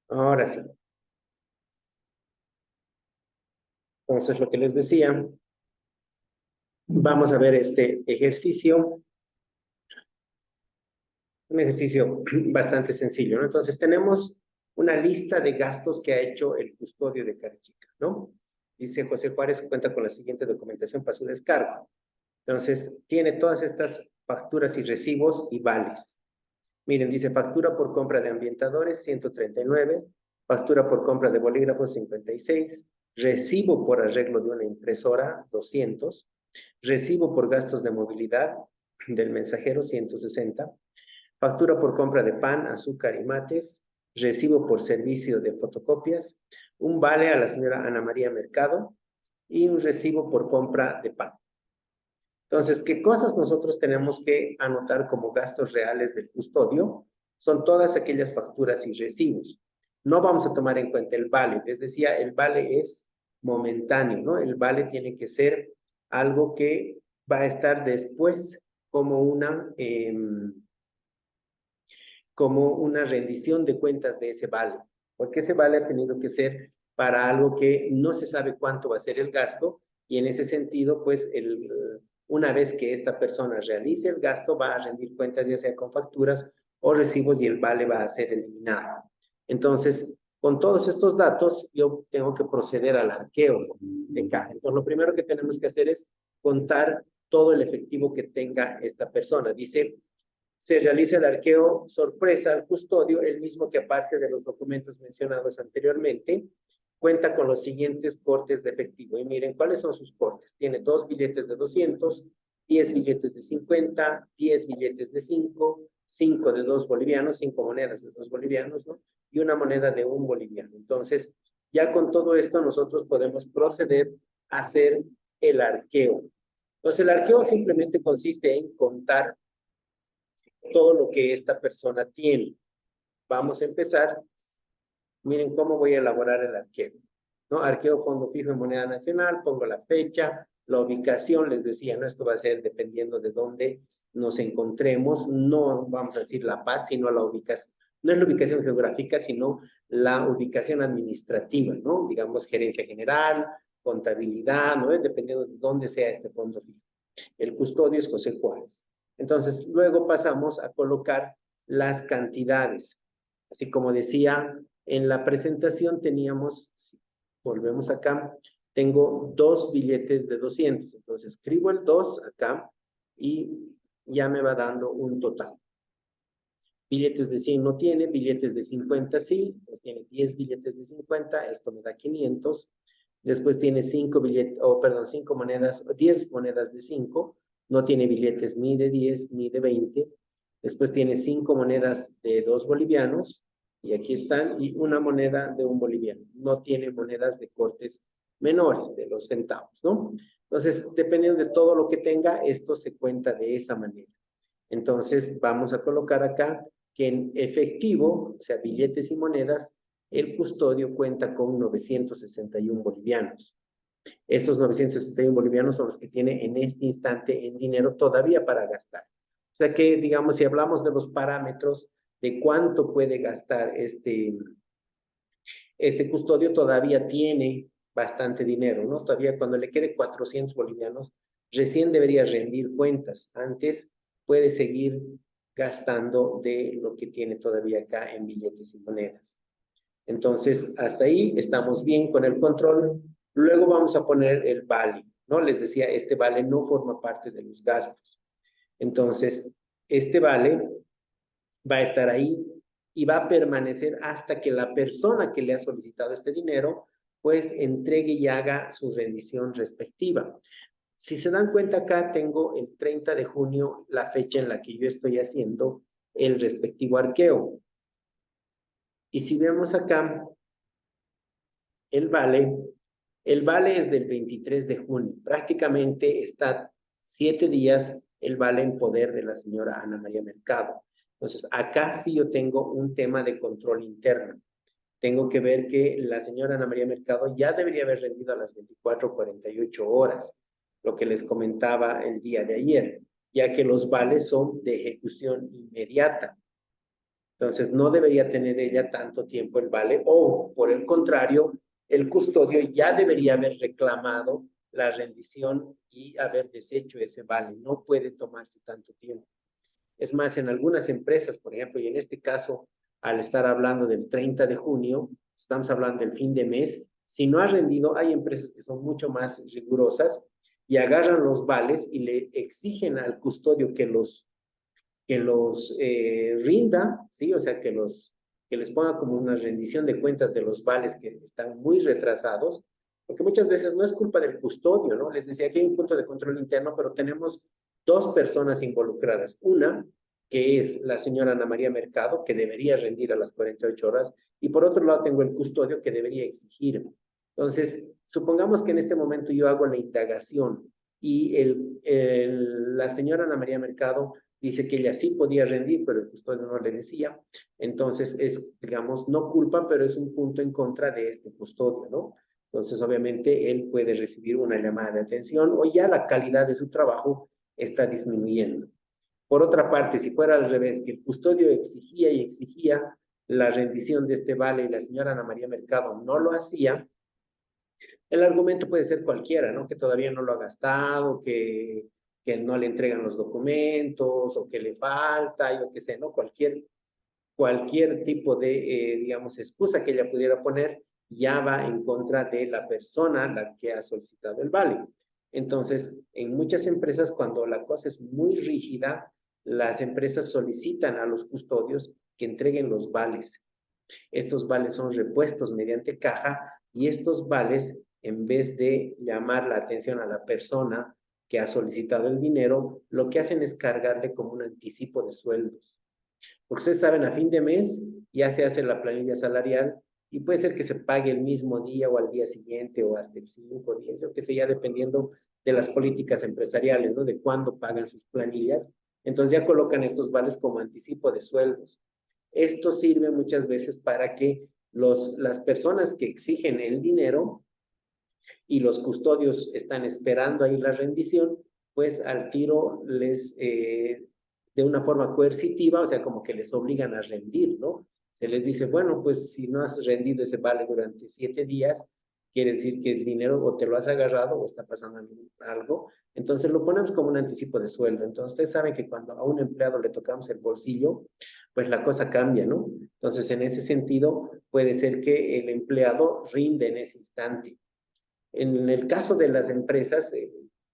Ahora sí. Entonces, lo que les decía, vamos a ver este ejercicio, un ejercicio bastante sencillo, ¿no? Entonces, tenemos una lista de gastos que ha hecho el custodio de Carechica, ¿no? Dice José Juárez cuenta con la siguiente documentación para su descargo. Entonces, tiene todas estas facturas y recibos y vales. Miren, dice factura por compra de ambientadores, 139, factura por compra de bolígrafos, 56, recibo por arreglo de una impresora, 200, recibo por gastos de movilidad del mensajero, 160, factura por compra de pan, azúcar y mates, recibo por servicio de fotocopias, un vale a la señora Ana María Mercado y un recibo por compra de pan. Entonces, ¿qué cosas nosotros tenemos que anotar como gastos reales del custodio? Son todas aquellas facturas y recibos. No vamos a tomar en cuenta el vale. Les decía, el vale es momentáneo, ¿no? El vale tiene que ser algo que va a estar después como una rendición de cuentas de ese vale, porque ese vale ha tenido que ser para algo que no se sabe cuánto va a ser el gasto y en ese sentido, pues una vez que esta persona realice el gasto, va a rendir cuentas ya sea con facturas o recibos y el vale va a ser eliminado. Entonces, con todos estos datos, yo tengo que proceder al arqueo de caja. Entonces, lo primero que tenemos que hacer es contar todo el efectivo que tenga esta persona. Dice, se realiza el arqueo sorpresa al custodio, el mismo que aparte de los documentos mencionados anteriormente, cuenta con los siguientes cortes de efectivo. Y miren, ¿cuáles son sus cortes? Tiene 2 billetes de 200, 10 billetes de 50, 10 billetes de 5, 5 de 2 bolivianos, 5 monedas de 2 bolivianos, ¿no? Y una moneda de 1 boliviano. Entonces, ya con todo esto nosotros podemos proceder a hacer el arqueo. Entonces, el arqueo simplemente consiste en contar todo lo que esta persona tiene. Vamos a empezar. Miren cómo voy a elaborar el arqueo. ¿No? Arqueo fondo fijo en moneda nacional, pongo la fecha, la ubicación, les decía, ¿no? Esto va a ser dependiendo de dónde nos encontremos, no vamos a decir La Paz, sino la ubicación, no es la ubicación geográfica, sino la ubicación administrativa, ¿no? Digamos, gerencia general, contabilidad, ¿no? Dependiendo de dónde sea este fondo fijo. El custodio es José Juárez. Entonces, luego pasamos a colocar las cantidades. Así como decía, en la presentación teníamos, volvemos acá, tengo 2 billetes de 200. Entonces, escribo el 2 acá y ya me va dando un total. Billetes de 100 no tiene, billetes de 50 sí, entonces tiene 10 billetes de 50, esto me da 500. Después tiene 5 billetes, perdón, 5 monedas, 10 monedas de 5, no tiene billetes ni de 10 ni de 20. Después tiene 5 monedas de 2 bolivianos, y aquí están, y una moneda de 1 boliviano. No tiene monedas de cortes menores, de los centavos, ¿no? Entonces, dependiendo de todo lo que tenga, esto se cuenta de esa manera. Entonces, vamos a colocar acá que en efectivo, o sea, billetes y monedas, el custodio cuenta con 961 bolivianos. Esos 961 bolivianos son los que tiene en este instante en dinero todavía para gastar. O sea que, digamos, si hablamos de los parámetros de cuánto puede gastar este custodio, todavía tiene bastante dinero, ¿no? Todavía cuando le quede 400 bolivianos, recién debería rendir cuentas. Antes puede seguir gastando de lo que tiene todavía acá en billetes y monedas. Entonces, hasta ahí estamos bien con el control. Luego vamos a poner el vale, ¿no? Les decía, este vale no forma parte de los gastos. Entonces, este vale va a estar ahí y va a permanecer hasta que la persona que le ha solicitado este dinero, pues entregue y haga su rendición respectiva. Si se dan cuenta acá, tengo el 30 de junio la fecha en la que yo estoy haciendo el respectivo arqueo. Y si vemos acá, el vale, el vale es del 23 de junio. Prácticamente está 7 días el vale en poder de la señora Ana María Mercado. Entonces, acá sí yo tengo un tema de control interno. Tengo que ver que la señora Ana María Mercado ya debería haber rendido a las 24 o 48 horas, lo que les comentaba el día de ayer, ya que los vales son de ejecución inmediata. Entonces, no debería tener ella tanto tiempo el vale, o por el contrario, el custodio ya debería haber reclamado la rendición y haber deshecho ese vale. No puede tomarse tanto tiempo. Es más, en algunas empresas, por ejemplo, y en este caso, al estar hablando del 30 de junio, estamos hablando del fin de mes, si no ha rendido, hay empresas que son mucho más rigurosas y agarran los vales y le exigen al custodio que los rinda, ¿sí? O sea, que les ponga como una rendición de cuentas de los vales que están muy retrasados, porque muchas veces no es culpa del custodio, ¿no? Les decía que hay un punto de control interno, pero tenemos dos personas involucradas. Una, que es la señora Ana María Mercado, que debería rendir a las 48 horas, y por otro lado tengo el custodio que debería exigir. Entonces, supongamos que en este momento yo hago la indagación y la señora Ana María Mercado dice que ella sí podía rendir, pero el custodio no le decía. Entonces es, digamos, no culpa, pero es un punto en contra de este custodio, ¿no? Entonces, obviamente, él puede recibir una llamada de atención o ya la calidad de su trabajo está disminuyendo. Por otra parte, si fuera al revés, que el custodio exigía y exigía la rendición de este vale y la señora Ana María Mercado no lo hacía, el argumento puede ser cualquiera, ¿no? Que todavía no lo ha gastado, que no le entregan los documentos o que le falta, yo qué sé, ¿no? Cualquier tipo de, digamos, excusa que ella pudiera poner ya va en contra de la persona la que ha solicitado el vale. Entonces, en muchas empresas, cuando la cosa es muy rígida, las empresas solicitan a los custodios que entreguen los vales. Estos vales son repuestos mediante caja y estos vales, en vez de llamar la atención a la persona que ha solicitado el dinero, lo que hacen es cargarle como un anticipo de sueldos. Porque ustedes saben, a fin de mes ya se hace la planilla salarial y puede ser que se pague el mismo día o al día siguiente o hasta 5 días, o que sea, dependiendo de las políticas empresariales, ¿no? De cuándo pagan sus planillas. Entonces ya colocan estos vales como anticipo de sueldos. Esto sirve muchas veces para que las personas que exigen el dinero y los custodios están esperando ahí la rendición, pues al tiro de una forma coercitiva, o sea, como que les obligan a rendir, ¿no? Se les dice, bueno, pues si no has rendido ese vale durante 7 días, quiere decir que el dinero o te lo has agarrado o está pasando algo, entonces lo ponemos como un anticipo de sueldo. Entonces ustedes saben que cuando a un empleado le tocamos el bolsillo, pues la cosa cambia, ¿no? Entonces en ese sentido puede ser que el empleado rinde en ese instante. En el caso de las empresas,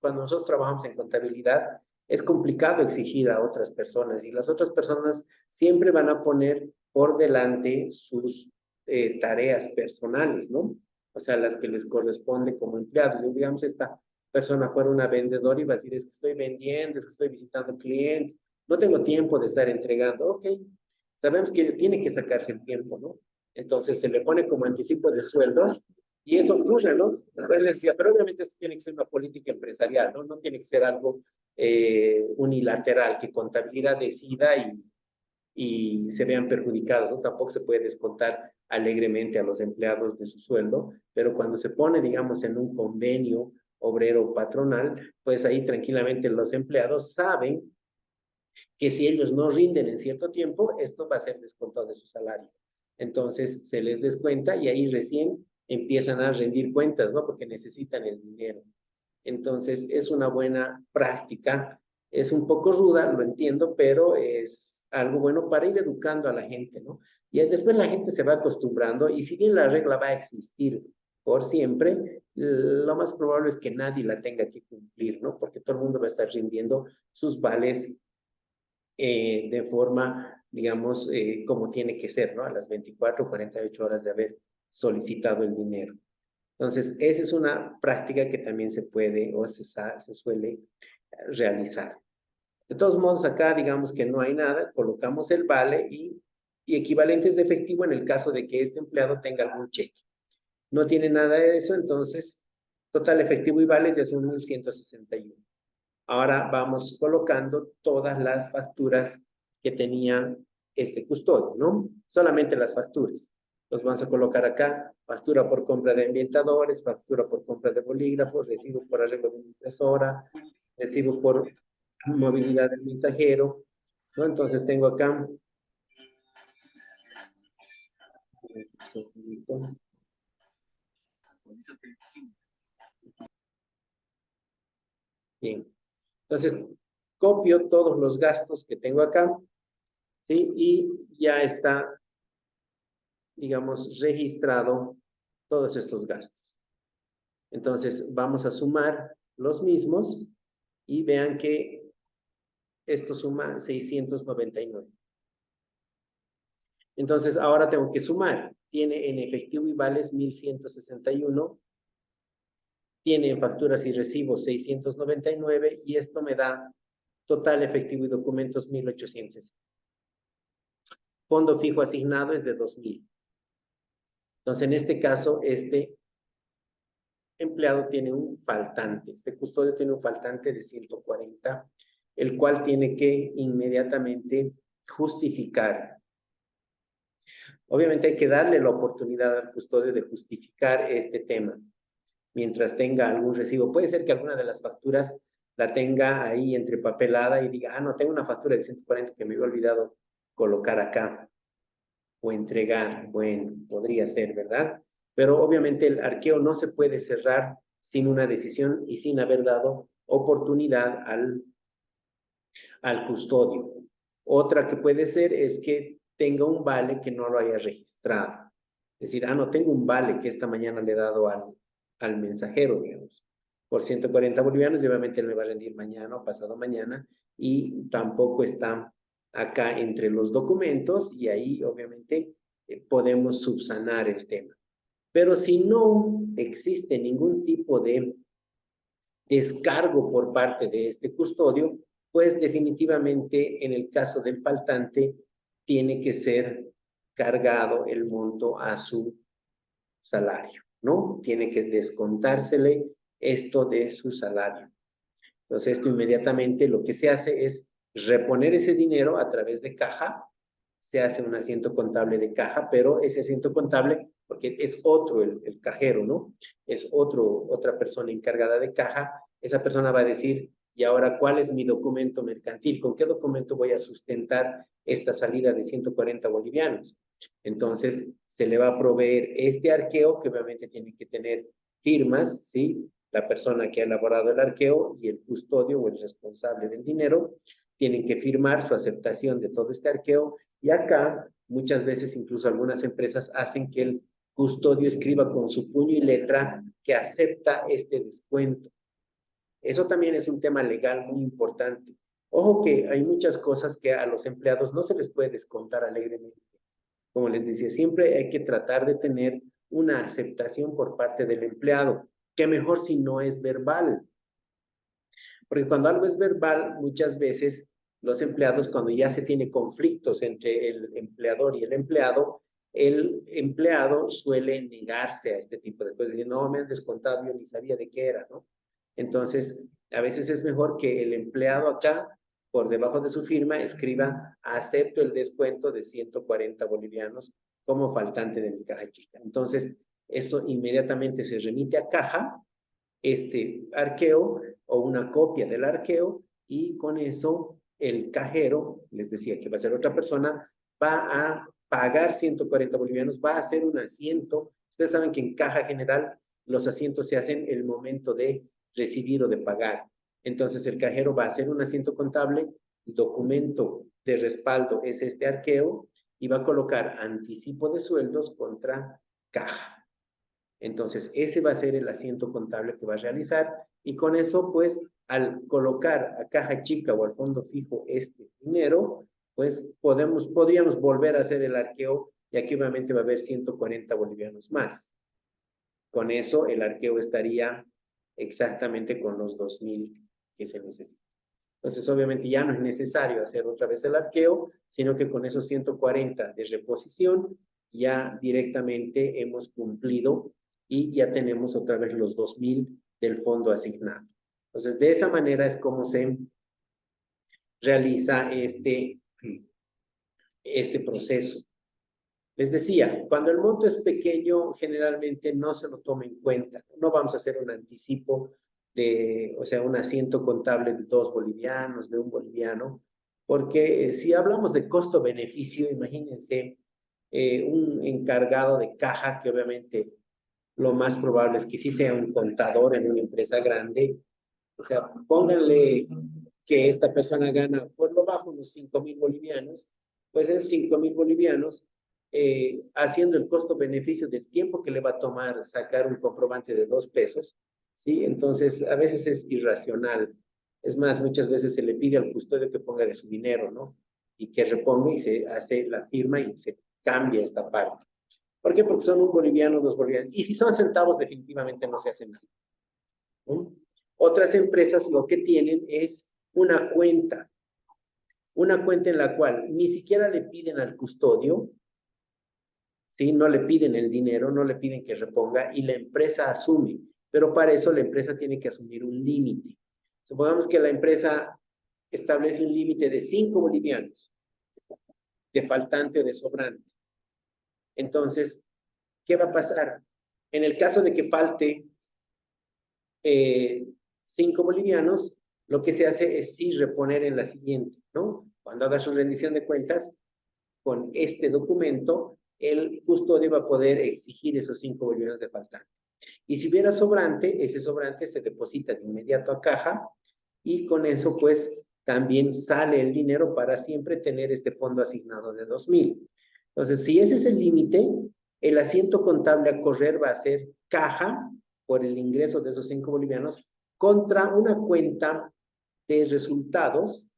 cuando nosotros trabajamos en contabilidad, es complicado exigir a otras personas y las otras personas siempre van a poner por delante sus tareas personales, ¿no? O sea, las que les corresponde como empleados. Yo, digamos, esta persona fuera una vendedora y va a decir, es que estoy vendiendo, es que estoy visitando clientes, no tengo tiempo de estar entregando. Ok, sabemos que tiene que sacarse el tiempo, ¿no? Entonces se le pone como anticipo de sueldos y eso ocurre, ¿no? Entonces les decía, pero obviamente esto tiene que ser una política empresarial, ¿no? No tiene que ser algo unilateral, que contabilidad decida y se vean perjudicados, ¿no? Tampoco se puede descontar alegremente a los empleados de su sueldo, pero cuando se pone, digamos, en un convenio obrero patronal, pues ahí tranquilamente los empleados saben que si ellos no rinden en cierto tiempo, esto va a ser descontado de su salario. Entonces se les descuenta y ahí recién empiezan a rendir cuentas, ¿no? Porque necesitan el dinero. Entonces es una buena práctica. Es un poco ruda, lo entiendo, pero es algo bueno para ir educando a la gente, ¿no? Y después la gente se va acostumbrando y si bien la regla va a existir por siempre, lo más probable es que nadie la tenga que cumplir, ¿no? Porque todo el mundo va a estar rindiendo sus vales de forma, digamos, como tiene que ser, ¿no? A las 24 o 48 horas de haber solicitado el dinero. Entonces, esa es una práctica que también se puede o se suele realizar. De todos modos, acá digamos que no hay nada, colocamos el vale y equivalentes de efectivo en el caso de que este empleado tenga algún cheque. No tiene nada de eso, entonces, total efectivo y vales ya son 1,161. Ahora vamos colocando todas las facturas que tenía este custodio, ¿no? Solamente las facturas. Los vamos a colocar acá, factura por compra de ambientadores, factura por compra de bolígrafos, recibo por arreglo de impresora, recibo por movilidad del mensajero, ¿no? Entonces tengo acá segundito. Bien. Entonces, copio todos los gastos que tengo acá, ¿sí? Y ya está, digamos, registrado todos estos gastos. Entonces, vamos a sumar los mismos y vean que esto suma 699. Entonces, ahora tengo que sumar. Tiene en efectivo y vales 1161. Tiene en facturas y recibos 699 y esto me da total efectivo y documentos 1800. Fondo fijo asignado es de 2000. Entonces, en este caso, este empleado tiene un faltante. Este custodio tiene un faltante de 140, el cual tiene que inmediatamente justificar. Obviamente hay que darle la oportunidad al custodio de justificar este tema mientras tenga algún recibo. Puede ser que alguna de las facturas la tenga ahí entrepapelada y diga, no, tengo una factura de 140 que me había olvidado colocar acá o entregar. Bueno, podría ser, ¿verdad? Pero obviamente el arqueo no se puede cerrar sin una decisión y sin haber dado oportunidad al custodio. Otra que puede ser es que tenga un vale que no lo haya registrado. Es decir, no, tengo un vale que esta mañana le he dado al mensajero, digamos, por 140 bolivianos, y obviamente él me va a rendir mañana o pasado mañana, y tampoco está acá entre los documentos, y ahí obviamente podemos subsanar el tema. Pero si no existe ningún tipo de descargo por parte de este custodio, pues definitivamente en el caso del faltante tiene que ser cargado el monto a su salario, ¿no? Tiene que descontársele esto de su salario. Entonces, esto inmediatamente lo que se hace es reponer ese dinero a través de caja, se hace un asiento contable de caja, pero ese asiento contable, porque es otro el cajero, ¿no? Es otra persona encargada de caja, esa persona va a decir, y ahora, ¿cuál es mi documento mercantil? ¿Con qué documento voy a sustentar esta salida de 140 bolivianos? Entonces, se le va a proveer este arqueo, que obviamente tiene que tener firmas, ¿sí? La persona que ha elaborado el arqueo y el custodio o el responsable del dinero tienen que firmar su aceptación de todo este arqueo, y acá muchas veces incluso algunas empresas hacen que el custodio escriba con su puño y letra que acepta este descuento. Eso también es un tema legal muy importante. Ojo que hay muchas cosas que a los empleados no se les puede descontar alegremente. Como les decía, siempre hay que tratar de tener una aceptación por parte del empleado. Qué mejor si no es verbal. Porque cuando algo es verbal, muchas veces los empleados, cuando ya se tiene conflictos entre el empleador y el empleado suele negarse a este tipo de cosas. Decir, no, me han descontado, yo ni sabía de qué era, ¿no? Entonces, a veces es mejor que el empleado acá, por debajo de su firma, escriba, acepto el descuento de 140 bolivianos como faltante de mi caja chica. Entonces, esto inmediatamente se remite a caja, este arqueo o una copia del arqueo, y con eso el cajero, les decía que va a ser otra persona, va a pagar 140 bolivianos, va a hacer un asiento. Ustedes saben que en caja general los asientos se hacen el momento de recibir o de pagar. Entonces el cajero va a hacer un asiento contable, el documento de respaldo es este arqueo, y va a colocar anticipo de sueldos contra caja. Entonces, ese va a ser el asiento contable que va a realizar, y con eso, pues, al colocar a caja chica o al fondo fijo este dinero, pues podríamos volver a hacer el arqueo, y aquí obviamente va a haber 140 bolivianos más. Con eso, el arqueo estaría exactamente con los 2000 que se necesitan. Entonces, obviamente ya no es necesario hacer otra vez el arqueo, sino que con esos 140 de reposición ya directamente hemos cumplido y ya tenemos otra vez los 2000 del fondo asignado. Entonces, de esa manera es como se realiza este proceso. Les decía, cuando el monto es pequeño, generalmente no se lo toma en cuenta. No vamos a hacer un anticipo o sea, un asiento contable de 2 bolivianos, de 1 boliviano, porque si hablamos de costo-beneficio, imagínense, un encargado de caja, que obviamente lo más probable es que sí sea un contador en una empresa grande. O sea, pónganle que esta persona gana por lo bajo unos 5.000 bolivianos, pues es 5.000 bolivianos, haciendo el costo-beneficio del tiempo que le va a tomar sacar un comprobante de 2 pesos, ¿sí? Entonces, a veces es irracional. Es más, muchas veces se le pide al custodio que ponga de su dinero, ¿no? Y que reponga y se hace la firma y se cambia esta parte. ¿Por qué? Porque son un boliviano, 2 bolivianos. Y si son centavos, definitivamente no se hace nada, ¿no? Otras empresas lo que tienen es una cuenta en la cual ni siquiera le piden al custodio, ¿sí? No le piden el dinero, no le piden que reponga y la empresa asume. Pero para eso la empresa tiene que asumir un límite. Supongamos que la empresa establece un límite de 5 bolivianos, de faltante o de sobrante. Entonces, ¿qué va a pasar? En el caso de que falte 5 bolivianos, lo que se hace es sí reponer en la siguiente, ¿no? Cuando hagas una rendición de cuentas, con este documento, el custodio va a poder exigir esos 5 bolivianos de faltante. Y si hubiera sobrante, ese sobrante se deposita de inmediato a caja y con eso, pues, también sale el dinero para siempre tener este fondo asignado de 2.000. Entonces, si ese es el límite, el asiento contable a correr va a ser caja por el ingreso de esos 5 bolivianos contra una cuenta de resultados,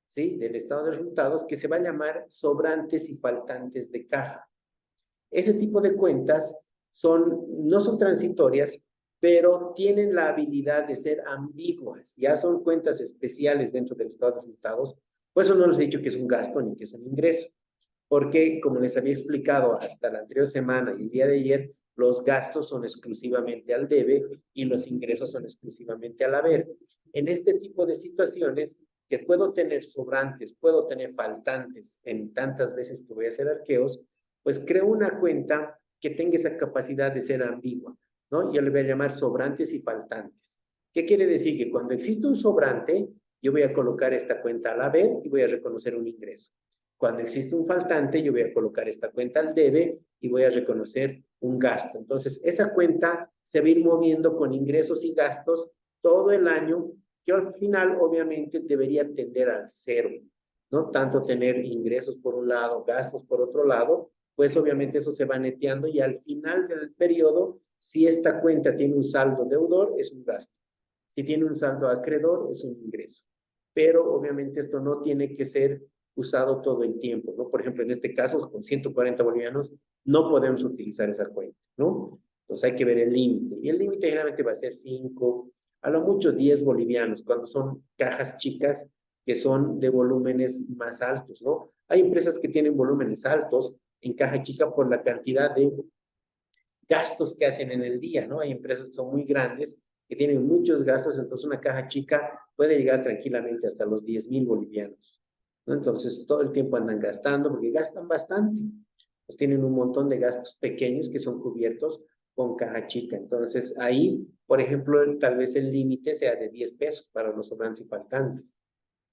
¿sí? Del estado de resultados, que se va a llamar sobrantes y faltantes de caja. Ese tipo de cuentas no son transitorias, pero tienen la habilidad de ser ambiguas. Ya son cuentas especiales dentro del estado de resultados. Por eso no les he dicho que es un gasto ni que es un ingreso. Porque, como les había explicado hasta la anterior semana y el día de ayer, los gastos son exclusivamente al debe y los ingresos son exclusivamente al haber. En este tipo de situaciones, que puedo tener sobrantes, puedo tener faltantes en tantas veces que voy a hacer arqueos, pues creo una cuenta que tenga esa capacidad de ser ambigua, ¿no? Yo le voy a llamar sobrantes y faltantes. ¿Qué quiere decir? Que cuando existe un sobrante, yo voy a colocar esta cuenta al haber y voy a reconocer un ingreso. Cuando existe un faltante, yo voy a colocar esta cuenta al debe y voy a reconocer un gasto. Entonces, esa cuenta se va a ir moviendo con ingresos y gastos todo el año, que al final, obviamente, debería tender al cero. No tanto tener ingresos por un lado, gastos por otro lado, pues obviamente eso se va neteando y al final del periodo, si esta cuenta tiene un saldo deudor, es un gasto. Si tiene un saldo acreedor, es un ingreso. Pero obviamente esto no tiene que ser usado todo el tiempo, ¿no? Por ejemplo, en este caso, con 140 bolivianos, no podemos utilizar esa cuenta, ¿no? Entonces hay que ver el límite. Y el límite generalmente va a ser 5, a lo mucho 10 bolivianos, cuando son cajas chicas que son de volúmenes más altos, ¿no? Hay empresas que tienen volúmenes altos en caja chica por la cantidad de gastos que hacen en el día, ¿no? Hay empresas que son muy grandes, que tienen muchos gastos, entonces una caja chica puede llegar tranquilamente hasta los 10.000 bolivianos, ¿no? Entonces todo el tiempo andan gastando porque gastan bastante. Pues tienen un montón de gastos pequeños que son cubiertos con caja chica. Entonces ahí, por ejemplo, tal vez el límite sea de 10 pesos para los sobrantes y faltantes.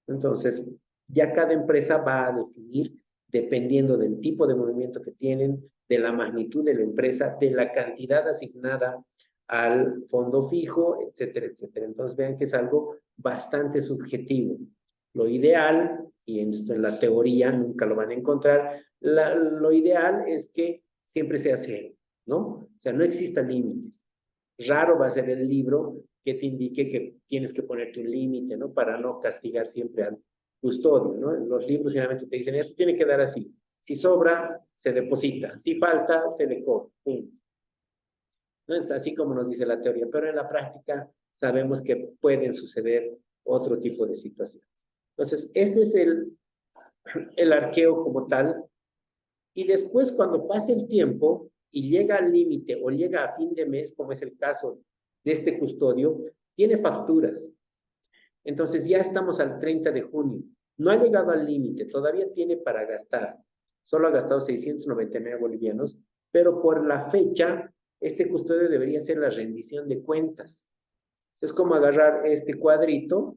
Entonces, ya cada empresa va a definir, dependiendo del tipo de movimiento que tienen, de la magnitud de la empresa, de la cantidad asignada al fondo fijo, etcétera, etcétera. Entonces, vean que es algo bastante subjetivo. Lo ideal, y esto en la teoría nunca lo van a encontrar, lo ideal es que siempre sea cero, ¿no? O sea, no existan límites. Raro va a ser el libro que te indique que tienes que ponerte un límite, ¿no? Para no castigar siempre al custodio, ¿no? Los libros generalmente te dicen, esto tiene que dar así. Si sobra, se deposita. Si falta, se le cobra. ¿No? Es así como nos dice la teoría, pero en la práctica sabemos que pueden suceder otro tipo de situaciones. Entonces, este es el arqueo como tal. Y después, cuando pase el tiempo y llega al límite o llega a fin de mes, como es el caso de este custodio, tiene facturas. Entonces ya estamos al 30 de junio. No ha llegado al límite, todavía tiene para gastar. Solo ha gastado 699 bolivianos, pero por la fecha, este custodio debería ser la rendición de cuentas. Es como agarrar este cuadrito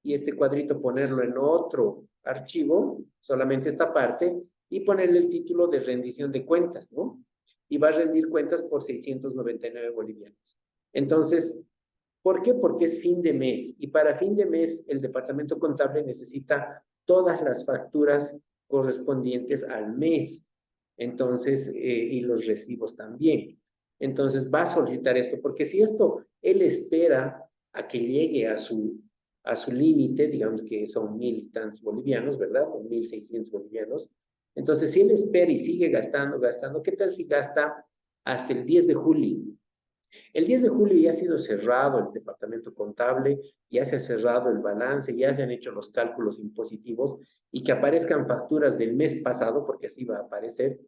y este cuadrito ponerlo en otro archivo, solamente esta parte, y ponerle el título de rendición de cuentas, ¿no? Y va a rendir cuentas por 699 bolivianos. Entonces, ¿por qué? Porque es fin de mes y para fin de mes el departamento contable necesita todas las facturas correspondientes al mes. Entonces, y los recibos también. Entonces va a solicitar esto, porque si esto él espera a que llegue a su límite, digamos que son 1.000 y tantos bolivianos, ¿verdad? O 1.600 bolivianos. Entonces, si él espera y sigue gastando, ¿qué tal si gasta hasta el 10 de julio? El 10 de julio ya ha sido cerrado el departamento contable, ya se ha cerrado el balance, ya se han hecho los cálculos impositivos y que aparezcan facturas del mes pasado, porque así va a aparecer,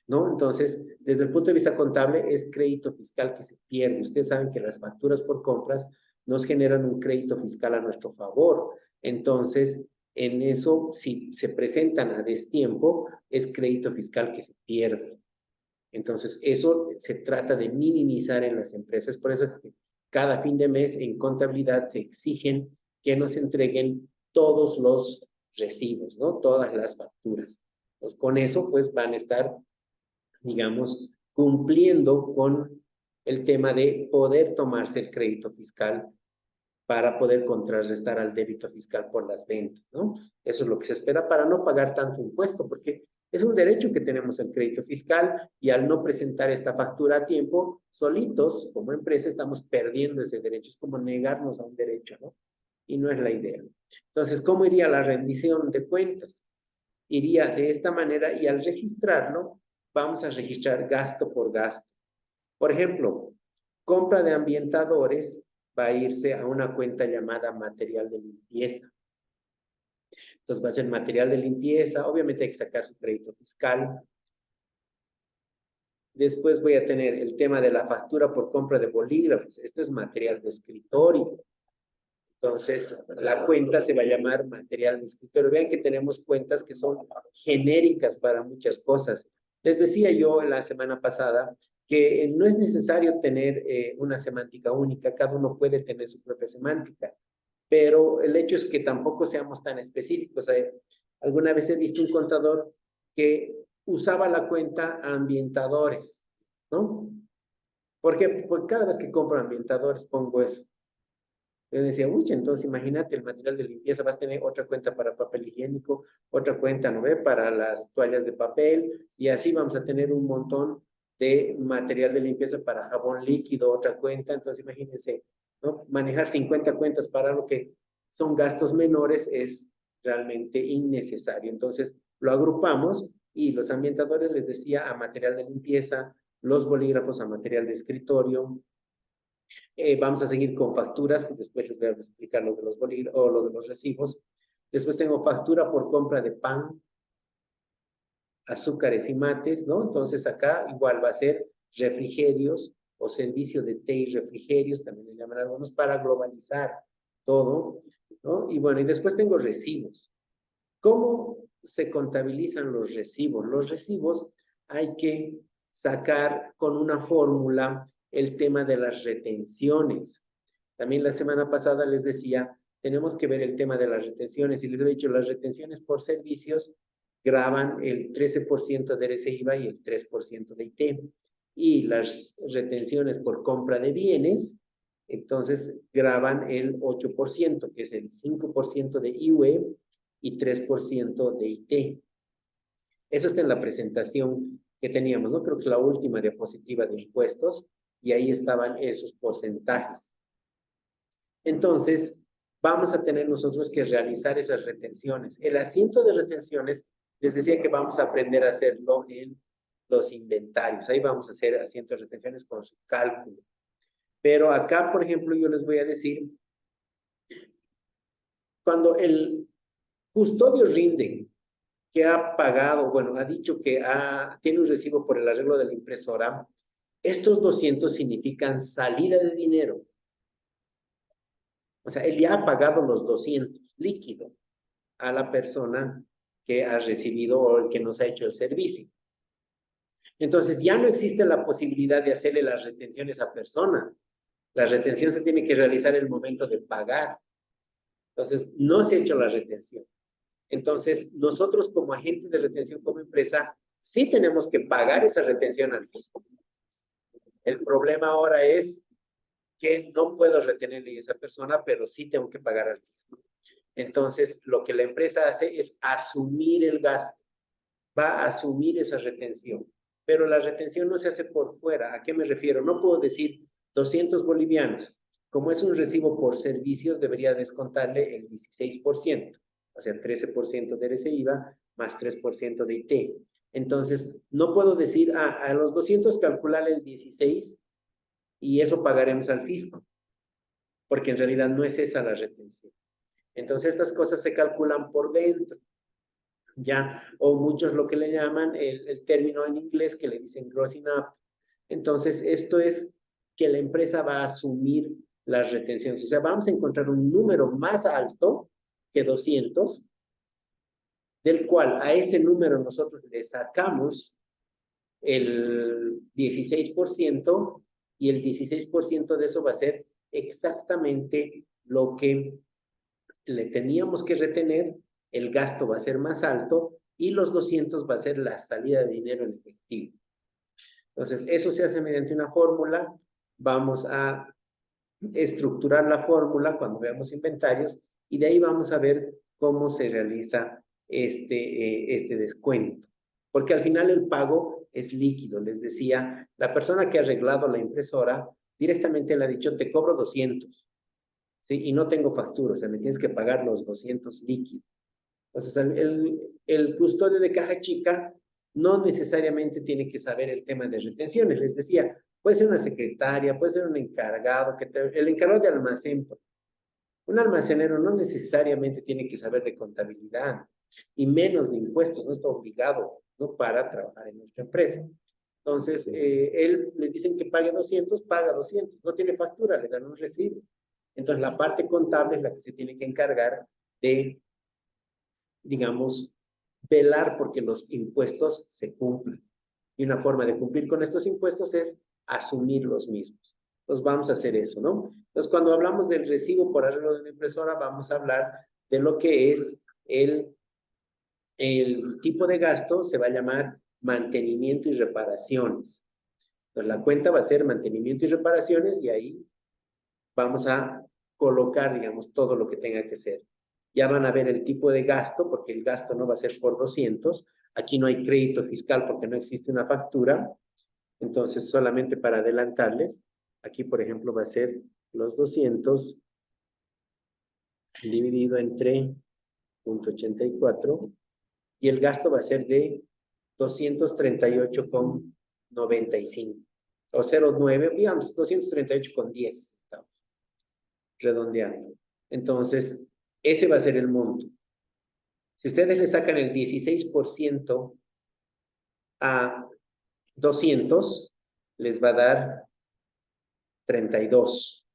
¿no? Entonces, desde el punto de vista contable, es crédito fiscal que se pierde. Ustedes saben que las facturas por compras nos generan un crédito fiscal a nuestro favor. Entonces, en eso, si se presentan a destiempo, es crédito fiscal que se pierde. Entonces, eso se trata de minimizar en las empresas. Por eso que cada fin de mes en contabilidad se exigen que nos entreguen todos los recibos, ¿no? Todas las facturas. Pues con eso, pues van a estar, digamos, cumpliendo con el tema de poder tomarse el crédito fiscal para poder contrarrestar al débito fiscal por las ventas, ¿no? Eso es lo que se espera para no pagar tanto impuesto, porque es un derecho que tenemos el crédito fiscal y al no presentar esta factura a tiempo, solitos, como empresa, estamos perdiendo ese derecho. Es como negarnos a un derecho, ¿no? Y no es la idea. Entonces, ¿cómo iría la rendición de cuentas? Iría de esta manera y al registrarlo, vamos a registrar gasto por gasto. Por ejemplo, compra de ambientadores va a irse a una cuenta llamada material de limpieza. Entonces va a ser material de limpieza, obviamente hay que sacar su crédito fiscal. Después voy a tener el tema de la factura por compra de bolígrafos. Esto es material de escritorio. Entonces, la cuenta se va a llamar material de escritorio. Vean que tenemos cuentas que son genéricas para muchas cosas. Les decía yo la semana pasada que no es necesario tener una semántica única, cada uno puede tener su propia semántica, pero el hecho es que tampoco seamos tan específicos. Alguna vez he visto un contador que usaba la cuenta ambientadores, ¿no? ¿Por qué? Porque cada vez que compro ambientadores pongo eso. Yo decía, uy, entonces imagínate el material de limpieza, vas a tener otra cuenta para papel higiénico, otra cuenta, ¿no ve? Para las toallas de papel, y así vamos a tener un montón de material de limpieza para jabón líquido, otra cuenta. Entonces imagínense, ¿no? Manejar 50 cuentas para lo que son gastos menores es realmente innecesario. Entonces lo agrupamos y los ambientadores les decía a material de limpieza, los bolígrafos a material de escritorio. Vamos a seguir con facturas, después les voy a explicar lo de los bolígrafos o lo de los recibos. Después tengo factura por compra de pan, azúcares y mates, ¿no? Entonces acá igual va a ser refrigerios o servicio de té y refrigerios, también le llaman algunos, para globalizar todo, ¿no? Y bueno, y después tengo recibos. ¿Cómo se contabilizan los recibos? Los recibos hay que sacar con una fórmula el tema de las retenciones. También la semana pasada les decía, tenemos que ver el tema de las retenciones y les he dicho, las retenciones por servicios graban el 13% de IVA y el 3% de IT. Y las retenciones por compra de bienes, entonces graban el 8%, que es el 5% de IUE y 3% de IT. Eso está en la presentación que teníamos, ¿no? Creo que la última diapositiva de impuestos, y ahí estaban esos porcentajes. Entonces, vamos a tener nosotros que realizar esas retenciones. El asiento de retenciones, les decía que vamos a aprender a hacerlo en los inventarios. Ahí vamos a hacer asientos de retenciones con su cálculo. Pero acá, por ejemplo, yo les voy a decir, cuando el custodio rinde, que ha pagado, bueno, ha dicho que tiene un recibo por el arreglo de la impresora, estos 200 significan salida de dinero. O sea, él ya ha pagado los 200 líquido a la persona que ha recibido o el que nos ha hecho el servicio. Entonces, ya no existe la posibilidad de hacerle las retenciones a persona. La retención se tiene que realizar en el momento de pagar. Entonces, no se ha hecho la retención. Entonces, nosotros como agentes de retención como empresa, sí tenemos que pagar esa retención al fisco. El problema ahora es que no puedo retenerle a esa persona, pero sí tengo que pagar al fisco. Entonces, lo que la empresa hace es asumir el gasto, va a asumir esa retención, pero la retención no se hace por fuera. ¿A qué me refiero? No puedo decir 200 bolivianos. Como es un recibo por servicios, debería descontarle el 16%, o sea, 13% de ese IVA más 3% de IT. Entonces, no puedo decir, a los 200 calcularle el 16 y eso pagaremos al fisco, porque en realidad no es esa la retención. Entonces, estas cosas se calculan por dentro, ¿ya? O muchos lo que le llaman el término en inglés que le dicen grossing up. Entonces, esto es que la empresa va a asumir las retenciones. O sea, vamos a encontrar un número más alto que 200, del cual a ese número nosotros le sacamos el 16% y el 16% de eso va a ser exactamente lo que le teníamos que retener, el gasto va a ser más alto y los 200 va a ser la salida de dinero en efectivo. Entonces, eso se hace mediante una fórmula. Vamos a estructurar la fórmula cuando veamos inventarios y de ahí vamos a ver cómo se realiza este descuento. Porque al final el pago es líquido. Les decía, la persona que ha arreglado la impresora directamente le ha dicho, te cobro 200. ¿Sí? Y no tengo factura, o sea, me tienes que pagar los 200 líquidos. Entonces, el custodio de caja chica no necesariamente tiene que saber el tema de retenciones. Les decía, puede ser una secretaria, puede ser un encargado, el encargado de almacén. Un almacenero no necesariamente tiene que saber de contabilidad y menos de impuestos, no está obligado, ¿no? Para trabajar en nuestra empresa. Entonces, él le dicen que pague 200, paga 200, no tiene factura, le dan un recibo. Entonces, la parte contable es la que se tiene que encargar de, digamos, velar porque los impuestos se cumplan. Y una forma de cumplir con estos impuestos es asumir los mismos. Entonces, vamos a hacer eso, ¿no? Entonces, cuando hablamos del recibo por arreglo de una impresora, vamos a hablar de lo que es el tipo de gasto, se va a llamar mantenimiento y reparaciones. Entonces, la cuenta va a ser mantenimiento y reparaciones y ahí vamos a colocar, digamos, todo lo que tenga que ser. Ya van a ver el tipo de gasto, porque el gasto no va a ser por 200. Aquí no hay crédito fiscal porque no existe una factura. Entonces, solamente para adelantarles, aquí, por ejemplo, va a ser los 200 dividido entre 0.84 y el gasto va a ser de 238,95 o 0,9, digamos, 238,10, redondeando. Entonces, ese va a ser el monto. Si ustedes le sacan el 16% a 200, les va a dar 32.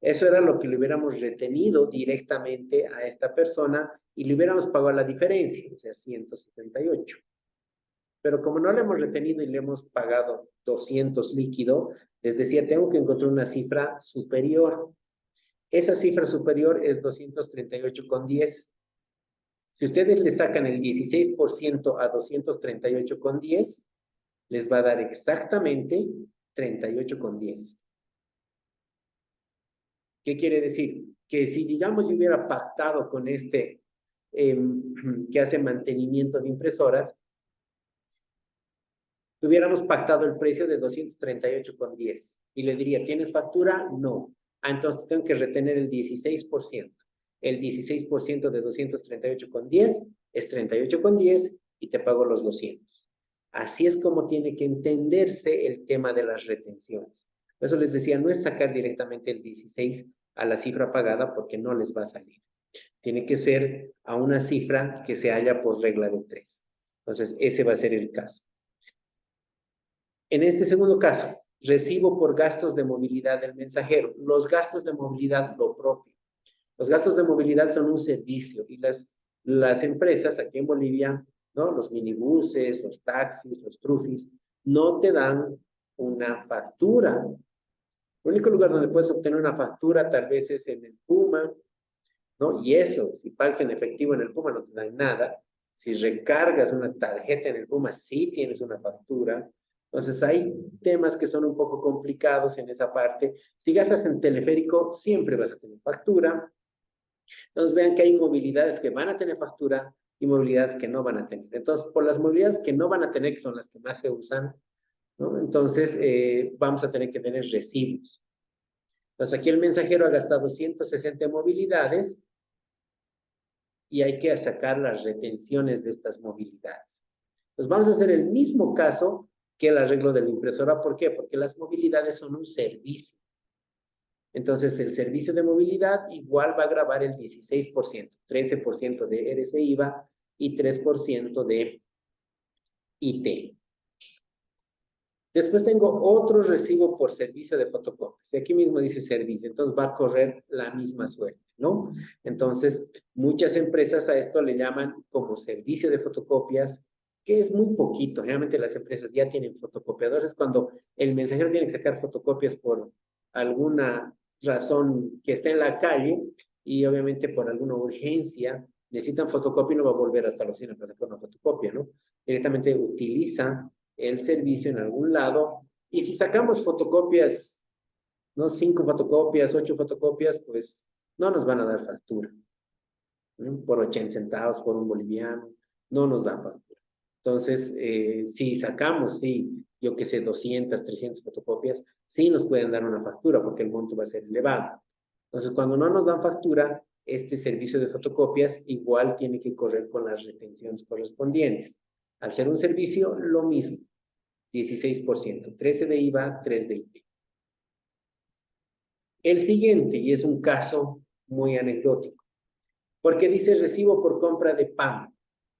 Eso era lo que le hubiéramos retenido directamente a esta persona y le hubiéramos pagado la diferencia, o sea, 178. Pero como no le hemos retenido y le hemos pagado 200 líquido, les decía, tengo que encontrar una cifra superior. Esa cifra superior es 238,10. Si ustedes le sacan el 16% a 238,10, les va a dar exactamente 38,10. ¿Qué quiere decir? Que si, digamos, yo hubiera pactado con este que hace mantenimiento de impresoras, hubiéramos pactado el precio de 238,10 y le diría, ¿tienes factura? No. Entonces tengo que retener el 16%. El 16% de 238,10 es 38,10 y te pago los 200. Así es como tiene que entenderse el tema de las retenciones. Por eso les decía, no es sacar directamente el 16 a la cifra pagada porque no les va a salir. Tiene que ser a una cifra que se halla por regla de 3. Entonces, ese va a ser el caso. En este segundo caso, recibo por gastos de movilidad del mensajero. Los gastos de movilidad, lo propio. Los gastos de movilidad son un servicio y las empresas aquí en Bolivia, ¿no? Los minibuses, los taxis, los trufis, no te dan una factura. El único lugar donde puedes obtener una factura tal vez es en el Puma, ¿no? Y eso, si pagas en efectivo en el Puma no te dan nada. Si recargas una tarjeta en el Puma, sí tienes una factura. Entonces hay temas que son un poco complicados en esa parte. Si gastas en teleférico, siempre vas a tener factura. Entonces vean que hay movilidades que van a tener factura y movilidades que no van a tener. Entonces, por las movilidades que no van a tener, que son las que más se usan, ¿no? Entonces vamos a tener que tener recibos. Entonces aquí el mensajero ha gastado 160 movilidades y hay que sacar las retenciones de estas movilidades. Entonces vamos a hacer el mismo caso que el arreglo de la impresora. ¿Por qué? Porque las movilidades son un servicio. Entonces el servicio de movilidad igual va a grabar el 16%, 13% de RCIVA y 3% de IT. Después tengo otro recibo por servicio de fotocopias. Y aquí mismo dice servicio, entonces va a correr la misma suerte, ¿no? Entonces, muchas empresas a esto le llaman como servicio de fotocopias, que es muy poquito. Generalmente las empresas ya tienen fotocopiadores. Cuando el mensajero tiene que sacar fotocopias por alguna razón que está en la calle y obviamente por alguna urgencia necesitan fotocopia y no va a volver hasta la oficina para sacar una fotocopia, ¿no? Directamente utiliza el servicio en algún lado. Y si sacamos fotocopias, ¿no? 5 fotocopias, 8 fotocopias, pues no nos van a dar factura, ¿no? Por 80 centavos, por un boliviano, no nos dan factura. Entonces, si sacamos, sí, yo que sé, 200, 300 fotocopias, sí nos pueden dar una factura porque el monto va a ser elevado. Entonces, cuando no nos dan factura, este servicio de fotocopias igual tiene que correr con las retenciones correspondientes. Al ser un servicio, lo mismo. 16%, 13 de IVA, 3 de IT. El siguiente, y es un caso muy anecdótico, porque dice recibo por compra de pan.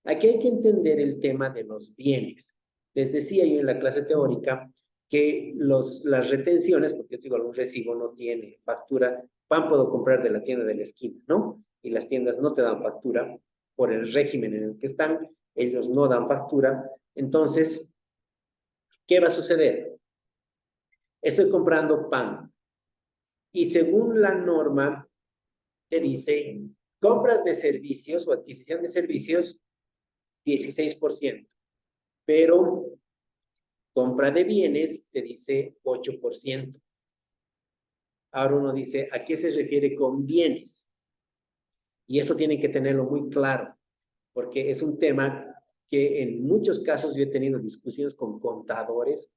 Aquí hay que entender el tema de los bienes. Les decía yo en la clase teórica que las retenciones, porque digo, un recibo no tiene factura, pan puedo comprar de la tienda de la esquina, ¿no? Y las tiendas no te dan factura por el régimen en el que están, ellos no dan factura. Entonces, ¿qué va a suceder? Estoy comprando pan y según la norma te dice compras de servicios o adquisición de servicios 16%, pero compra de bienes te dice 8%. Ahora uno dice, ¿a qué se refiere con bienes? Y eso tienen que tenerlo muy claro, porque es un tema que en muchos casos yo he tenido discusiones con contadores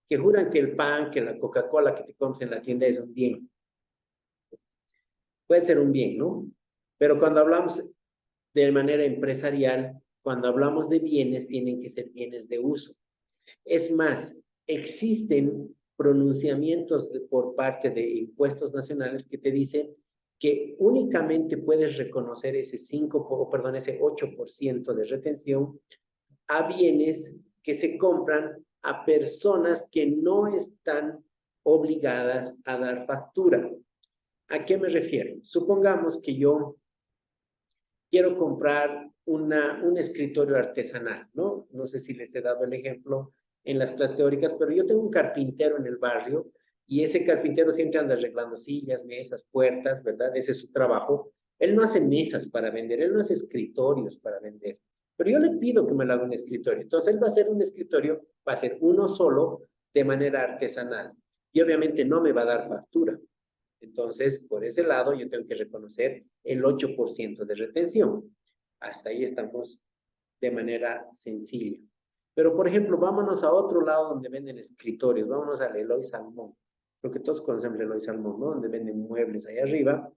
que juran que el pan, que la Coca-Cola que te compras en la tienda es un bien. Puede ser un bien, ¿no? Pero cuando hablamos de manera empresarial, cuando hablamos de bienes, tienen que ser bienes de uso. Es más, existen pronunciamientos por parte de impuestos nacionales que te dicen que únicamente puedes reconocer ese 8% de retención a bienes que se compran a personas que no están obligadas a dar factura. ¿A qué me refiero? Supongamos que yo quiero comprar un escritorio artesanal, ¿no? No sé si les he dado el ejemplo en las clases teóricas, pero yo tengo un carpintero en el barrio y ese carpintero siempre anda arreglando sillas, mesas, puertas, ¿verdad? Ese es su trabajo. Él no hace mesas para vender, él no hace escritorios para vender, pero yo le pido que me lo haga un escritorio. Entonces él va a hacer un escritorio, va a hacer uno solo de manera artesanal y obviamente no me va a dar factura. Entonces, por ese lado, yo tengo que reconocer el 8% de retención. Hasta ahí estamos de manera sencilla. Pero, por ejemplo, vámonos a otro lado donde venden escritorios. Vámonos al Eloy Salmón. Creo que todos conocemos el Eloy Salmón, ¿no? Donde venden muebles ahí arriba.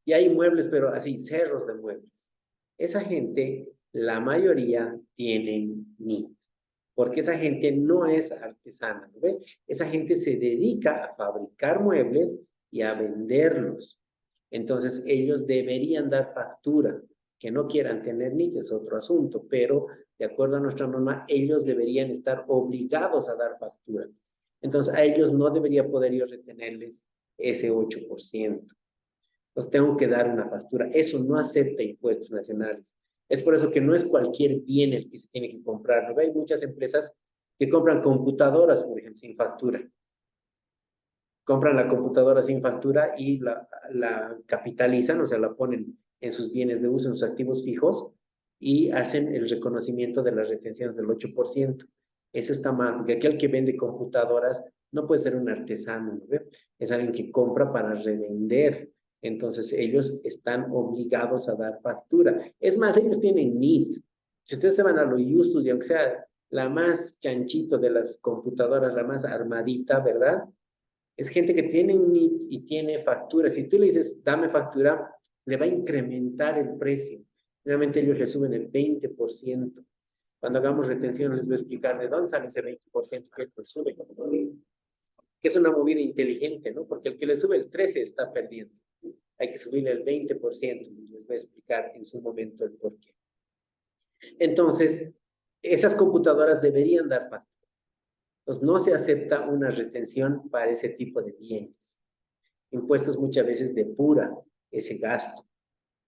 Y hay muebles, pero así, cerros de muebles. Esa gente, la mayoría, tienen NIT. Porque esa gente no es artesana, ¿no ve? Esa gente se dedica a fabricar muebles y a venderlos. Entonces, ellos deberían dar factura. Que no quieran tener NIT es otro asunto, pero de acuerdo a nuestra norma, ellos deberían estar obligados a dar factura. Entonces, a ellos no debería poder yo retenerles ese 8%. Entonces, tengo que dar una factura. Eso no acepta impuestos nacionales. Es por eso que no es cualquier bien el que se tiene que comprar. ¿No? Hay muchas empresas que compran computadoras, por ejemplo, sin factura. compran la computadora sin factura y la capitalizan, o sea, la ponen en sus bienes de uso, en sus activos fijos, y hacen el reconocimiento de las retenciones del 8%. Eso está mal, porque aquel que vende computadoras no puede ser un artesano, ¿no ve? Es alguien que compra para revender. Entonces ellos están obligados a dar factura. Es más, ellos tienen NIT. Si ustedes se van a lo Justus, y aunque sea la más chanchito de las computadoras, la más armadita, ¿verdad? Es gente que tiene un NIT y tiene factura. Si tú le dices, dame factura, le va a incrementar el precio. Realmente ellos le suben el 20%. Cuando hagamos retención les voy a explicar de dónde sale ese 20% que les sube. Que es una movida inteligente, ¿no? Porque el que le sube el 13% está perdiendo. Hay que subirle el 20%. Y les voy a explicar en su momento el por qué. Entonces, esas computadoras deberían dar factura. Entonces, no se acepta una retención para ese tipo de bienes. Impuestos muchas veces depura ese gasto.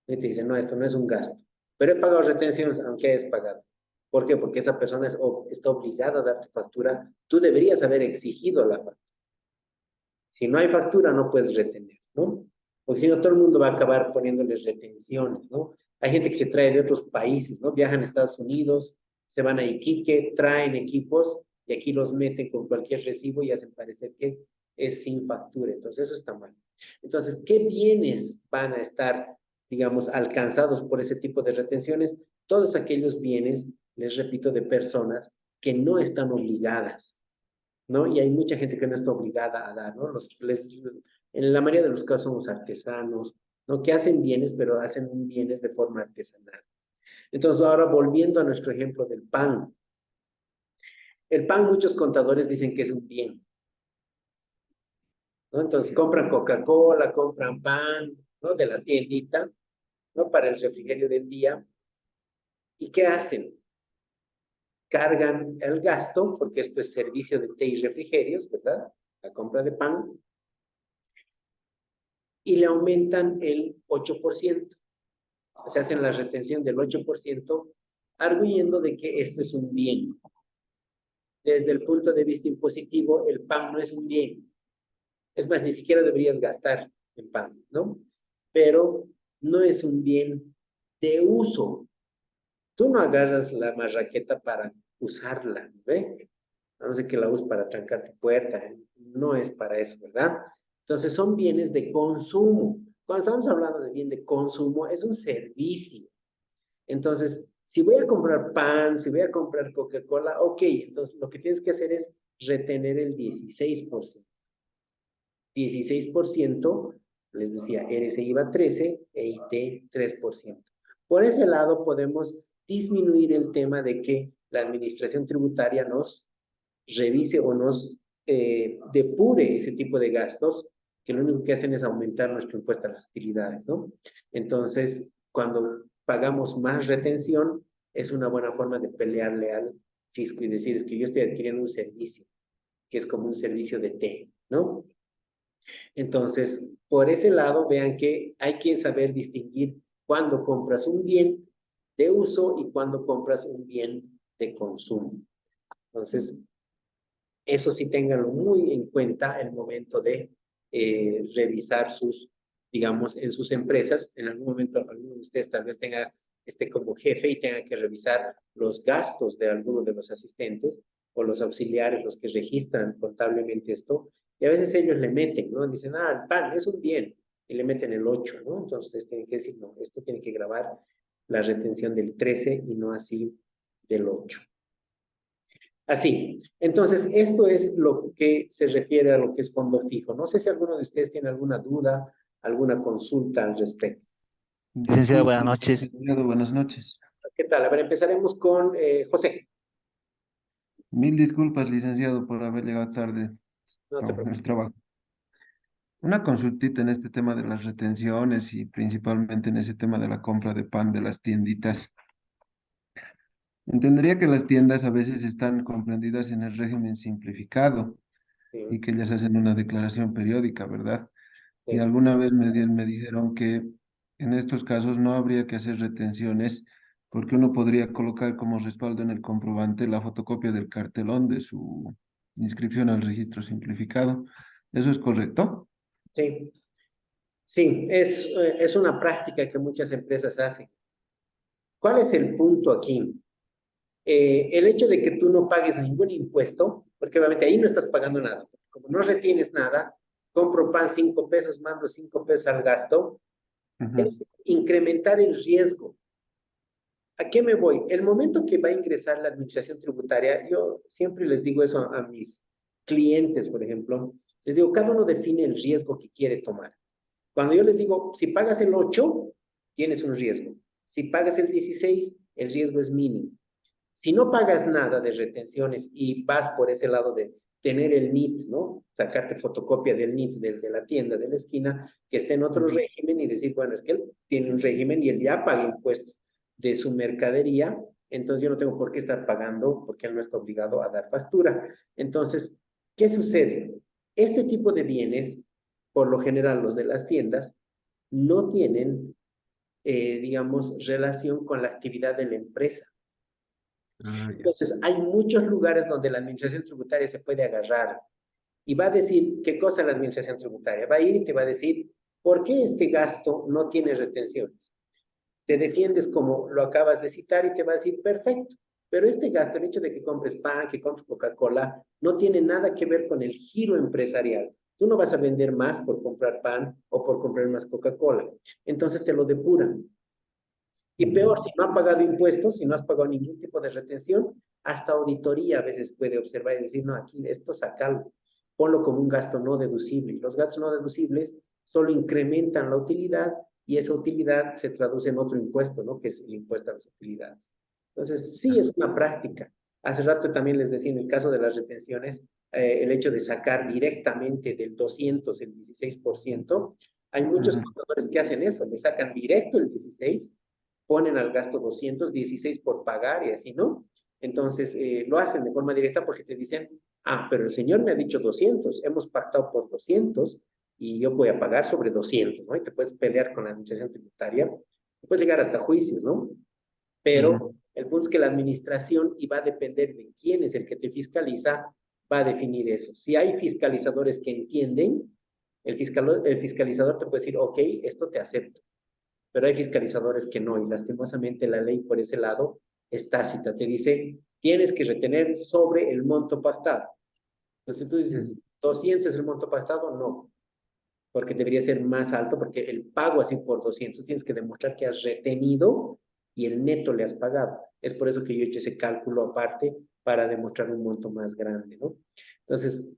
Y te dicen, no, esto no es un gasto. Pero he pagado retenciones, aunque hayas pagado. ¿Por qué? Porque esa persona está obligada a dar tu factura. Tú deberías haber exigido la factura. Si no hay factura, no puedes retener, ¿no? Porque si no, todo el mundo va a acabar poniéndoles retenciones, ¿no? Hay gente que se trae de otros países, ¿no? Viajan a Estados Unidos, se van a Iquique, traen equipos y aquí los meten con cualquier recibo y hacen parecer que es sin factura. Entonces, eso está mal. Entonces, ¿qué bienes van a estar, digamos, alcanzados por ese tipo de retenciones? Todos aquellos bienes, les repito, de personas que no están obligadas, ¿no? Y hay mucha gente que no está obligada a dar, ¿no? En la mayoría de los casos somos artesanos, ¿no? Que hacen bienes, pero hacen bienes de forma artesanal. Entonces, ahora volviendo a nuestro ejemplo del pan. El pan, muchos contadores dicen que es un bien, ¿no? Entonces, compran Coca-Cola, compran pan, ¿no? De la tiendita, ¿no? Para el refrigerio del día. ¿Y qué hacen? Cargan el gasto, porque esto es servicio de té y refrigerios, ¿verdad? La compra de pan, y le aumentan el 8%. Se hacen la retención del 8%, arguyendo de que esto es un bien. Desde el punto de vista impositivo, el pan no es un bien. Es más, ni siquiera deberías gastar en pan, ¿no? Pero no es un bien de uso. Tú no agarras la marraqueta para usarla, ¿ve? A no ser que la uses para trancar tu puerta. No es para eso, ¿verdad? Entonces son bienes de consumo. Cuando estamos hablando de bien de consumo, es un servicio. Entonces, si voy a comprar pan, si voy a comprar Coca-Cola, ok, entonces lo que tienes que hacer es retener el 16%. 16%, les decía, RC IVA 13, EIT 3%. Por ese lado podemos disminuir el tema de que la administración tributaria nos revise o nos depure ese tipo de gastos, que lo único que hacen es aumentar nuestro impuesto a las utilidades, ¿no? Entonces, cuando pagamos más retención, es una buena forma de pelearle al fisco y decir, es que yo estoy adquiriendo un servicio, que es como un servicio de té, ¿no? Entonces, por ese lado, vean que hay que saber distinguir cuando compras un bien de uso y cuando compras un bien de consumo. Entonces, eso sí tenganlo muy en cuenta el momento de revisar sus, digamos, en sus empresas. En algún momento, alguno de ustedes tal vez tenga como jefe y tenga que revisar los gastos de alguno de los asistentes o los auxiliares, los que registran contablemente esto. Y a veces ellos le meten, ¿no? Dicen, ah, el pan es un bien, y le meten el 8, ¿no? Entonces ustedes tienen que decir, no, esto tiene que grabar la retención del 13 y no así del 8. Así. Entonces, esto es lo que se refiere a lo que es fondo fijo. No sé si alguno de ustedes tiene alguna duda, alguna consulta al respecto. Licenciado, buenas Disculpe, noches. licenciado, buenas noches. ¿Qué tal? A ver, empezaremos con José. Mil disculpas, licenciado, por haber llegado tarde No te al preocupes. trabajo. Una consultita en este tema de las retenciones y principalmente en ese tema de la compra de pan de las tienditas. Entendería que las tiendas a veces están comprendidas en el régimen simplificado y Sí, que ellas hacen una declaración periódica, ¿verdad? Y sí. alguna vez me dijeron que en estos casos no habría que hacer retenciones porque uno podría colocar como respaldo en el comprobante la fotocopia del cartelón de su inscripción al registro simplificado ¿Eso es correcto? Sí, sí, es una práctica que muchas empresas hacen. ¿Cuál es el punto aquí? El hecho de que tú no pagues ningún impuesto, porque obviamente ahí no estás pagando nada. Como no retienes nada, compro pan 5 pesos, mando 5 pesos al gasto, Ujú. es incrementar el riesgo. ¿A qué me voy? El momento que va a ingresar la administración tributaria, yo siempre les digo eso a mis clientes, por ejemplo, les digo, cada uno define el riesgo que quiere tomar. Cuando yo les digo, si pagas el 8, tienes un riesgo. Si pagas el 16, el riesgo es mínimo. Si no pagas nada de retenciones y vas por ese lado de tener el NIT, ¿no? Sacarte fotocopia del NIT de la tienda de la esquina, que esté en otro Ujú. régimen y decir, bueno, es que él tiene un régimen y él ya paga impuestos de su mercadería, entonces yo no tengo por qué estar pagando porque él no está obligado a dar factura. Entonces, ¿qué sucede? Este tipo de bienes, por lo general los de las tiendas, no tienen, digamos, relación con la actividad de la empresa. Ah, ya. Entonces, hay muchos lugares donde la administración tributaria se puede agarrar y va a decir qué cosa la administración tributaria. Va a ir y te va a decir, ¿por qué este gasto no tiene retenciones? Te defiendes como lo acabas de citar y te va a decir, perfecto, pero este gasto, el hecho de que compres pan, que compres Coca-Cola, no tiene nada que ver con el giro empresarial. Tú no vas a vender más por comprar pan o por comprar más Coca-Cola. Entonces te lo depuran. Y Ujú. peor, si no ha pagado impuestos, si no has pagado ningún tipo de retención, hasta auditoría a veces puede observar y decir, no, aquí esto sacalo, ponlo como un gasto no deducible. Y los gastos no deducibles solo incrementan la utilidad y esa utilidad se traduce en otro impuesto, ¿no? Que es el impuesto a las utilidades. Entonces, sí es una práctica. Hace rato también les decía, en el caso de las retenciones, el hecho de sacar directamente del 200 el 16%, hay muchos Ujú. contadores que hacen eso, le sacan directo el 16, ponen al gasto 216 por pagar y así, ¿no? Entonces, lo hacen de forma directa porque te dicen, ah, pero el señor me ha dicho 200, hemos pactado por 200 y yo voy a pagar sobre 200, ¿no? Y te puedes pelear con la administración tributaria, puedes llegar hasta juicios, ¿no? Ujú. Pero el punto es que la administración, y va a depender de quién es el que te fiscaliza, va a definir eso. Si hay fiscalizadores que entienden, el fiscalizador te puede decir, ok, esto te acepto, pero hay fiscalizadores que no, y lastimosamente la ley por ese lado es tácita, te dice, tienes que retener sobre el monto pactado. Entonces tú Ujú. dices, 200 es el monto pactado, no, porque debería ser más alto, porque el pago así por 200 tienes que demostrar que has retenido y el neto le has pagado. Es por eso que yo he hecho ese cálculo aparte para demostrar un monto más grande, ¿no? Entonces,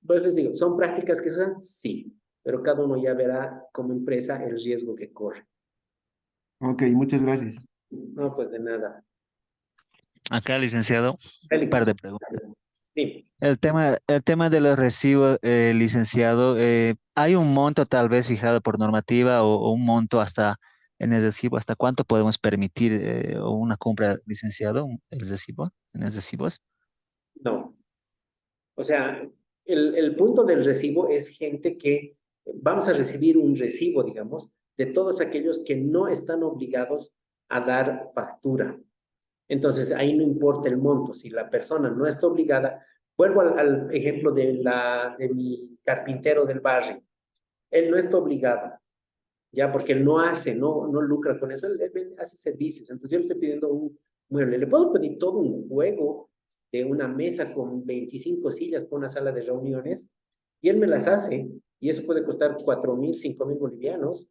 pues les digo, ¿son prácticas que se usan? Sí, pero cada uno ya verá como empresa el riesgo que corre. Ok, muchas gracias. No, pues de nada. Acá, licenciado, un par Félix, de preguntas. sí, El tema de los recibos, licenciado, ¿hay un monto tal vez fijado por normativa o un monto hasta en el recibo? ¿Hasta cuánto podemos permitir una compra, licenciado, el recibo, en el recibos? no. O sea, el punto del recibo es gente que vamos a recibir un recibo, digamos, de todos aquellos que no están obligados a dar factura. Entonces, ahí no importa el monto. Si la persona no está obligada, vuelvo al ejemplo de mi carpintero del barrio. Él no está obligado, ya, porque él no hace, no lucra con eso, él hace servicios. Entonces, yo le estoy pidiendo un mueble. Le puedo pedir todo un juego de una mesa con 25 sillas para una sala de reuniones y él me las hace y eso puede costar 4.000, 5.000 bolivianos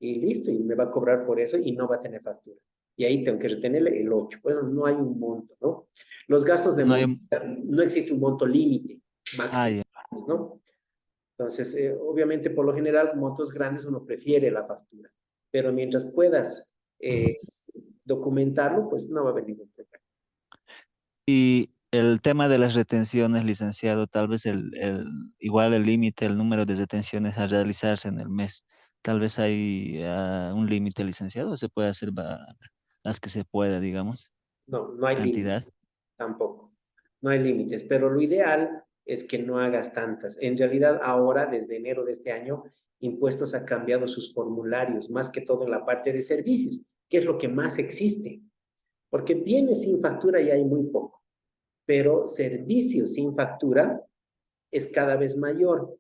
y listo, y me va a cobrar por eso y no va a tener factura. Y ahí tengo que retenerle el 8. Bueno, no hay un monto, ¿no? Los gastos de No hay, monto, no existe un monto límite máximo, ya. ¿no? Entonces, obviamente, por lo general, montos grandes uno prefiere la factura, pero mientras puedas documentarlo, pues no va a haber ningún problema. Y el tema de las retenciones, licenciado, tal vez igual el límite, el número de retenciones a realizarse en el mes, tal vez hay un límite, licenciado, o se puede hacer las que se pueda, digamos, No, no hay límite cantidad. tampoco. No hay límites, pero lo ideal es que no hagas tantas. En realidad, ahora, desde enero de este año, Impuestos ha cambiado sus formularios, más que todo en la parte de servicios, que es lo que más existe, porque bienes sin factura ya hay muy poco, pero servicios sin factura es cada vez mayor.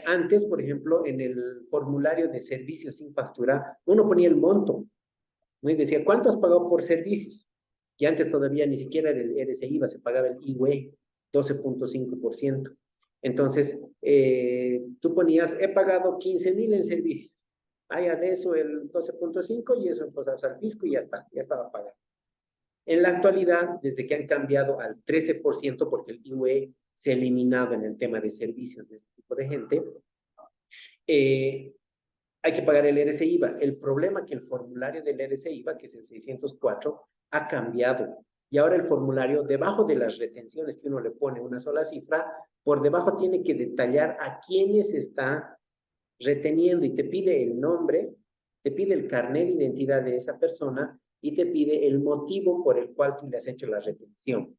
Antes, por ejemplo, en el formulario de servicios sin factura, uno ponía el monto, ¿no? Y decía, ¿cuánto has pagado por servicios? Y antes todavía ni siquiera era el RCIVA, se pagaba el IUE, 12.5%. Entonces, tú ponías, he pagado 15,000 en servicios. Haya de eso el 12.5 y eso pues al fisco y ya está, ya estaba pagado. En la actualidad, desde que han cambiado al 13%, porque el IUE se ha eliminado en el tema de servicios de este tipo de gente, hay que pagar el RCIVA. El problema es que el formulario del RCIVA, que es el 604, ha cambiado. Y ahora el formulario, debajo de las retenciones que uno le pone una sola cifra, por debajo tiene que detallar a quiénes está reteniendo y te pide el nombre, te pide el carnet de identidad de esa persona y te pide el motivo por el cual tú le has hecho la retención.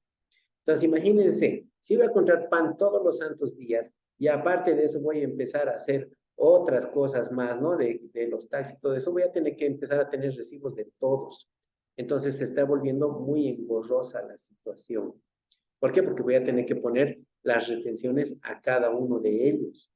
Entonces, imagínense, si voy a comprar pan todos los santos días y aparte de eso voy a empezar a hacer otras cosas más, ¿no? De los taxis y todo eso, voy a tener que empezar a tener recibos de todos. Entonces, se está volviendo muy engorrosa la situación. ¿Por qué? Porque voy a tener que poner las retenciones a cada uno de ellos.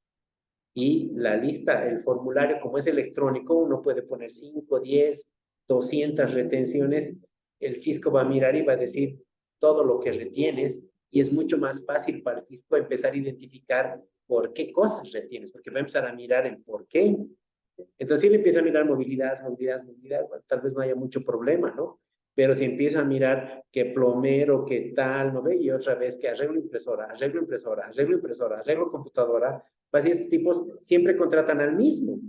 Y la lista, el formulario, como es electrónico, uno puede poner 5, 10, 200 retenciones. El fisco va a mirar y va a decir todo lo que retienes y es mucho más fácil para el fisco empezar a identificar por qué cosas retienes, porque va a empezar a mirar el por qué. Entonces, si él empieza a mirar movilidad, bueno, tal vez no haya mucho problema, ¿no? Pero si empieza a mirar que plomero, que tal, ¿no ve? Y otra vez que arreglo impresora, arreglo impresora, arreglo impresora, arreglo computadora, pues estos tipos siempre contratan al mismo.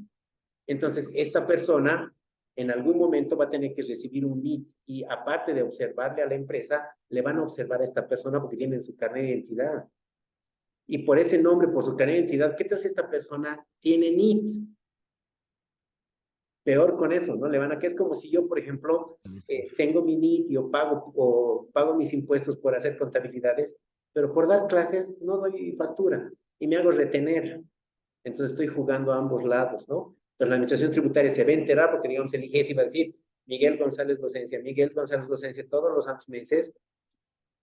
Entonces, esta persona en algún momento va a tener que recibir un NIT y aparte de observarle a la empresa, le van a observar a esta persona porque tienen su carnet de identidad. Y por ese nombre, por su carnet de identidad, ¿qué tal si esta persona tiene NIT? Peor con eso, ¿no? Le van a que es como si yo, por ejemplo, tengo mi NIT, yo pago mis impuestos por hacer contabilidades, pero por dar clases no doy factura y me hago retener. Entonces estoy jugando a ambos lados, ¿no? Entonces la administración tributaria se va a enterar porque, digamos, el IGESI va a decir Miguel González docencia todos los santos meses.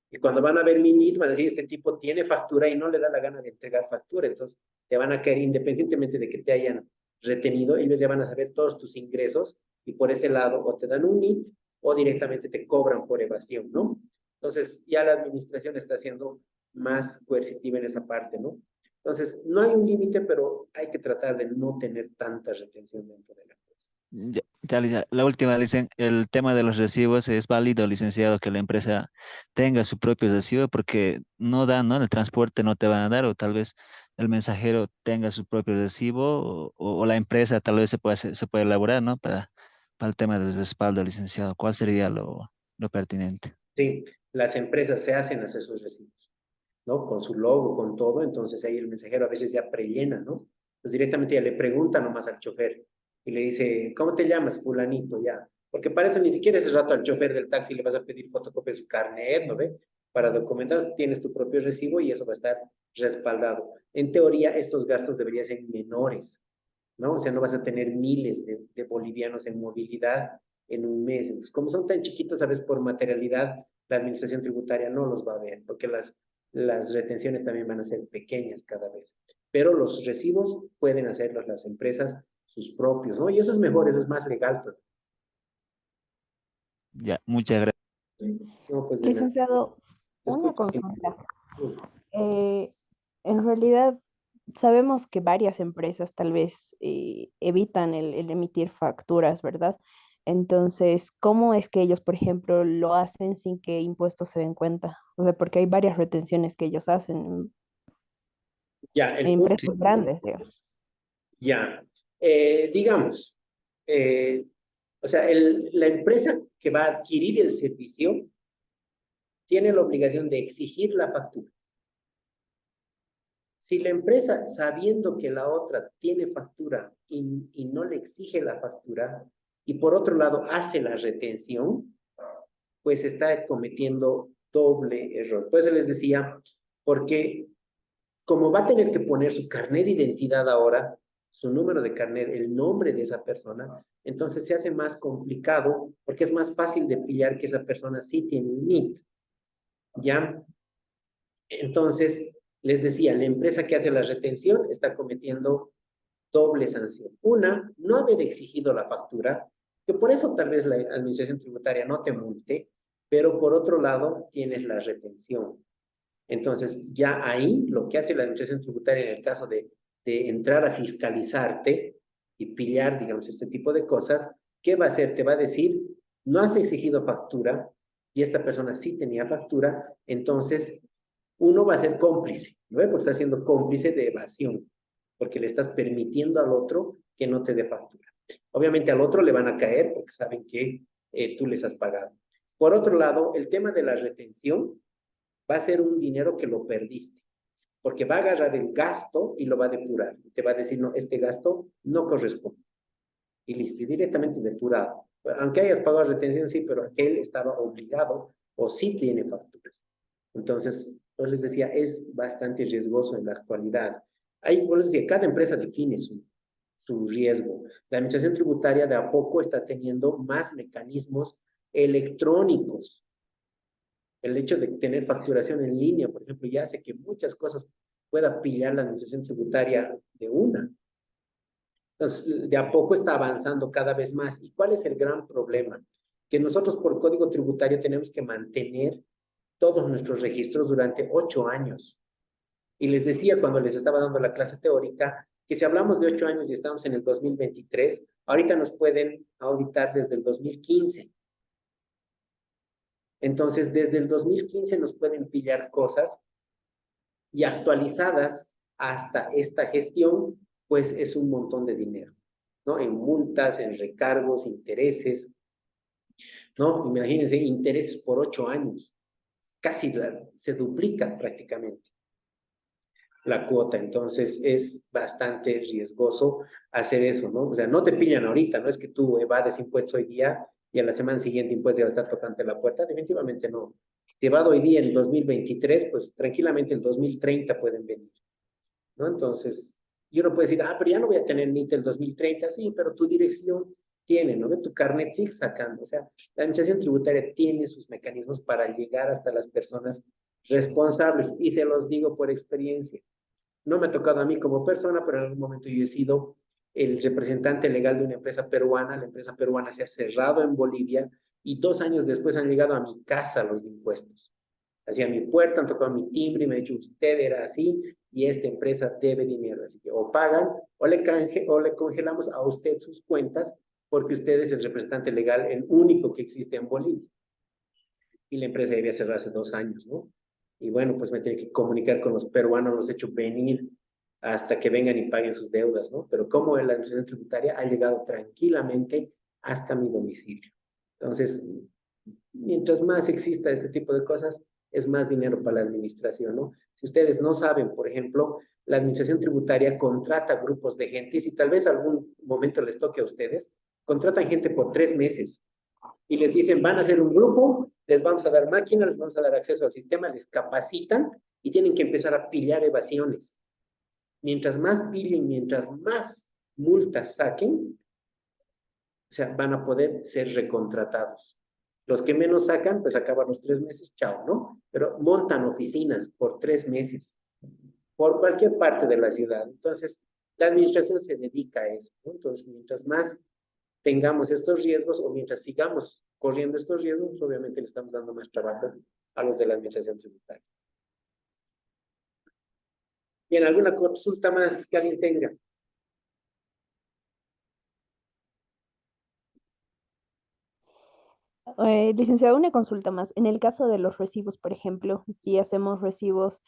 Y cuando van a ver mi NIT, van a decir, este tipo tiene factura y no le da la gana de entregar factura. Entonces te van a caer independientemente de que te hayan retenido, ellos ya van a saber todos tus ingresos y por ese lado o te dan un NIT o directamente te cobran por evasión, ¿no? Entonces ya la administración está siendo más coercitiva en esa parte, ¿no? Entonces, no hay un límite, pero hay que tratar de no tener tanta retención dentro de la empresa. La última, el tema de los recibos, ¿es válido, licenciado, que la empresa tenga su propio recibo? Porque no dan, ¿no? En el transporte no te van a dar, o tal vez el mensajero tenga su propio recibo, o la empresa tal vez se puede elaborar, ¿no? Para el tema del respaldo, licenciado. ¿Cuál sería lo pertinente? Sí, las empresas se hacen hacer sus recibos, ¿no? Con su logo, con todo, entonces ahí el mensajero a veces ya prellena, ¿no? Pues directamente ya le pregunta nomás al chofer y le dice, ¿cómo te llamas? Fulanito, ya. Porque para eso ni siquiera ese rato al chofer del taxi le vas a pedir fotocopia de su carnet, ¿no ve? Para documentar tienes tu propio recibo y eso va a estar respaldado. En teoría, estos gastos deberían ser menores, ¿no? O sea, no vas a tener miles de bolivianos en movilidad en un mes. Entonces, como son tan chiquitos, a veces por materialidad, la administración tributaria no los va a ver, porque las retenciones también van a ser pequeñas cada vez. Pero los recibos pueden hacerlos las empresas sus propios, ¿no? Y eso es mejor, eso es más legal. Pues. Ya, muchas gracias. No, pues de nada. Licenciado, Te una escucho. consulta. Eh, en realidad, sabemos que varias empresas tal vez evitan el emitir facturas, ¿verdad? Entonces, ¿cómo es que ellos, por ejemplo, lo hacen sin que impuestos se den cuenta? O sea, porque hay varias retenciones que ellos hacen Ya, en el punto, Sí, empresas grandes, digamos. ya. Digamos, o sea, la empresa que va a adquirir el servicio tiene la obligación de exigir la factura. Si la empresa, sabiendo que la otra tiene factura y no le exige la factura, y por otro lado hace la retención, pues está cometiendo doble error. Pues les decía, porque como va a tener que poner su carnet de identidad ahora, su número de carnet, el nombre de esa persona, entonces se hace más complicado porque es más fácil de pillar que esa persona sí tiene un NIT. ¿Ya? Entonces, Les decía, la empresa que hace la retención está cometiendo doble sanción. Una, no haber exigido la factura, que por eso tal vez la administración tributaria no te multe, pero por otro lado tienes la retención. Entonces, ya ahí lo que hace la administración tributaria en el caso de entrar a fiscalizarte y pillar, digamos, este tipo de cosas, ¿qué va a hacer? Te va a decir, no has exigido factura y esta persona sí tenía factura, entonces uno va a ser cómplice, ¿no? Porque está siendo cómplice de evasión, porque le estás permitiendo al otro que no te dé factura. Obviamente al otro le van a caer porque saben que tú les has pagado. Por otro lado, el tema de la retención va a ser un dinero que lo perdiste, porque va a agarrar el gasto y lo va a depurar. Te va a decir, no, este gasto no corresponde. Y listo, y directamente depurado. Aunque hayas pagado retención, sí, pero aquel estaba obligado o sí tiene facturas. Entonces, yo les decía, es bastante riesgoso en la actualidad. Hay, yo les decía, cada empresa define su riesgo. La administración tributaria de a poco está teniendo más mecanismos electrónicos. El hecho de tener facturación en línea, por ejemplo, ya hace que muchas cosas pueda pillar la administración tributaria de una. Entonces, de a poco está avanzando cada vez más. ¿Y cuál es el gran problema? Que nosotros por código tributario tenemos que mantener todos nuestros registros durante 8 años. Y les decía cuando les estaba dando la clase teórica que si hablamos de 8 años y estamos en el 2023, ahorita nos pueden auditar desde el 2015. Entonces, desde el 2015 nos pueden pillar cosas y actualizadas hasta esta gestión, pues es un montón de dinero, ¿no? En multas, en recargos, intereses, ¿no? Imagínense, intereses por 8 años. Casi se duplica prácticamente la cuota, entonces es bastante riesgoso hacer eso, ¿no? O sea, no te pillan ahorita, no es que tú evades impuestos hoy día y a la semana siguiente impuestos ya va a estar tocando la puerta, definitivamente no. Si evado hoy día el 2023, pues tranquilamente el 2030 pueden venir, ¿no? Entonces, y uno puede decir, ah, pero ya no voy a tener NIT el 2030, sí, pero tu dirección tiene, ¿no? Tu carnet sigue sacando, o sea, la administración tributaria tiene sus mecanismos para llegar hasta las personas responsables, y se los digo por experiencia. No me ha tocado a mí como persona, pero en algún momento yo he sido el representante legal de una empresa peruana. La empresa peruana se ha cerrado en Bolivia y 2 años después han llegado a mi casa los impuestos. Hacia mi puerta, han tocado mi timbre y me han dicho, usted era así y esta empresa debe dinero. Así que o pagan o le congelamos a usted sus cuentas porque usted es el representante legal, el único que existe en Bolivia. Y la empresa debía cerrar hace 2 años, ¿no? Y bueno, pues me tiene que comunicar con los peruanos, los he hecho venir hasta que vengan y paguen sus deudas, ¿no? Pero como la administración tributaria ha llegado tranquilamente hasta mi domicilio. Entonces, mientras más exista este tipo de cosas, es más dinero para la administración, ¿no? Si ustedes no saben, por ejemplo, la administración tributaria contrata grupos de gente, y si tal vez algún momento les toque a ustedes, contratan gente por 3 meses y les dicen, van a hacer un grupo, les vamos a dar máquinas, les vamos a dar acceso al sistema, les capacitan y tienen que empezar a pillar evasiones. Mientras más pillen, mientras más multas saquen, o sea, van a poder ser recontratados. Los que menos sacan, pues acaban los 3 meses, chao, ¿no? Pero montan oficinas por 3 meses, por cualquier parte de la ciudad. Entonces, la administración se dedica a eso, ¿no? Entonces, mientras más tengamos estos riesgos o mientras sigamos corriendo estos riesgos, obviamente le estamos dando más trabajo a los de la administración tributaria. Bien, ¿alguna consulta más que alguien tenga? Licenciado, una consulta más. En el caso de los recibos, por ejemplo, si hacemos recibos,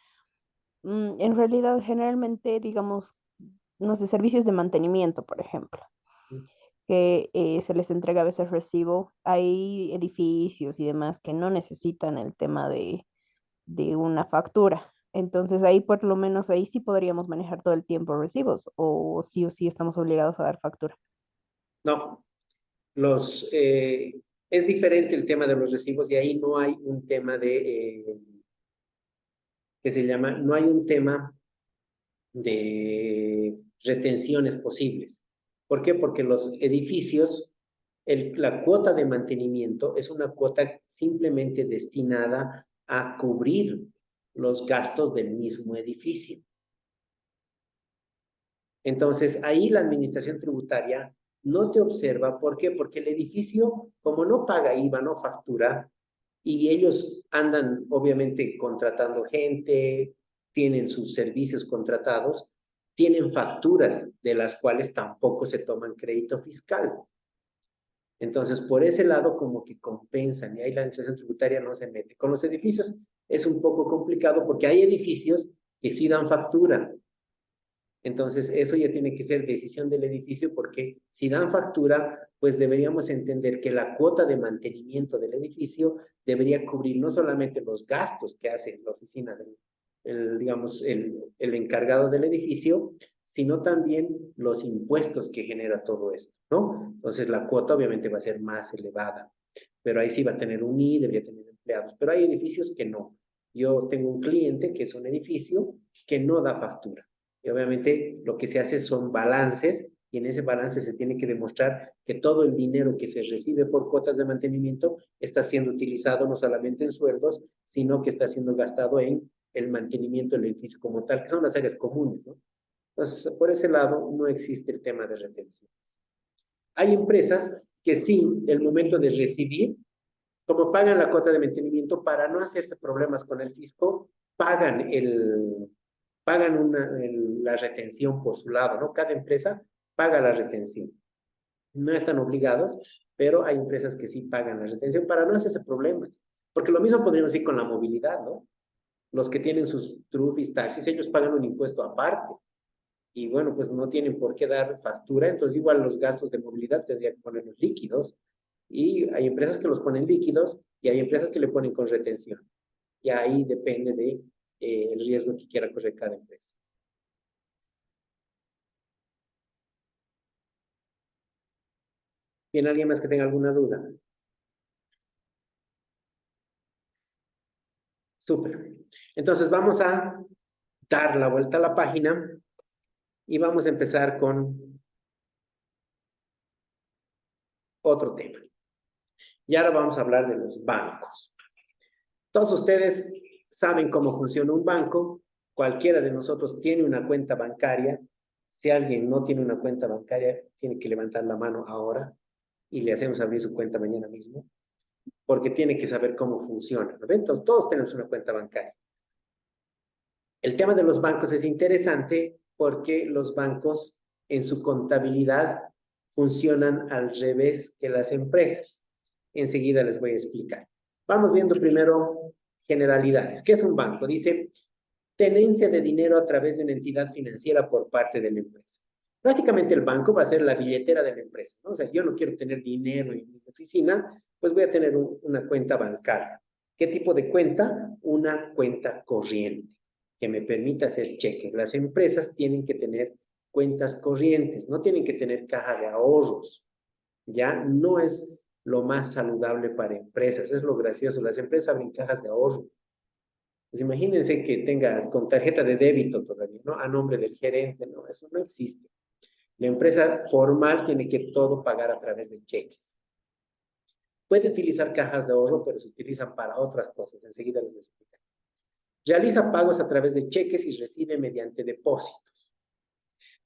en realidad generalmente, digamos, no sé, servicios de mantenimiento, por ejemplo, que se les entrega a veces recibo. Hay edificios y demás que no necesitan el tema de una factura. Entonces ahí por lo menos ahí sí podríamos manejar todo el tiempo recibos o sí estamos obligados a dar factura. No, es diferente el tema de los recibos y ahí no hay un tema que se llama, no hay un tema de retenciones posibles. ¿Por qué? Porque los edificios, la cuota de mantenimiento es una cuota simplemente destinada a cubrir los gastos del mismo edificio. Entonces, ahí la administración tributaria no te observa. ¿Por qué? Porque el edificio, como no paga IVA, no factura, y ellos andan, obviamente, contratando gente, tienen sus servicios contratados, tienen facturas de las cuales tampoco se toman crédito fiscal. Entonces, por ese lado, como que compensan, y ahí la administración tributaria no se mete. Con los edificios es un poco complicado porque hay edificios que sí dan factura. Entonces, eso ya tiene que ser decisión del edificio, porque si dan factura, pues deberíamos entender que la cuota de mantenimiento del edificio debería cubrir no solamente los gastos que hace la oficina digamos, el encargado del edificio, sino también los impuestos que genera todo esto, ¿no? Entonces, la cuota obviamente va a ser más elevada, pero ahí sí va a tener un I, debería tener empleados, pero hay edificios que no. Yo tengo un cliente que es un edificio que no da factura. Y obviamente lo que se hace son balances, y en ese balance se tiene que demostrar que todo el dinero que se recibe por cuotas de mantenimiento está siendo utilizado no solamente en sueldos, sino que está siendo gastado en el mantenimiento del edificio como tal, que son las áreas comunes, ¿no? Entonces, por ese lado no existe el tema de retenciones. Hay empresas que sí, el momento de recibir, como pagan la cuota de mantenimiento, para no hacerse problemas con el fisco, pagan la retención por su lado, ¿no? Cada empresa paga la retención. No están obligados, pero hay empresas que sí pagan la retención para no hacerse problemas. Porque lo mismo podríamos decir con la movilidad, ¿no? Los que tienen sus trufis, taxis, ellos pagan un impuesto aparte. Y bueno, pues no tienen por qué dar factura, entonces igual los gastos de movilidad tendrían que ponerlos líquidos. Y hay empresas que los ponen líquidos y hay empresas que le ponen con retención. Y ahí depende de el riesgo que quiera correr cada empresa. ¿Tiene alguien más que tenga alguna duda? Súper. Entonces vamos a dar la vuelta a la página y vamos a empezar con otro tema. Y ahora vamos a hablar de los bancos. Todos ustedes saben cómo funciona un banco. Cualquiera de nosotros tiene una cuenta bancaria. Si alguien no tiene una cuenta bancaria, tiene que levantar la mano ahora y le hacemos abrir su cuenta mañana mismo, porque tiene que saber cómo funciona, ¿no? Entonces, todos tenemos una cuenta bancaria. El tema de los bancos es interesante porque los bancos en su contabilidad funcionan al revés que las empresas. Enseguida les voy a explicar. Vamos viendo primero generalidades. ¿Qué es un banco? Dice, tenencia de dinero a través de una entidad financiera por parte de la empresa. Prácticamente el banco va a ser la billetera de la empresa, ¿no? O sea, yo no quiero tener dinero en mi oficina, pues voy a tener una cuenta bancaria. ¿Qué tipo de cuenta? Una cuenta corriente que me permita hacer cheques. Las empresas tienen que tener cuentas corrientes, no tienen que tener caja de ahorros. Ya no es lo más saludable para empresas, es lo gracioso. Las empresas abren cajas de ahorro. Pues imagínense que tenga con tarjeta de débito todavía, ¿no? A nombre del gerente, no, eso no existe. La empresa formal tiene que todo pagar a través de cheques. Puede utilizar cajas de ahorro, pero se utilizan para otras cosas. Enseguida les voy a explicar. Realiza pagos a través de cheques y recibe mediante depósitos.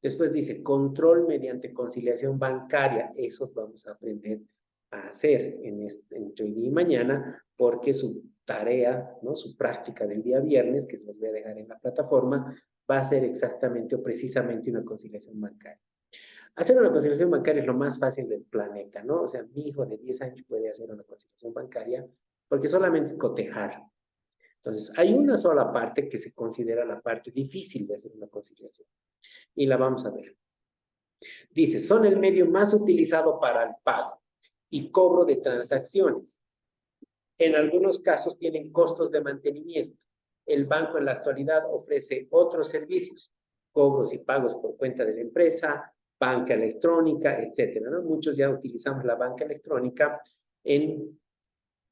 Después dice control mediante conciliación bancaria. Eso vamos a aprender a hacer entre hoy día y mañana, porque su tarea, ¿no? Su práctica del día viernes, que les voy a dejar en la plataforma, va a ser exactamente o precisamente una conciliación bancaria. Hacer una conciliación bancaria es lo más fácil del planeta, ¿no? O sea, mi hijo de 10 años puede hacer una conciliación bancaria porque solamente es cotejar. Entonces, hay una sola parte que se considera la parte difícil de hacer una conciliación. Y la vamos a ver. Dice, son el medio más utilizado para el pago y cobro de transacciones. En algunos casos tienen costos de mantenimiento. El banco en la actualidad ofrece otros servicios, cobros y pagos por cuenta de la empresa, banca electrónica, etcétera, ¿no? Muchos ya utilizamos la banca electrónica en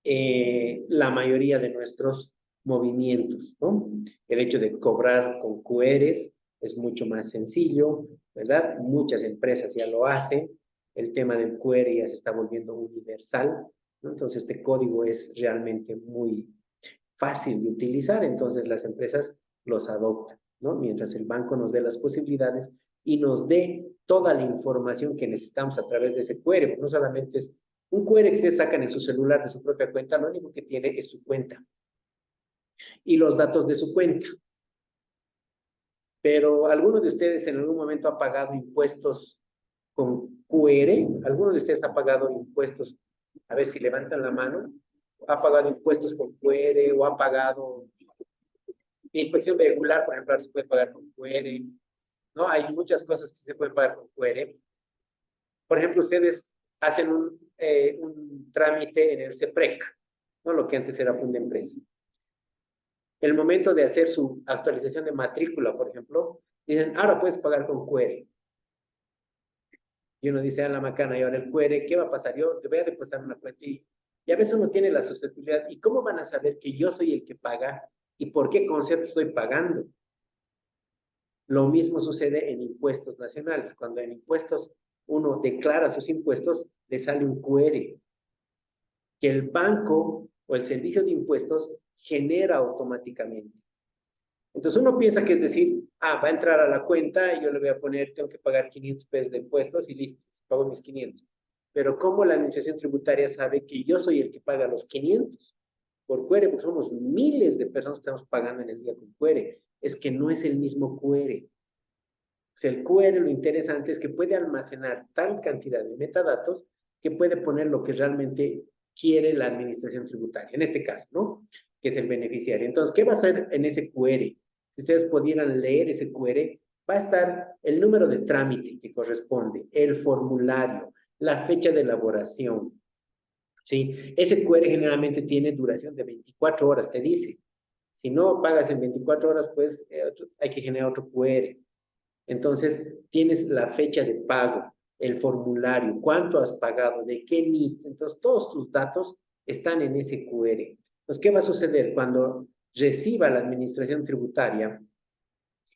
la mayoría de nuestros movimientos, ¿no? El hecho de cobrar con QRs es mucho más sencillo, ¿verdad? Muchas empresas ya lo hacen. El tema del QR ya se está volviendo universal, ¿no? Entonces, este código es realmente muy fácil de utilizar, entonces las empresas los adoptan, ¿no? Mientras el banco nos dé las posibilidades y nos dé toda la información que necesitamos a través de ese QR, no solamente es un QR que ustedes sacan en su celular de su propia cuenta, lo único que tiene es su cuenta y los datos de su cuenta. Pero ¿alguno de ustedes en algún momento ha pagado impuestos con QR? ¿Alguno de ustedes ha pagado impuestos? A ver si levantan la mano. ¿Ha pagado impuestos con QR o ha pagado inspección vehicular, por ejemplo, se puede pagar con QR? ¿No? Hay muchas cosas que se pueden pagar con QR. Por ejemplo, ustedes hacen un trámite en el CEPREC, ¿no? Lo que antes era Fundempresa. El momento de hacer su actualización de matrícula, por ejemplo, dicen, ahora puedes pagar con QR. Y uno dice, a la macana, y ahora el QR, ¿qué va a pasar? Yo te voy a depositar una cuenta y a veces uno tiene la susceptibilidad. ¿Y cómo van a saber que yo soy el que paga y por qué concepto estoy pagando? Lo mismo sucede en impuestos nacionales. Cuando en impuestos uno declara sus impuestos, le sale un QR que el banco o el servicio de impuestos genera automáticamente. Entonces uno piensa que es decir, va a entrar a la cuenta y yo le voy a poner, tengo que pagar 500 pesos de impuestos y listo, pago mis 500. Pero ¿cómo la administración tributaria sabe que yo soy el que paga los 500? Por QR, porque somos miles de personas que estamos pagando en el día con QR. Es que no es el mismo QR. O sea, el QR lo interesante es que puede almacenar tal cantidad de metadatos que puede poner lo que realmente quiere la administración tributaria, en este caso, ¿no? Que es el beneficiario. Entonces, ¿qué va a hacer en ese QR? Si ustedes pudieran leer ese QR, va a estar el número de trámite que corresponde, el formulario, la fecha de elaboración, ¿sí? Ese QR generalmente tiene duración de 24 horas, te dice. Si no pagas en 24 horas, pues hay que generar otro QR. Entonces, tienes la fecha de pago, el formulario, cuánto has pagado, de qué NIT. Entonces, todos tus datos están en ese QR. Entonces, ¿qué va a suceder? Cuando reciba la administración tributaria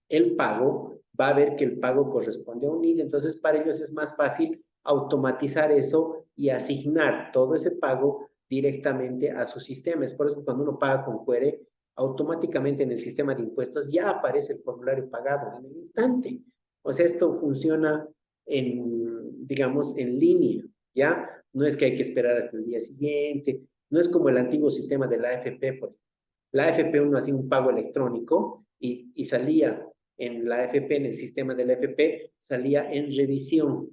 el pago, va a ver que el pago corresponde a un NIT. Entonces, para ellos es más fácil automatizar eso y asignar todo ese pago directamente a su sistema. Es por eso que cuando uno paga con QR, automáticamente en el sistema de impuestos ya aparece el formulario pagado en el instante. O sea, esto funciona digamos, en línea, ¿ya? No es que hay que esperar hasta el día siguiente, no es como el antiguo sistema de la AFP, por ejemplo. La AFP uno hacía un pago electrónico y salía en la AFP, en el sistema de la AFP, salía en revisión,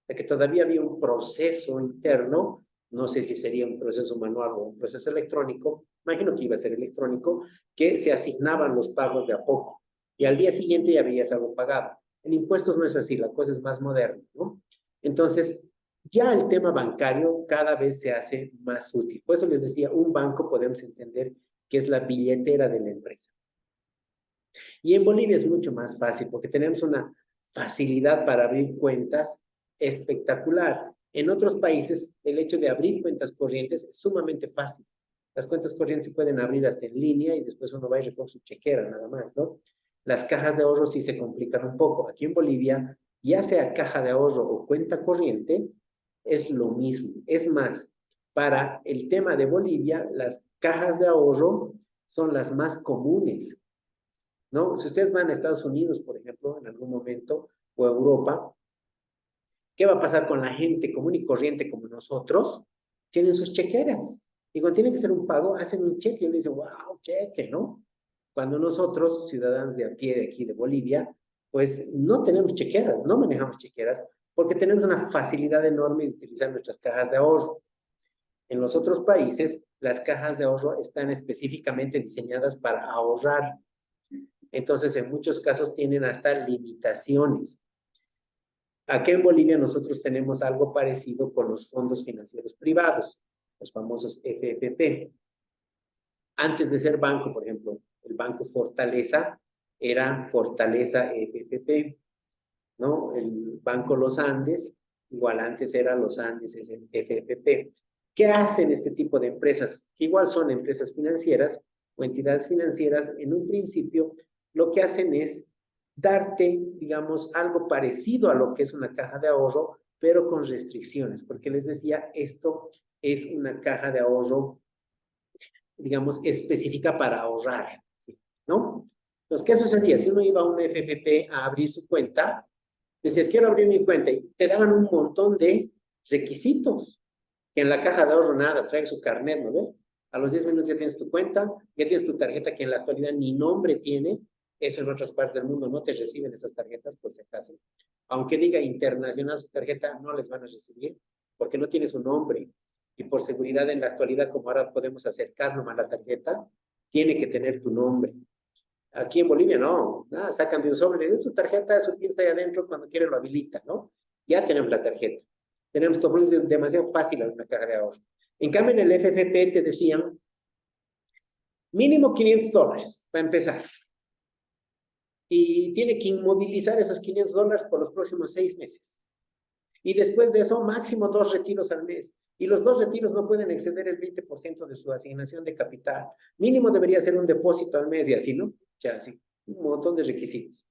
de que todavía había un proceso interno, no sé si sería un proceso manual o un proceso electrónico, imagino que iba a ser electrónico, que se asignaban los pagos de a poco. Y al día siguiente ya habías algo pagado. En impuestos no es así, la cosa es más moderna, ¿no? Entonces, ya el tema bancario cada vez se hace más útil. Por eso les decía, un banco podemos entender que es la billetera de la empresa. Y en Bolivia es mucho más fácil porque tenemos una facilidad para abrir cuentas espectacular. En otros países, el hecho de abrir cuentas corrientes es sumamente fácil. Las cuentas corrientes se pueden abrir hasta en línea y después uno va y recoge su chequera nada más, ¿no? Las cajas de ahorro sí se complican un poco. Aquí en Bolivia, ya sea caja de ahorro o cuenta corriente, es lo mismo. Es más, para el tema de Bolivia, las cajas de ahorro son las más comunes, ¿no? Si ustedes van a Estados Unidos, por ejemplo, en algún momento, o a Europa, ¿qué va a pasar con la gente común y corriente como nosotros? Tienen sus chequeras. Y cuando tienen que hacer un pago, hacen un cheque y le dicen, wow, cheque, ¿no? Cuando nosotros, ciudadanos de a pie de aquí de Bolivia, pues no tenemos chequeras, no manejamos chequeras, porque tenemos una facilidad enorme de utilizar nuestras cajas de ahorro. En los otros países, las cajas de ahorro están específicamente diseñadas para ahorrar. Entonces, en muchos casos tienen hasta limitaciones. Aquí en Bolivia nosotros tenemos algo parecido con los fondos financieros privados, los famosos FFP. Antes de ser banco, por ejemplo, el Banco Fortaleza era Fortaleza FFP, ¿no? El Banco Los Andes, igual antes era Los Andes FFP. ¿Qué hacen este tipo de empresas? Que igual son empresas financieras o entidades financieras, en un principio lo que hacen es darte, digamos, algo parecido a lo que es una caja de ahorro, pero con restricciones, porque les decía, esto es una caja de ahorro digamos, específica para ahorrar, ¿sí? ¿No? Entonces, ¿qué sucedía? Si uno iba a un FFP a abrir su cuenta, decías, quiero abrir mi cuenta, y te daban un montón de requisitos, que en la caja de ahorro nada, trae su carnet, ¿no ves? A los 10 minutos ya tienes tu cuenta, ya tienes tu tarjeta que en la actualidad ni nombre tiene, eso en otras partes del mundo no te reciben esas tarjetas, por si acaso. Aunque diga internacional su tarjeta, no les van a recibir, porque no tiene su nombre. Y por seguridad en la actualidad, como ahora podemos acercarnos a la tarjeta, tiene que tener tu nombre. Aquí en Bolivia no, nada, sacan de un sobre, de su tarjeta, su pin está ahí adentro, cuando quiere lo habilita, ¿no? Ya tenemos la tarjeta. Tenemos todo, es demasiado fácil una caja de ahorro. En cambio, en el FFP te decían mínimo $500 para empezar. Y tiene que inmovilizar esos $500 por los próximos 6 meses. Y después de eso, máximo 2 retiros al mes. Y los 2 retiros no pueden exceder el 20% de su asignación de capital. Mínimo debería ser un depósito al mes y así, ¿no? Ya así, un montón de requisitos.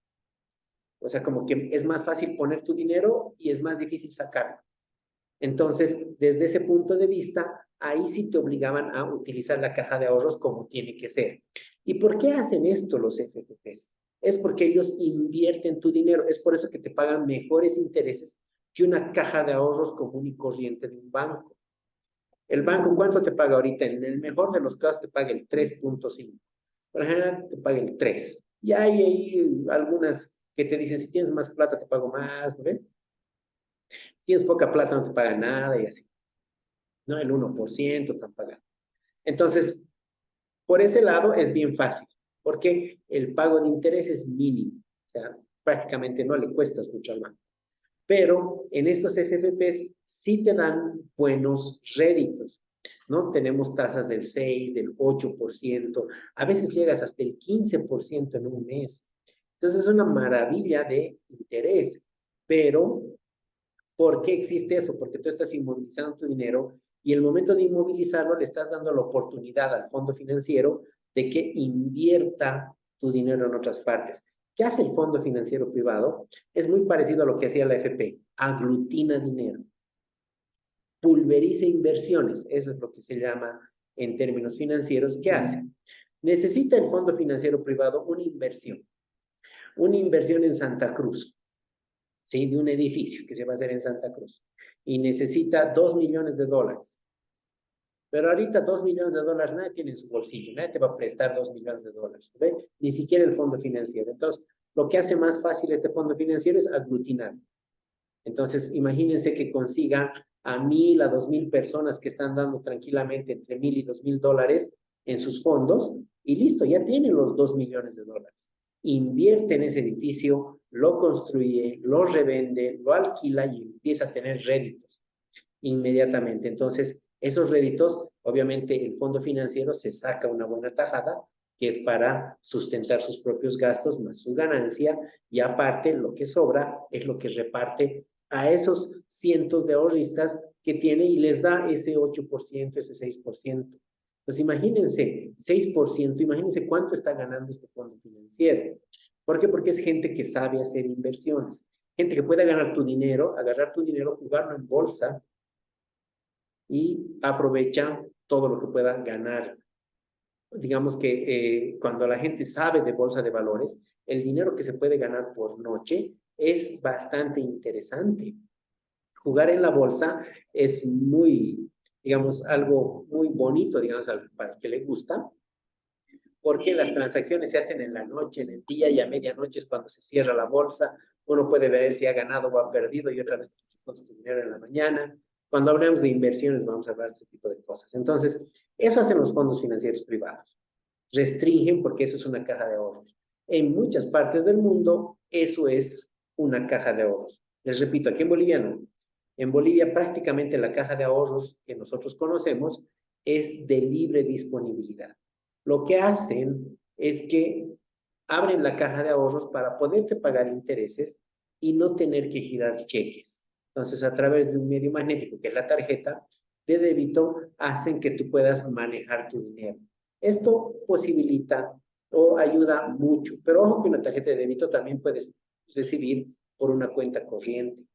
O sea, como que es más fácil poner tu dinero y es más difícil sacarlo. Entonces, desde ese punto de vista, ahí sí te obligaban a utilizar la caja de ahorros como tiene que ser. ¿Y por qué hacen esto los FFPs? Es porque ellos invierten tu dinero. Es por eso que te pagan mejores intereses que una caja de ahorros común y corriente de un banco. El banco, ¿cuánto te paga ahorita? En el mejor de los casos te paga el 3.5. Por ejemplo, te paga el 3. Y hay algunas que te dicen, si tienes más plata, te pago más, ¿no ven? Tienes poca plata, no te paga nada y así. ¿No? El 1% te están pagando. Entonces, por ese lado es bien fácil, porque el pago de interés es mínimo. O sea, prácticamente no le cuestas mucho al banco. Pero en estos FFPs sí te dan buenos réditos, ¿no? Tenemos tasas del 6, del 8%, a veces llegas hasta el 15% en un mes. Entonces es una maravilla de interés, pero ¿por qué existe eso? Porque tú estás inmovilizando tu dinero y el momento de inmovilizarlo le estás dando la oportunidad al fondo financiero de que invierta tu dinero en otras partes. ¿Qué hace el fondo financiero privado? Es muy parecido a lo que hacía la FP. Aglutina dinero. Pulveriza inversiones. Eso es lo que se llama en términos financieros. ¿Qué hace? Necesita el fondo financiero privado una inversión. Una inversión en Santa Cruz. ¿Sí? De un edificio que se va a hacer en Santa Cruz. Y necesita $2 millones. Pero ahorita $2 millones nadie tiene en su bolsillo, nadie te va a prestar $2 millones, ¿ve? Ni siquiera el fondo financiero. Entonces, lo que hace más fácil este fondo financiero es aglutinar. Entonces, imagínense que consiga a 1,000 a 2,000 personas que están dando tranquilamente entre $1,000 y $2,000 en sus fondos y listo, ya tienen los $2 millones. Invierte en ese edificio, lo construye, lo revende, lo alquila y empieza a tener réditos inmediatamente. Entonces, esos réditos, obviamente el fondo financiero se saca una buena tajada, que es para sustentar sus propios gastos más su ganancia, y aparte lo que sobra es lo que reparte a esos cientos de ahorristas que tiene y les da ese 8%, ese 6%. Pues imagínense, 6%, imagínense cuánto está ganando este fondo financiero. ¿Por qué? Porque es gente que sabe hacer inversiones, gente que puede ganar tu dinero, agarrar tu dinero, jugarlo en bolsa y aprovechan todo lo que puedan ganar. Digamos que cuando la gente sabe de bolsa de valores, el dinero que se puede ganar por noche es bastante interesante. Jugar en la bolsa es muy, digamos, algo muy bonito, digamos, para el que le gusta, porque las transacciones se hacen en la noche, en el día y a medianoche es cuando se cierra la bolsa. Uno puede ver si ha ganado o ha perdido y otra vez con su dinero en la mañana. Cuando hablamos de inversiones vamos a hablar de ese tipo de cosas. Entonces, eso hacen los fondos financieros privados. Restringen porque eso es una caja de ahorros. En muchas partes del mundo eso es una caja de ahorros. Les repito, aquí en Bolivia no. En Bolivia prácticamente la caja de ahorros que nosotros conocemos es de libre disponibilidad. Lo que hacen es que abren la caja de ahorros para poderte pagar intereses y no tener que girar cheques. Entonces, a través de un medio magnético, que es la tarjeta de débito, hacen que tú puedas manejar tu dinero. Esto posibilita o ayuda mucho, pero ojo que una tarjeta de débito también puedes recibir por una cuenta corriente.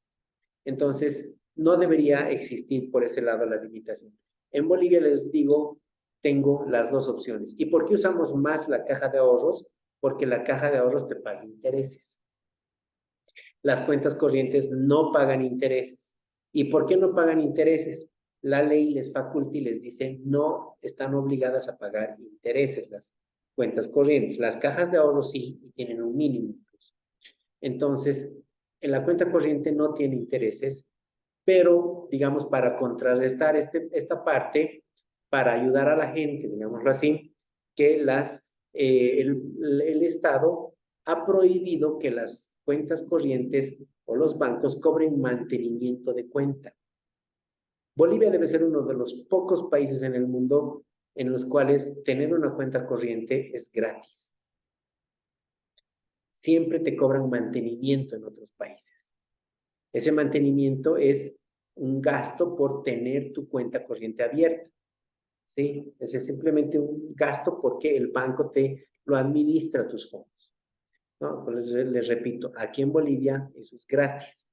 Entonces, no debería existir por ese lado la limitación. En Bolivia les digo, tengo las dos opciones. ¿Y por qué usamos más la caja de ahorros? Porque la caja de ahorros te paga intereses. Las cuentas corrientes no pagan intereses. ¿Y por qué no pagan intereses? La ley les faculta y les dice no están obligadas a pagar intereses las cuentas corrientes. Las cajas de ahorros sí, y tienen un mínimo incluso. Entonces, en la cuenta corriente no tiene intereses, pero, digamos, para contrarrestar esta parte, para ayudar a la gente, digámoslo así, que el Estado ha prohibido que las cuentas corrientes o los bancos cobren mantenimiento de cuenta. Bolivia debe ser uno de los pocos países en el mundo en los cuales tener una cuenta corriente es gratis. Siempre te cobran mantenimiento en otros países. Ese mantenimiento es un gasto por tener tu cuenta corriente abierta. ¿Sí? Ese es simplemente un gasto porque el banco te lo administra tus fondos. ¿No? Pues les repito, aquí en Bolivia eso es gratis.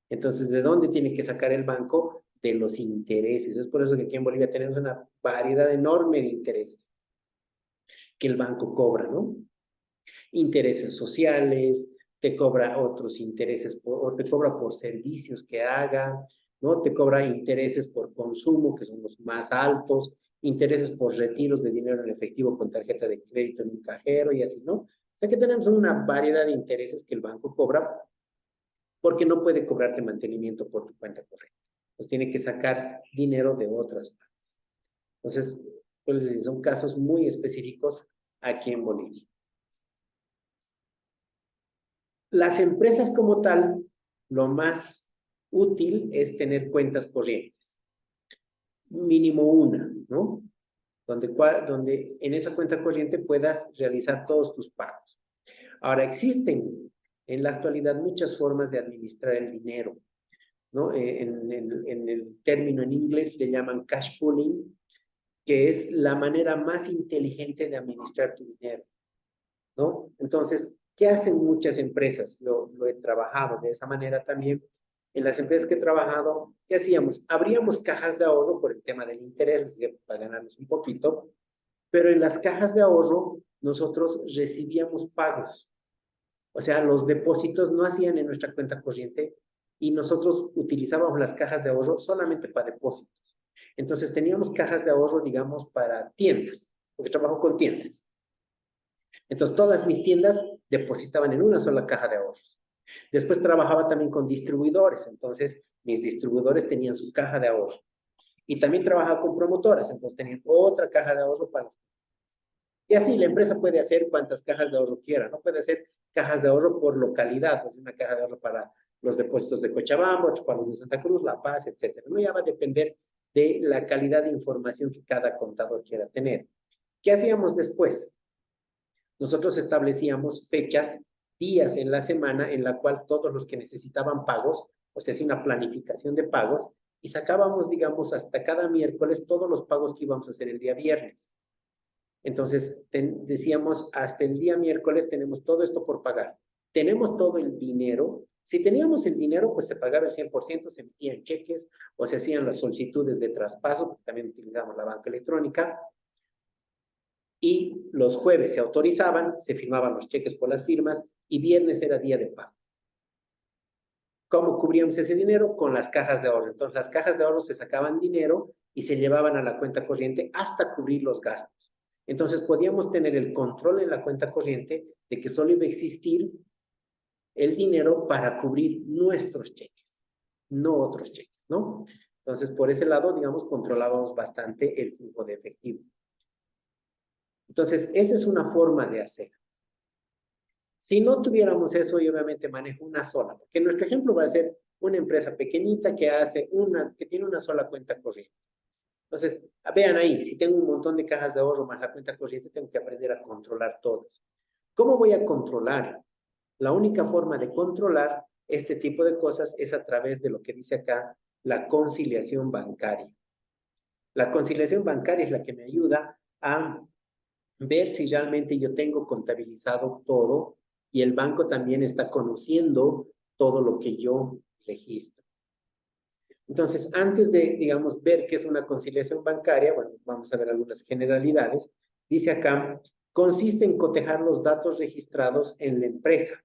Entonces, ¿de dónde tiene que sacar el banco? De los intereses. Es por eso que aquí en Bolivia tenemos una variedad enorme de intereses que el banco cobra, ¿no? Intereses sociales, te cobra otros intereses, o te cobra por servicios que haga, ¿no? Te cobra intereses por consumo, que son los más altos, intereses por retiros de dinero en efectivo con tarjeta de crédito en un cajero y así, ¿no? O sea que tenemos una variedad de intereses que el banco cobra porque no puede cobrarte mantenimiento por tu cuenta corriente. Pues tiene que sacar dinero de otras partes. Entonces, pues decir, son casos muy específicos aquí en Bolivia. Las empresas como tal, lo más útil es tener cuentas corrientes. Mínimo una, ¿no? Donde en esa cuenta corriente puedas realizar todos tus pagos. Ahora, existen en la actualidad muchas formas de administrar el dinero, ¿no? En el término en inglés le llaman cash pooling, que es la manera más inteligente de administrar tu dinero, ¿no? Entonces, ¿qué hacen muchas empresas? Lo he trabajado de esa manera también. En las empresas que he trabajado, ¿qué hacíamos? Abríamos cajas de ahorro por el tema del interés, para ganarnos un poquito, pero en las cajas de ahorro nosotros recibíamos pagos. O sea, los depósitos no hacían en nuestra cuenta corriente y nosotros utilizábamos las cajas de ahorro solamente para depósitos. Entonces teníamos cajas de ahorro, digamos, para tiendas, porque trabajo con tiendas. Entonces todas mis tiendas depositaban en una sola caja de ahorros. Después trabajaba también con distribuidores, entonces mis distribuidores tenían su caja de ahorro. Y también trabajaba con promotoras, entonces tenían otra caja de ahorro para las. Y así la empresa puede hacer cuantas cajas de ahorro quiera, ¿no? Puede hacer cajas de ahorro por localidad, pues una caja de ahorro para los depósitos de Cochabamba, otros para los de Santa Cruz, La Paz, etcétera. No, ya va a depender de la calidad de información que cada contador quiera tener. ¿Qué hacíamos después? Nosotros establecíamos fechas, días en la semana en la cual todos los que necesitaban pagos, o sea, hacía una planificación de pagos y sacábamos, digamos, hasta cada miércoles todos los pagos que íbamos a hacer el día viernes. Entonces, decíamos, hasta el día miércoles tenemos todo esto por pagar. Tenemos todo el dinero. Si teníamos el dinero, pues se pagaba el 100%, se emitían cheques o se hacían las solicitudes de traspaso, porque también utilizamos la banca electrónica. Y los jueves se autorizaban, se firmaban los cheques por las firmas y viernes era día de pago. ¿Cómo cubríamos ese dinero? Con las cajas de ahorro. Entonces, las cajas de ahorro se sacaban dinero y se llevaban a la cuenta corriente hasta cubrir los gastos. Entonces, podíamos tener el control en la cuenta corriente de que solo iba a existir el dinero para cubrir nuestros cheques, no otros cheques, ¿no? Entonces, por ese lado, digamos, controlábamos bastante el flujo de efectivo. Entonces, esa es una forma de hacer. Si no tuviéramos eso, y obviamente manejo una sola, porque nuestro ejemplo va a ser una empresa pequeñita que tiene una sola cuenta corriente. Entonces, vean ahí, si tengo un montón de cajas de ahorro más la cuenta corriente, tengo que aprender a controlar todas. ¿Cómo voy a controlar? La única forma de controlar este tipo de cosas es a través de lo que dice acá, la conciliación bancaria. La conciliación bancaria es la que me ayuda a ver si realmente yo tengo contabilizado todo y el banco también está conociendo todo lo que yo registro. Entonces, antes de, digamos, ver qué es una conciliación bancaria, bueno, vamos a ver algunas generalidades. Dice acá, consiste en cotejar los datos registrados en la empresa.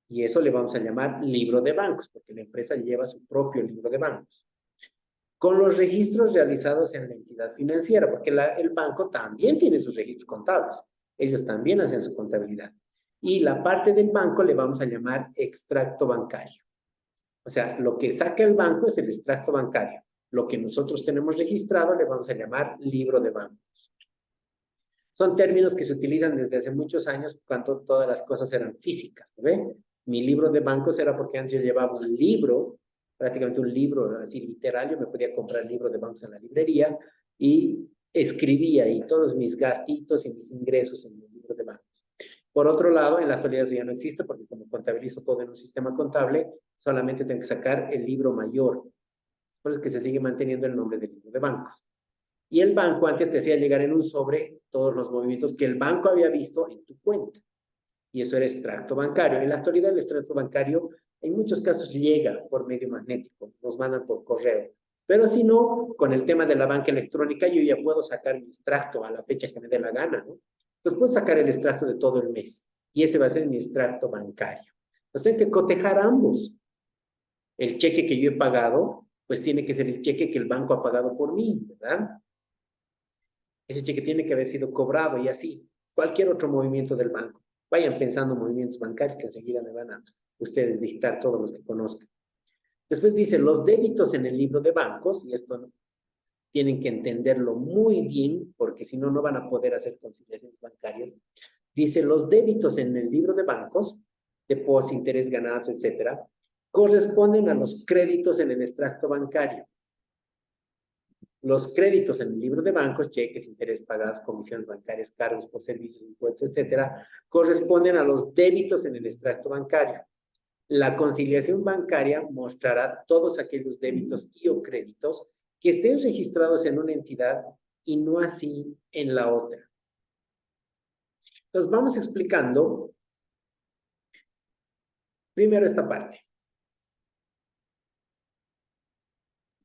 Y eso le vamos a llamar libro de bancos, porque la empresa lleva su propio libro de bancos. Con los registros realizados en la entidad financiera, porque el banco también tiene sus registros contables. Ellos también hacen su contabilidad. Y la parte del banco le vamos a llamar extracto bancario. O sea, lo que saca el banco es el extracto bancario. Lo que nosotros tenemos registrado le vamos a llamar libro de bancos. Son términos que se utilizan desde hace muchos años cuando todas las cosas eran físicas, ¿ve? Mi libro de bancos era porque antes yo llevaba un libro, prácticamente un libro así literal, yo me podía comprar libros de bancos en la librería y escribía ahí todos mis gastitos y mis ingresos en mi libro de bancos. Por otro lado, en la actualidad eso ya no existe porque como contabilizo todo en un sistema contable, solamente tengo que sacar el libro mayor. Por eso es que se sigue manteniendo el nombre del libro de bancos. Y el banco antes te hacía llegar en un sobre todos los movimientos que el banco había visto en tu cuenta. Y eso era extracto bancario. En la actualidad el extracto bancario en muchos casos llega por medio magnético, nos mandan por correo. Pero si no, con el tema de la banca electrónica yo ya puedo sacar mi extracto a la fecha que me dé la gana, ¿no? Entonces puedo sacar el extracto de todo el mes y ese va a ser mi extracto bancario. Entonces tengo que cotejar ambos. El cheque que yo he pagado, pues tiene que ser el cheque que el banco ha pagado por mí, ¿verdad? Ese cheque tiene que haber sido cobrado y así. Cualquier otro movimiento del banco. Vayan pensando en movimientos bancarios que enseguida me van a ustedes dictar todos los que conozcan. Después dice los débitos en el libro de bancos, y esto tienen que entenderlo muy bien, porque si no, no van a poder hacer conciliaciones bancarias. Dice los débitos en el libro de bancos, depósitos, interés, ganancias, etcétera, corresponden a los créditos en el extracto bancario. Los créditos en el libro de bancos, cheques, interés pagados, comisiones bancarias, cargos por servicios, impuestos, etcétera, corresponden a los débitos en el extracto bancario. La conciliación bancaria mostrará todos aquellos débitos y o créditos que estén registrados en una entidad y no así en la otra. Entonces vamos explicando primero esta parte.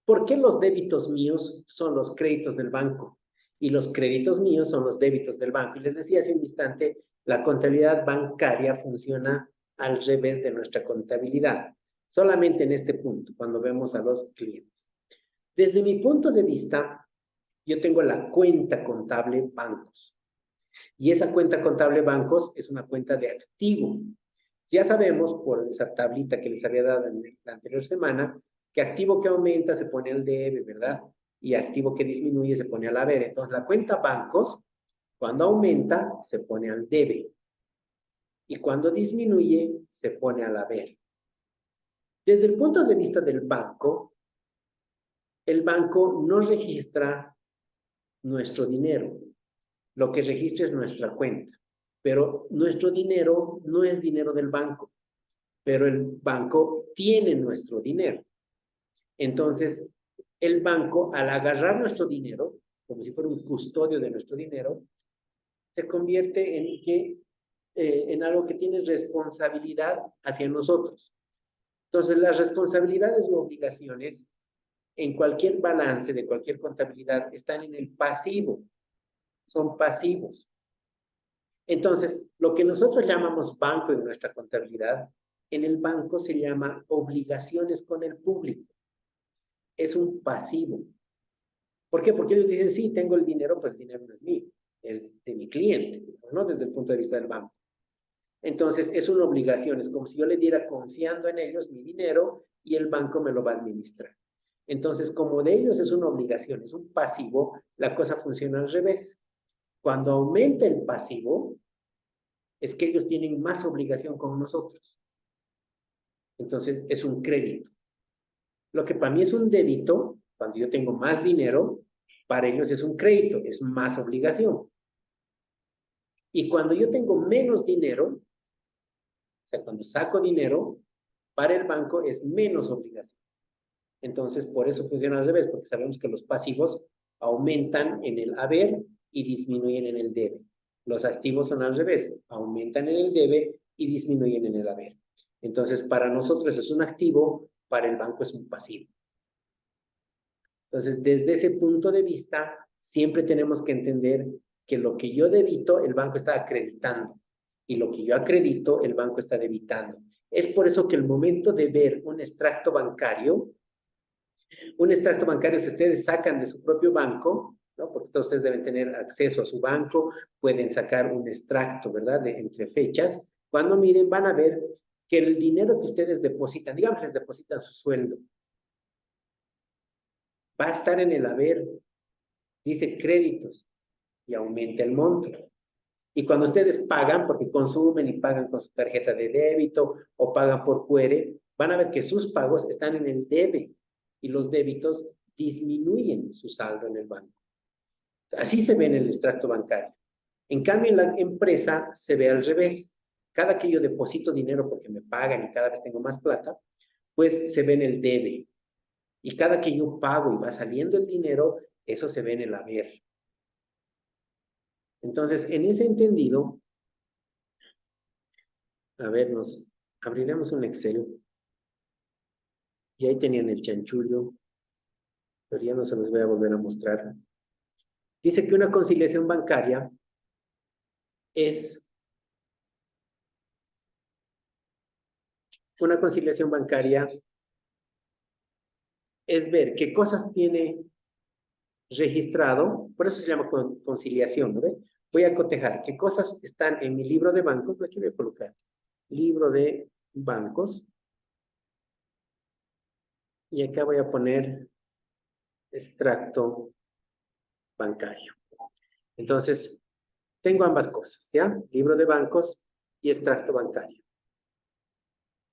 ¿Por qué los débitos míos son los créditos del banco? Y los créditos míos son los débitos del banco. Y les decía hace un instante, la contabilidad bancaria funciona al revés de nuestra contabilidad. Solamente en este punto, cuando vemos a los clientes. Desde mi punto de vista, yo tengo la cuenta contable bancos. Y esa cuenta contable bancos es una cuenta de activo. Ya sabemos, por esa tablita que les había dado en la anterior semana, que activo que aumenta se pone al debe, ¿verdad? Y activo que disminuye se pone al haber. Entonces, la cuenta bancos, cuando aumenta, se pone al debe. Y cuando disminuye, se pone al haber. Desde el punto de vista del banco, el banco no registra nuestro dinero. Lo que registra es nuestra cuenta. Pero nuestro dinero no es dinero del banco. Pero el banco tiene nuestro dinero. Entonces, el banco, al agarrar nuestro dinero, como si fuera un custodio de nuestro dinero, se convierte en algo que tiene responsabilidad hacia nosotros. Entonces, las responsabilidades u obligaciones en cualquier balance de cualquier contabilidad están en el pasivo, son pasivos. Entonces, lo que nosotros llamamos banco en nuestra contabilidad, en el banco se llama obligaciones con el público. Es un pasivo. ¿Por qué? Porque ellos dicen, sí, tengo el dinero, pero el dinero no es mío, es de mi cliente, ¿no? Desde el punto de vista del banco. Entonces, es una obligación, es como si yo le diera confiando en ellos mi dinero y el banco me lo va a administrar. Entonces, como de ellos es una obligación, es un pasivo, la cosa funciona al revés. Cuando aumenta el pasivo, es que ellos tienen más obligación con nosotros. Entonces, es un crédito. Lo que para mí es un débito, cuando yo tengo más dinero, para ellos es un crédito, es más obligación. Y cuando yo tengo menos dinero, o sea, cuando saco dinero, para el banco es menos obligación. Entonces, por eso funciona al revés, porque sabemos que los pasivos aumentan en el haber y disminuyen en el debe. Los activos son al revés, aumentan en el debe y disminuyen en el haber. Entonces, para nosotros es un activo, para el banco es un pasivo. Entonces, desde ese punto de vista, siempre tenemos que entender que lo que yo debito, el banco está acreditando. Y lo que yo acredito, el banco está debitando. Es por eso que el momento de ver un extracto bancario, si ustedes sacan de su propio banco, ¿no? Porque todos ustedes deben tener acceso a su banco, pueden sacar un extracto, ¿verdad? Entre fechas. Cuando miren, van a ver que el dinero que ustedes depositan, digamos, les depositan su sueldo, va a estar en el haber, dice créditos, y aumenta el monto. Y cuando ustedes pagan, porque consumen y pagan con su tarjeta de débito o pagan por QR, van a ver que sus pagos están en el debe y los débitos disminuyen su saldo en el banco. Así se ve en el extracto bancario. En cambio, en la empresa se ve al revés. Cada que yo deposito dinero porque me pagan y cada vez tengo más plata, pues se ve en el debe. Y cada que yo pago y va saliendo el dinero, eso se ve en el haber. Entonces, en ese entendido, a ver, nos abriremos un Excel. Y ahí tenían el chanchullo, pero ya no se los voy a volver a mostrar. Dice que una conciliación bancaria es ver qué cosas tiene registrado, por eso se llama conciliación, ¿no ve? Voy a cotejar qué cosas están en mi libro de bancos, aquí voy a colocar libro de bancos, y acá voy a poner extracto bancario. Entonces, tengo ambas cosas, ¿ya? Libro de bancos y extracto bancario.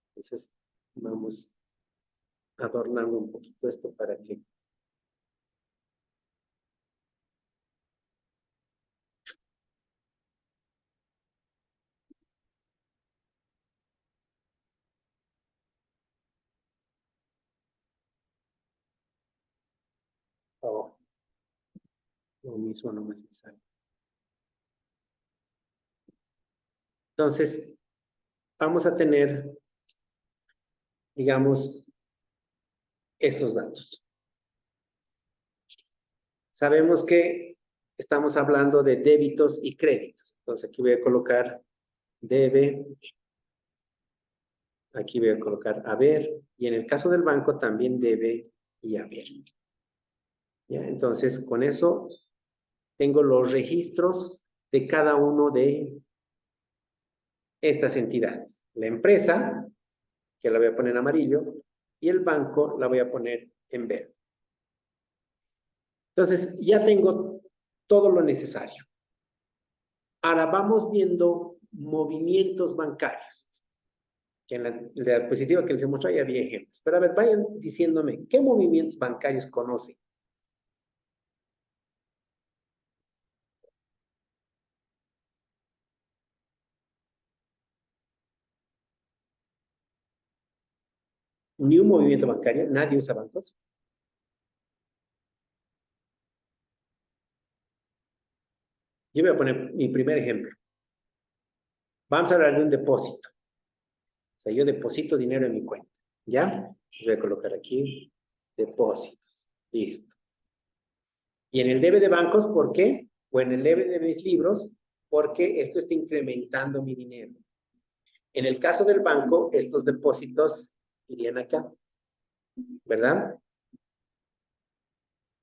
Entonces, vamos adornando un poquito esto para que... Oh, lo mismo no me sale. Entonces, vamos a tener, digamos, estos datos. Sabemos que estamos hablando de débitos y créditos. Entonces, aquí voy a colocar debe, aquí voy a colocar haber, y en el caso del banco también debe y haber. ¿Ya? Entonces, con eso tengo los registros de cada uno de estas entidades. La empresa, que la voy a poner en amarillo, y el banco la voy a poner en verde. Entonces, ya tengo todo lo necesario. Ahora vamos viendo movimientos bancarios. Que en la diapositiva que les he mostrado ya había ejemplos. Pero a ver, vayan diciéndome, ¿qué movimientos bancarios conocen? Ni un movimiento bancario, nadie usa bancos. Yo voy a poner mi primer ejemplo. Vamos a hablar de un depósito. O sea, yo deposito dinero en mi cuenta. ¿Ya? Voy a colocar aquí depósitos. Listo. Y en el debe de bancos, ¿por qué? O en el debe de mis libros, porque esto está incrementando mi dinero. En el caso del banco, estos depósitos irían acá, ¿verdad?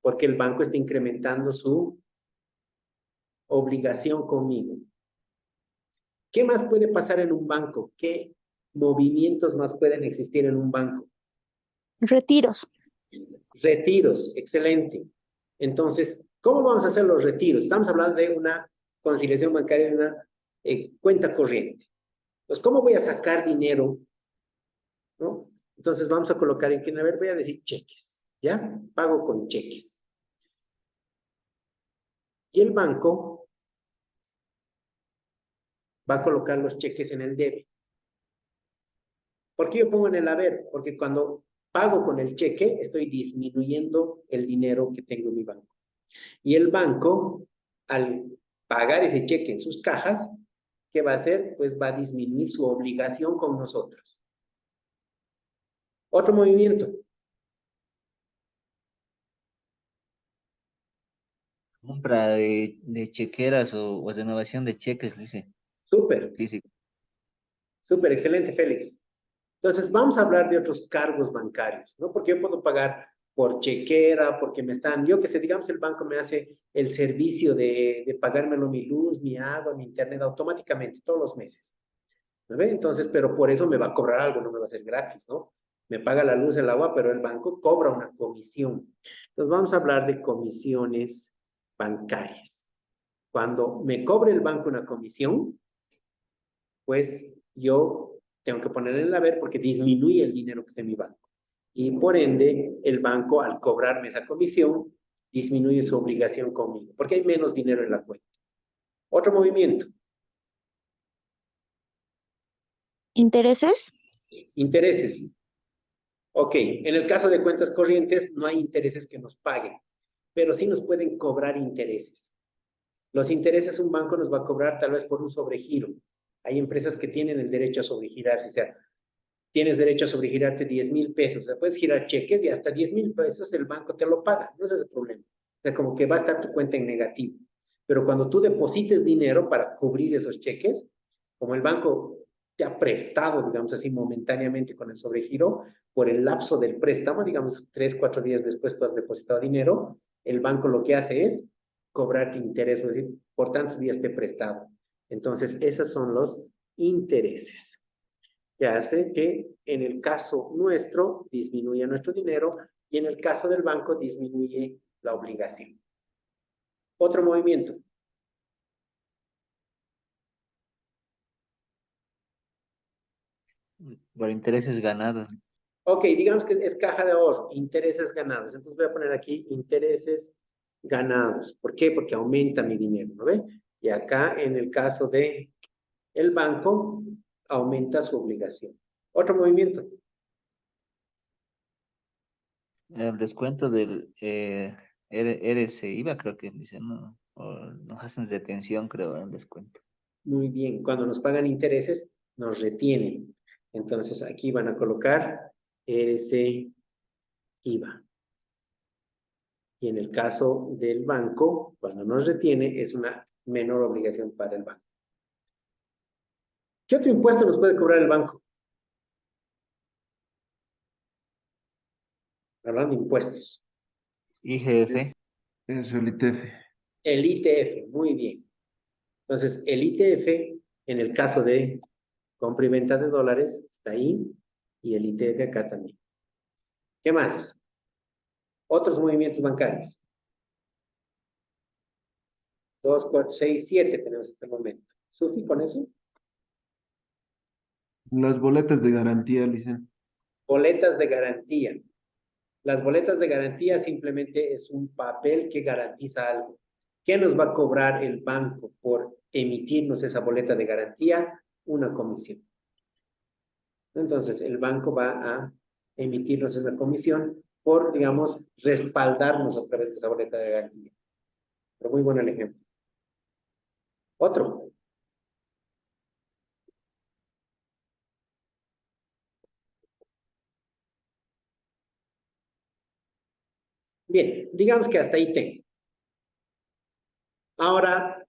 Porque el banco está incrementando su obligación conmigo. ¿Qué más puede pasar en un banco? ¿Qué movimientos más pueden existir en un banco? Retiros. Retiros, excelente. Entonces, ¿cómo vamos a hacer los retiros? Estamos hablando de una conciliación bancaria, de una cuenta corriente. Pues, ¿cómo voy a sacar dinero? ¿No? Entonces, vamos a colocar en que, a ver, voy a decir cheques, ¿ya? Pago con cheques. Y el banco va a colocar los cheques en el debe. ¿Por qué yo pongo en el haber? Porque cuando pago con el cheque, estoy disminuyendo el dinero que tengo en mi banco. Y el banco, al pagar ese cheque en sus cajas, ¿qué va a hacer? Pues va a disminuir su obligación con nosotros. Otro movimiento. Compra de chequeras o renovación de cheques, dice, Súper, físico. súper, excelente, Félix. Entonces, vamos a hablar de otros cargos bancarios, ¿no? Porque yo puedo pagar por chequera, porque me están, yo que sé, digamos, el banco me hace el servicio de pagármelo mi luz, mi agua, mi internet automáticamente todos los meses. ¿No ve? Entonces, pero por eso me va a cobrar algo, no me va a ser gratis, ¿no? Me paga la luz, el agua, pero el banco cobra una comisión. Entonces, vamos a hablar de comisiones bancarias. Cuando me cobre el banco una comisión, pues yo tengo que poner en el haber porque disminuye el dinero que está en mi banco. Y por ende, el banco, al cobrarme esa comisión, disminuye su obligación conmigo, porque hay menos dinero en la cuenta. Otro movimiento, ¿Intereses? intereses. Ok, en el caso de cuentas corrientes no hay intereses que nos paguen, pero sí nos pueden cobrar intereses. Los intereses un banco nos va a cobrar tal vez por un sobregiro. Hay empresas que tienen el derecho a sobregirarse, o sea, tienes derecho a sobregirarte 10,000 pesos, o sea, puedes girar cheques y hasta 10,000 pesos el banco te lo paga, no es ese problema. O sea, como que va a estar tu cuenta en negativo. Pero cuando tú deposites dinero para cubrir esos cheques, como el banco te ha prestado, digamos así, momentáneamente con el sobregiro, por el lapso del préstamo, digamos, 3, 4 días después tú has depositado dinero, el banco lo que hace es cobrarte interés, es decir, por tantos días te he prestado. Entonces, esos son los intereses, que hace que en el caso nuestro disminuya nuestro dinero y en el caso del banco disminuye la obligación. Otro movimiento. Por intereses ganados. Ok, digamos que es caja de ahorro, intereses ganados. Entonces voy a poner aquí intereses ganados. ¿Por qué? Porque aumenta mi dinero, ¿no ve? Y acá en el caso de el banco, aumenta su obligación. Otro movimiento. El descuento del EDC IVA, creo que dice, ¿no? O nos hacen retención, creo, el descuento. Muy bien. Cuando nos pagan intereses, nos retienen. Entonces aquí van a colocar ese IVA. Y en el caso del banco, cuando nos retiene, es una menor obligación para el banco. ¿Qué otro impuesto nos puede cobrar el banco? Hablando de impuestos. IGF, Eso, el ITF. El ITF, muy bien. Entonces, el ITF, en el caso de compra y venta de dólares, está ahí, y el ITF acá también. ¿Qué más? Otros movimientos bancarios. 2, 4, 6, 7 tenemos hasta el momento. ¿Sufi con eso? Las boletas de garantía, dicen. Boletas de garantía. Las boletas de garantía simplemente es un papel que garantiza algo. ¿Qué nos va a cobrar el banco por emitirnos esa boleta de garantía? Una comisión. Entonces, el banco va a emitirnos esa comisión por, digamos, respaldarnos a través de esa boleta de garantía. Pero muy bueno el ejemplo. Otro. Bien, digamos que hasta ahí tengo. Ahora,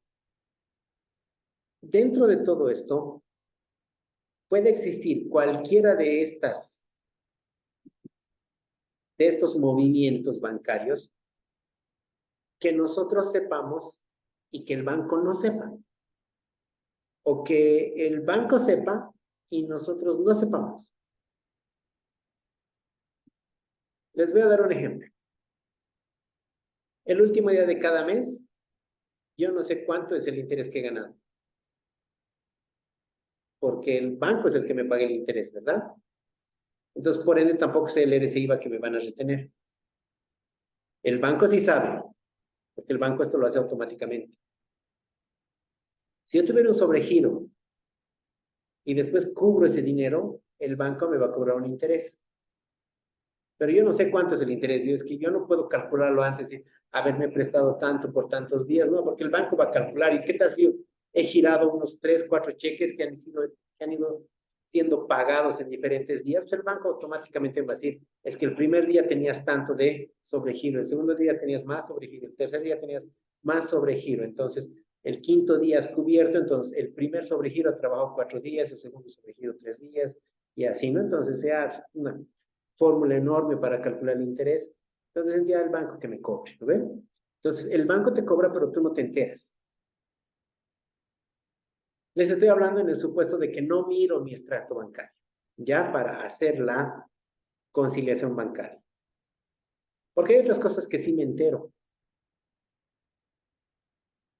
dentro de todo esto, puede existir cualquiera de estos movimientos bancarios que nosotros sepamos y que el banco no sepa. O que el banco sepa y nosotros no sepamos. Les voy a dar un ejemplo. El último día de cada mes, yo no sé cuánto es el interés que he ganado. Porque el banco es el que me paga el interés, ¿verdad? Entonces, por ende, tampoco sé el IVA que me van a retener. El banco sí sabe, porque el banco esto lo hace automáticamente. Si yo tuviera un sobregiro y después cubro ese dinero, el banco me va a cobrar un interés. Pero yo no sé cuánto es el interés. Es que yo no puedo calcularlo antes de haberme prestado tanto por tantos días, ¿no? Porque el banco va a calcular. ¿Y qué tal si he girado unos 3, 4 cheques que han ido siendo pagados en diferentes días? Pues el banco automáticamente va a decir, es que el primer día tenías tanto de sobregiro, el segundo día tenías más sobregiro, el tercer día tenías más sobregiro. Entonces, el quinto día es cubierto, entonces el primer sobregiro ha trabajado 4 días, el segundo sobregiro 3 días, y así, ¿no? Entonces, ya una fórmula enorme para calcular el interés. Entonces, ya el banco que me cobre, ¿no ven? Entonces, el banco te cobra, pero tú no te enteras. Les estoy hablando en el supuesto de que no miro mi extracto bancario, ya para hacer la conciliación bancaria. Porque hay otras cosas que sí me entero.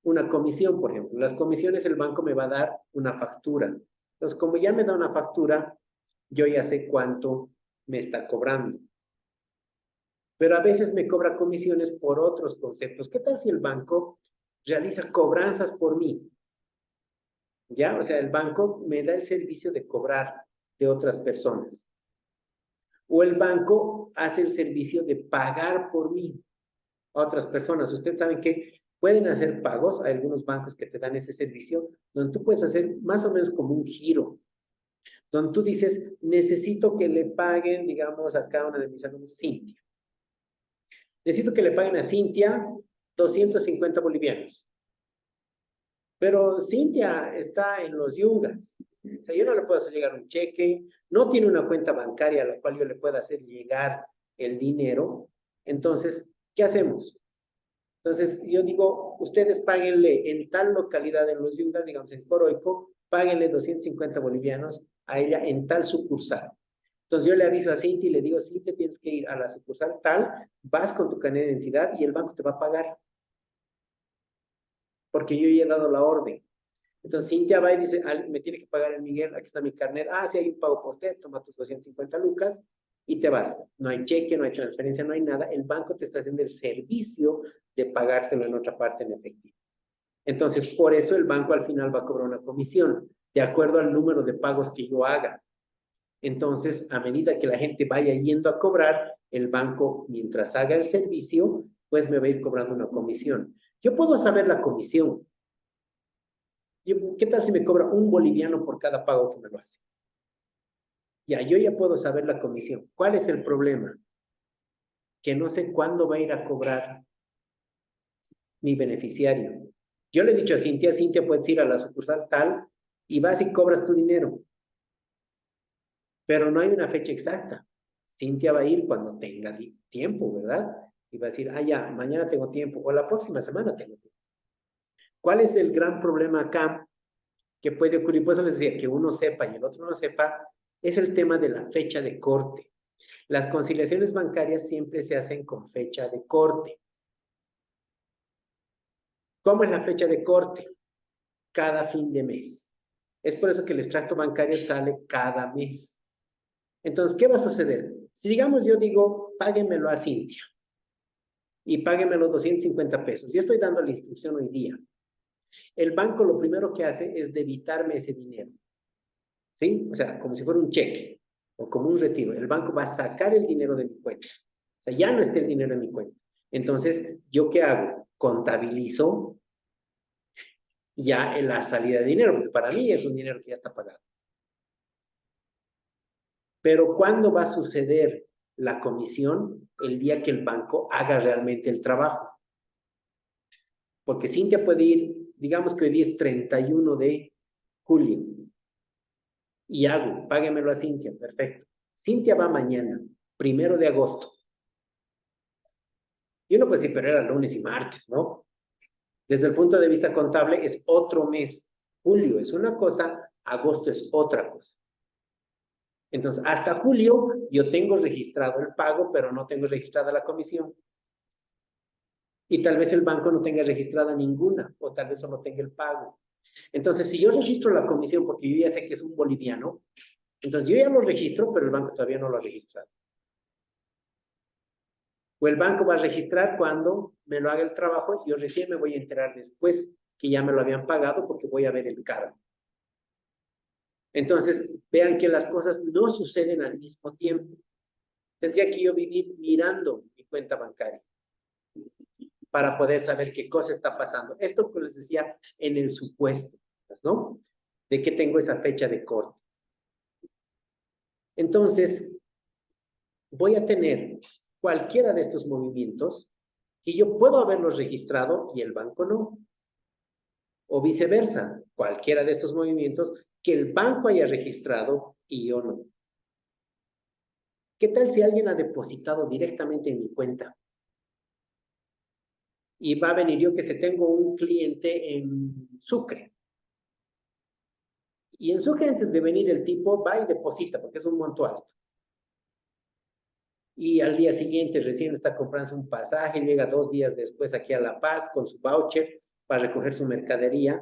Una comisión, por ejemplo. Las comisiones el banco me va a dar una factura. Entonces, como ya me da una factura, yo ya sé cuánto me está cobrando. Pero a veces me cobra comisiones por otros conceptos. ¿Qué tal si el banco realiza cobranzas por mí? ¿Ya? O sea, el banco me da el servicio de cobrar de otras personas. O el banco hace el servicio de pagar por mí a otras personas. Ustedes saben que pueden hacer pagos, hay algunos bancos que te dan ese servicio, donde tú puedes hacer más o menos como un giro, donde tú dices, necesito que le paguen, digamos, acá una de mis alumnos, Cintia. Necesito que le paguen a Cintia 250 bolivianos. Pero Cintia está en los Yungas. O sea, yo no le puedo hacer llegar un cheque, no tiene una cuenta bancaria a la cual yo le pueda hacer llegar el dinero. Entonces, ¿qué hacemos? Entonces, yo digo, ustedes páguenle en tal localidad en los Yungas, digamos en Coroico, páguenle 250 bolivianos a ella en tal sucursal. Entonces, yo le aviso a Cintia y le digo, Cintia, tienes que ir a la sucursal tal, vas con tu carnet de identidad y el banco te va a pagar. Porque yo ya he dado la orden. Entonces, Cintia va y dice, me tiene que pagar el Miguel, aquí está mi carnet. Ah, sí, hay un pago por usted, toma tus 250 lucas y te vas. No hay cheque, no hay transferencia, no hay nada. El banco te está haciendo el servicio de pagártelo en otra parte en efectivo. Entonces, por eso el banco al final va a cobrar una comisión, de acuerdo al número de pagos que yo haga. Entonces, a medida que la gente vaya yendo a cobrar, el banco, mientras haga el servicio, pues me va a ir cobrando una comisión. Yo puedo saber la comisión. ¿Qué tal si me cobra un boliviano por cada pago que me lo hace? Ya, yo ya puedo saber la comisión. ¿Cuál es el problema? Que no sé cuándo va a ir a cobrar mi beneficiario. Yo le he dicho a Cintia, puedes ir a la sucursal tal y vas y cobras tu dinero. Pero no hay una fecha exacta. Cintia va a ir cuando tenga tiempo, ¿verdad? Y va a decir, ya, mañana tengo tiempo o la próxima semana tengo tiempo. ¿Cuál es el gran problema acá que puede ocurrir? Por eso les decía que uno sepa y el otro no sepa, es el tema de la fecha de corte. Las conciliaciones bancarias siempre se hacen con fecha de corte. ¿Cómo es la fecha de corte? Cada fin de mes. Es por eso que el extracto bancario sale cada mes. Entonces, ¿qué va a suceder? Si digamos yo digo, páguenmelo a Cintia y páguenmelo 250 pesos. Yo estoy dando la instrucción hoy día. El banco lo primero que hace es debitarme ese dinero. ¿Sí? O sea, como si fuera un cheque o como un retiro. El banco va a sacar el dinero de mi cuenta. O sea, ya no está el dinero en mi cuenta. Entonces, ¿yo qué hago? Contabilizo ya en la salida de dinero, porque para mí es un dinero que ya está pagado. Pero ¿cuándo va a suceder la comisión? El día que el banco haga realmente el trabajo. Porque Cintia puede ir, digamos que hoy día es 31 de julio. Y hago, páguemelo a Cintia, perfecto. Cintia va mañana, 1 de agosto. Y uno puede decir, pero era lunes y martes, ¿no? Desde el punto de vista contable es otro mes. Julio es una cosa, agosto es otra cosa. Entonces, hasta julio yo tengo registrado el pago, pero no tengo registrada la comisión. Y tal vez el banco no tenga registrada ninguna, o tal vez solo tenga el pago. Entonces, si yo registro la comisión, porque yo ya sé que es un boliviano, entonces yo ya lo registro, pero el banco todavía no lo ha registrado. O el banco va a registrar cuando me lo haga el trabajo y yo recién me voy a enterar después que ya me lo habían pagado porque voy a ver el cargo. Entonces, vean que las cosas no suceden al mismo tiempo. Tendría que yo vivir mirando mi cuenta bancaria para poder saber qué cosa está pasando. Esto que les decía en el supuesto, ¿no? De que tengo esa fecha de corte. Entonces, voy a tener cualquiera de estos movimientos que yo puedo haberlos registrado y el banco no. O viceversa, cualquiera de estos movimientos que el banco haya registrado y yo no. ¿Qué tal si alguien ha depositado directamente en mi cuenta? Y va a venir yo que se tengo un cliente en Sucre. Y en Sucre, antes de venir, el tipo va y deposita, porque es un monto alto. Y al día siguiente recién está comprando un pasaje, llega 2 días después aquí a La Paz con su voucher para recoger su mercadería,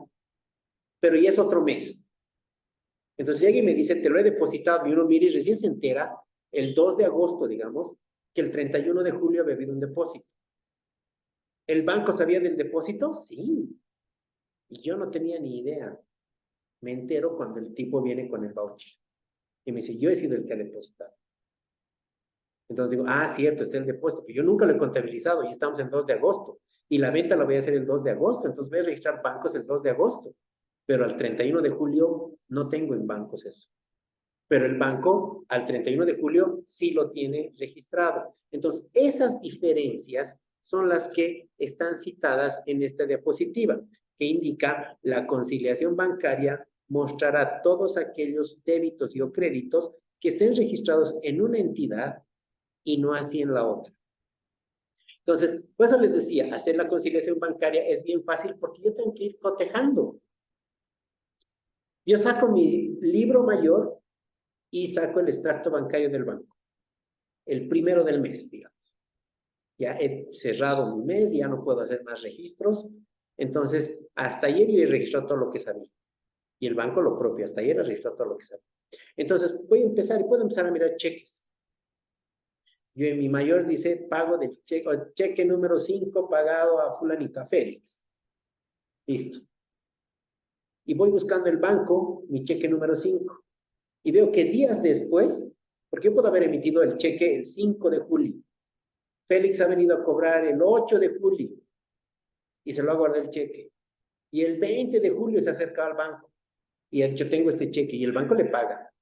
pero ya es otro mes. Entonces llega y me dice, te lo he depositado, y uno mira y recién se entera, el 2 de agosto, digamos, que el 31 de julio había habido un depósito. ¿El banco sabía del depósito? Sí. Y yo no tenía ni idea. Me entero cuando el tipo viene con el voucher. Y me dice, yo he sido el que ha depositado. Entonces digo, cierto, está el depósito, pero yo nunca lo he contabilizado y estamos en 2 de agosto. Y la venta la voy a hacer el 2 de agosto, entonces voy a registrar bancos el 2 de agosto. Pero al 31 de julio no tengo en bancos eso. Pero el banco al 31 de julio sí lo tiene registrado. Entonces, esas diferencias son las que están citadas en esta diapositiva, que indica la conciliación bancaria mostrará todos aquellos débitos y o créditos que estén registrados en una entidad y no así en la otra. Entonces, por eso les decía, hacer la conciliación bancaria es bien fácil porque yo tengo que ir cotejando. Yo saco mi libro mayor y saco el extracto bancario del banco, el primero del mes, digamos. Ya he cerrado mi mes, ya no puedo hacer más registros. Entonces, hasta ayer yo he registrado todo lo que sabía. Y el banco lo propio, hasta ayer he registrado todo lo que sabía. Entonces, voy a empezar y puedo empezar a mirar cheques. Yo en mi mayor dice pago del cheque número 5 pagado a fulanita Félix. Listo. Y voy buscando el banco, mi cheque número 5. Y veo que días después, porque yo puedo haber emitido el cheque el 5 de julio. Félix ha venido a cobrar el 8 de julio y se lo ha guardado el cheque. Y el 20 de julio se acerca al banco y ha dicho, tengo este cheque y el banco le paga.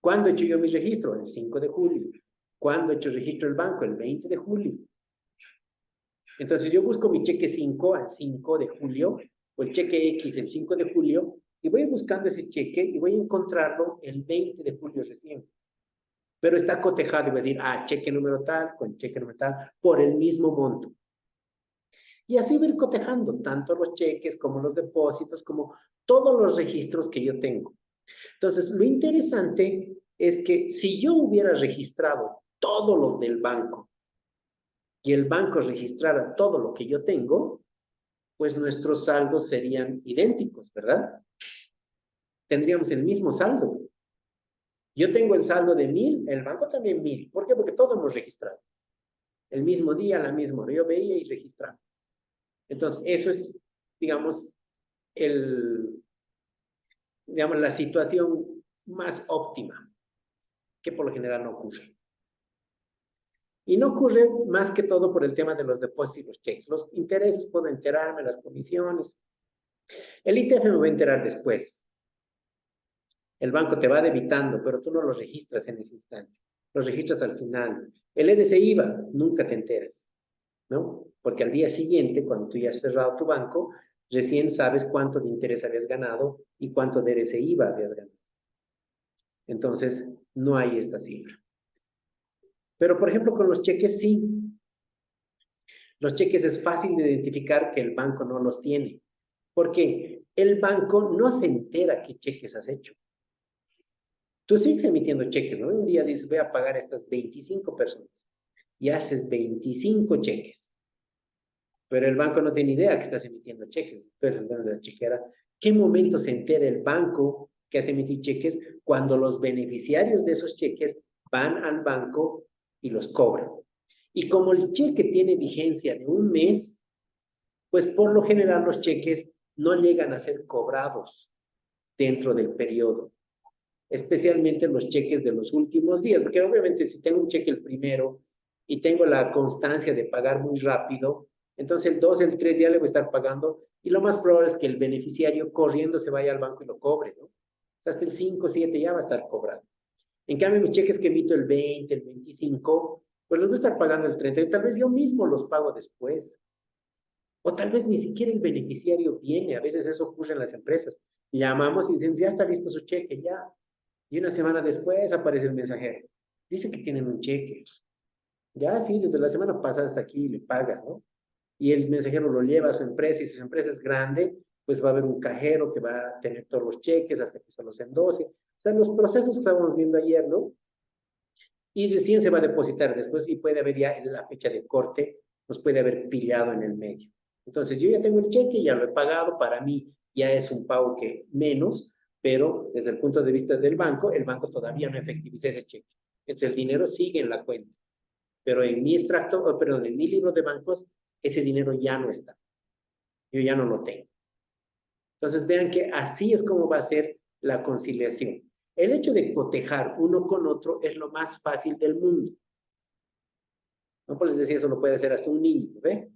¿Cuándo he hecho yo mi registro? El 5 de julio. ¿Cuándo he hecho registro el banco? El 20 de julio. Entonces yo busco mi cheque 5 al 5 de julio o el cheque X el 5 de julio y voy buscando ese cheque y voy a encontrarlo el 20 de julio recién. Pero está cotejado y voy a decir, cheque número tal con cheque número tal por el mismo monto. Y así voy a ir cotejando tanto los cheques como los depósitos, como todos los registros que yo tengo. Entonces, lo interesante es que si yo hubiera registrado todo lo del banco y el banco registrara todo lo que yo tengo, pues nuestros saldos serían idénticos, ¿verdad? Tendríamos el mismo saldo. Yo tengo el saldo de 1,000, el banco también 1,000. ¿Por qué? Porque todo hemos registrado. El mismo día, la misma hora. Yo veía y registraba. Entonces, eso es, digamos, la situación más óptima, que por lo general no ocurre. Y no ocurre más que todo por el tema de los depósitos y los cheques. Los intereses puedo enterarme, las comisiones. El ITF me voy a enterar después. El banco te va debitando, pero tú no lo registras en ese instante. Lo registras al final. El EDC-IVA, nunca te enteras, ¿no? Porque al día siguiente, cuando tú ya has cerrado tu banco, recién sabes cuánto de interés habías ganado y cuánto de EDC-IVA habías ganado. Entonces, no hay esta cifra. Pero, por ejemplo, con los cheques sí. Los cheques es fácil de identificar que el banco no los tiene. Porque el banco no se entera qué cheques has hecho. Tú sigues emitiendo cheques, ¿no? Un día dices, voy a pagar a estas 25 personas. Y haces 25 cheques. Pero el banco no tiene idea que estás emitiendo cheques. Entonces, de la chequera, ¿qué momento se entera el banco que has emitido cheques? Cuando los beneficiarios de esos cheques van al banco y los cobran. Y como el cheque tiene vigencia de un mes, pues por lo general los cheques no llegan a ser cobrados dentro del periodo. Especialmente los cheques de los últimos días, porque obviamente si tengo un cheque el primero y tengo la constancia de pagar muy rápido, entonces el 2, el 3 ya le voy a estar pagando y lo más probable es que el beneficiario corriendo se vaya al banco y lo cobre, ¿no? O sea, hasta el 5, 7 ya va a estar cobrado. En cambio, mis cheques que emito el 20, el 25, pues los voy a estar pagando el 30 y tal vez yo mismo los pago después. O tal vez ni siquiera el beneficiario viene, a veces eso ocurre en las empresas. Llamamos y dicen, ya está listo su cheque, ya. Y una semana después aparece el mensajero. Dice que tienen un cheque. Ya, sí, desde la semana pasada hasta aquí le pagas, ¿no? Y el mensajero lo lleva a su empresa y si su empresa es grande, pues va a haber un cajero que va a tener todos los cheques hasta que se los endose. O sea, los procesos que estábamos viendo ayer, ¿no? Y recién se va a depositar después y puede haber ya la fecha de corte, nos puede haber pillado en el medio. Entonces yo ya tengo el cheque, ya lo he pagado, para mí ya es un pago que menos, pero desde el punto de vista del banco, el banco todavía no efectiviza ese cheque. Entonces el dinero sigue en la cuenta, pero en mi extracto, perdón, en mi libro de bancos, ese dinero ya no está. Yo ya no lo tengo. Entonces vean que así es como va a ser la conciliación. El hecho de cotejar uno con otro es lo más fácil del mundo. No, pues les decía, eso lo puede hacer hasta un niño, ¿ve?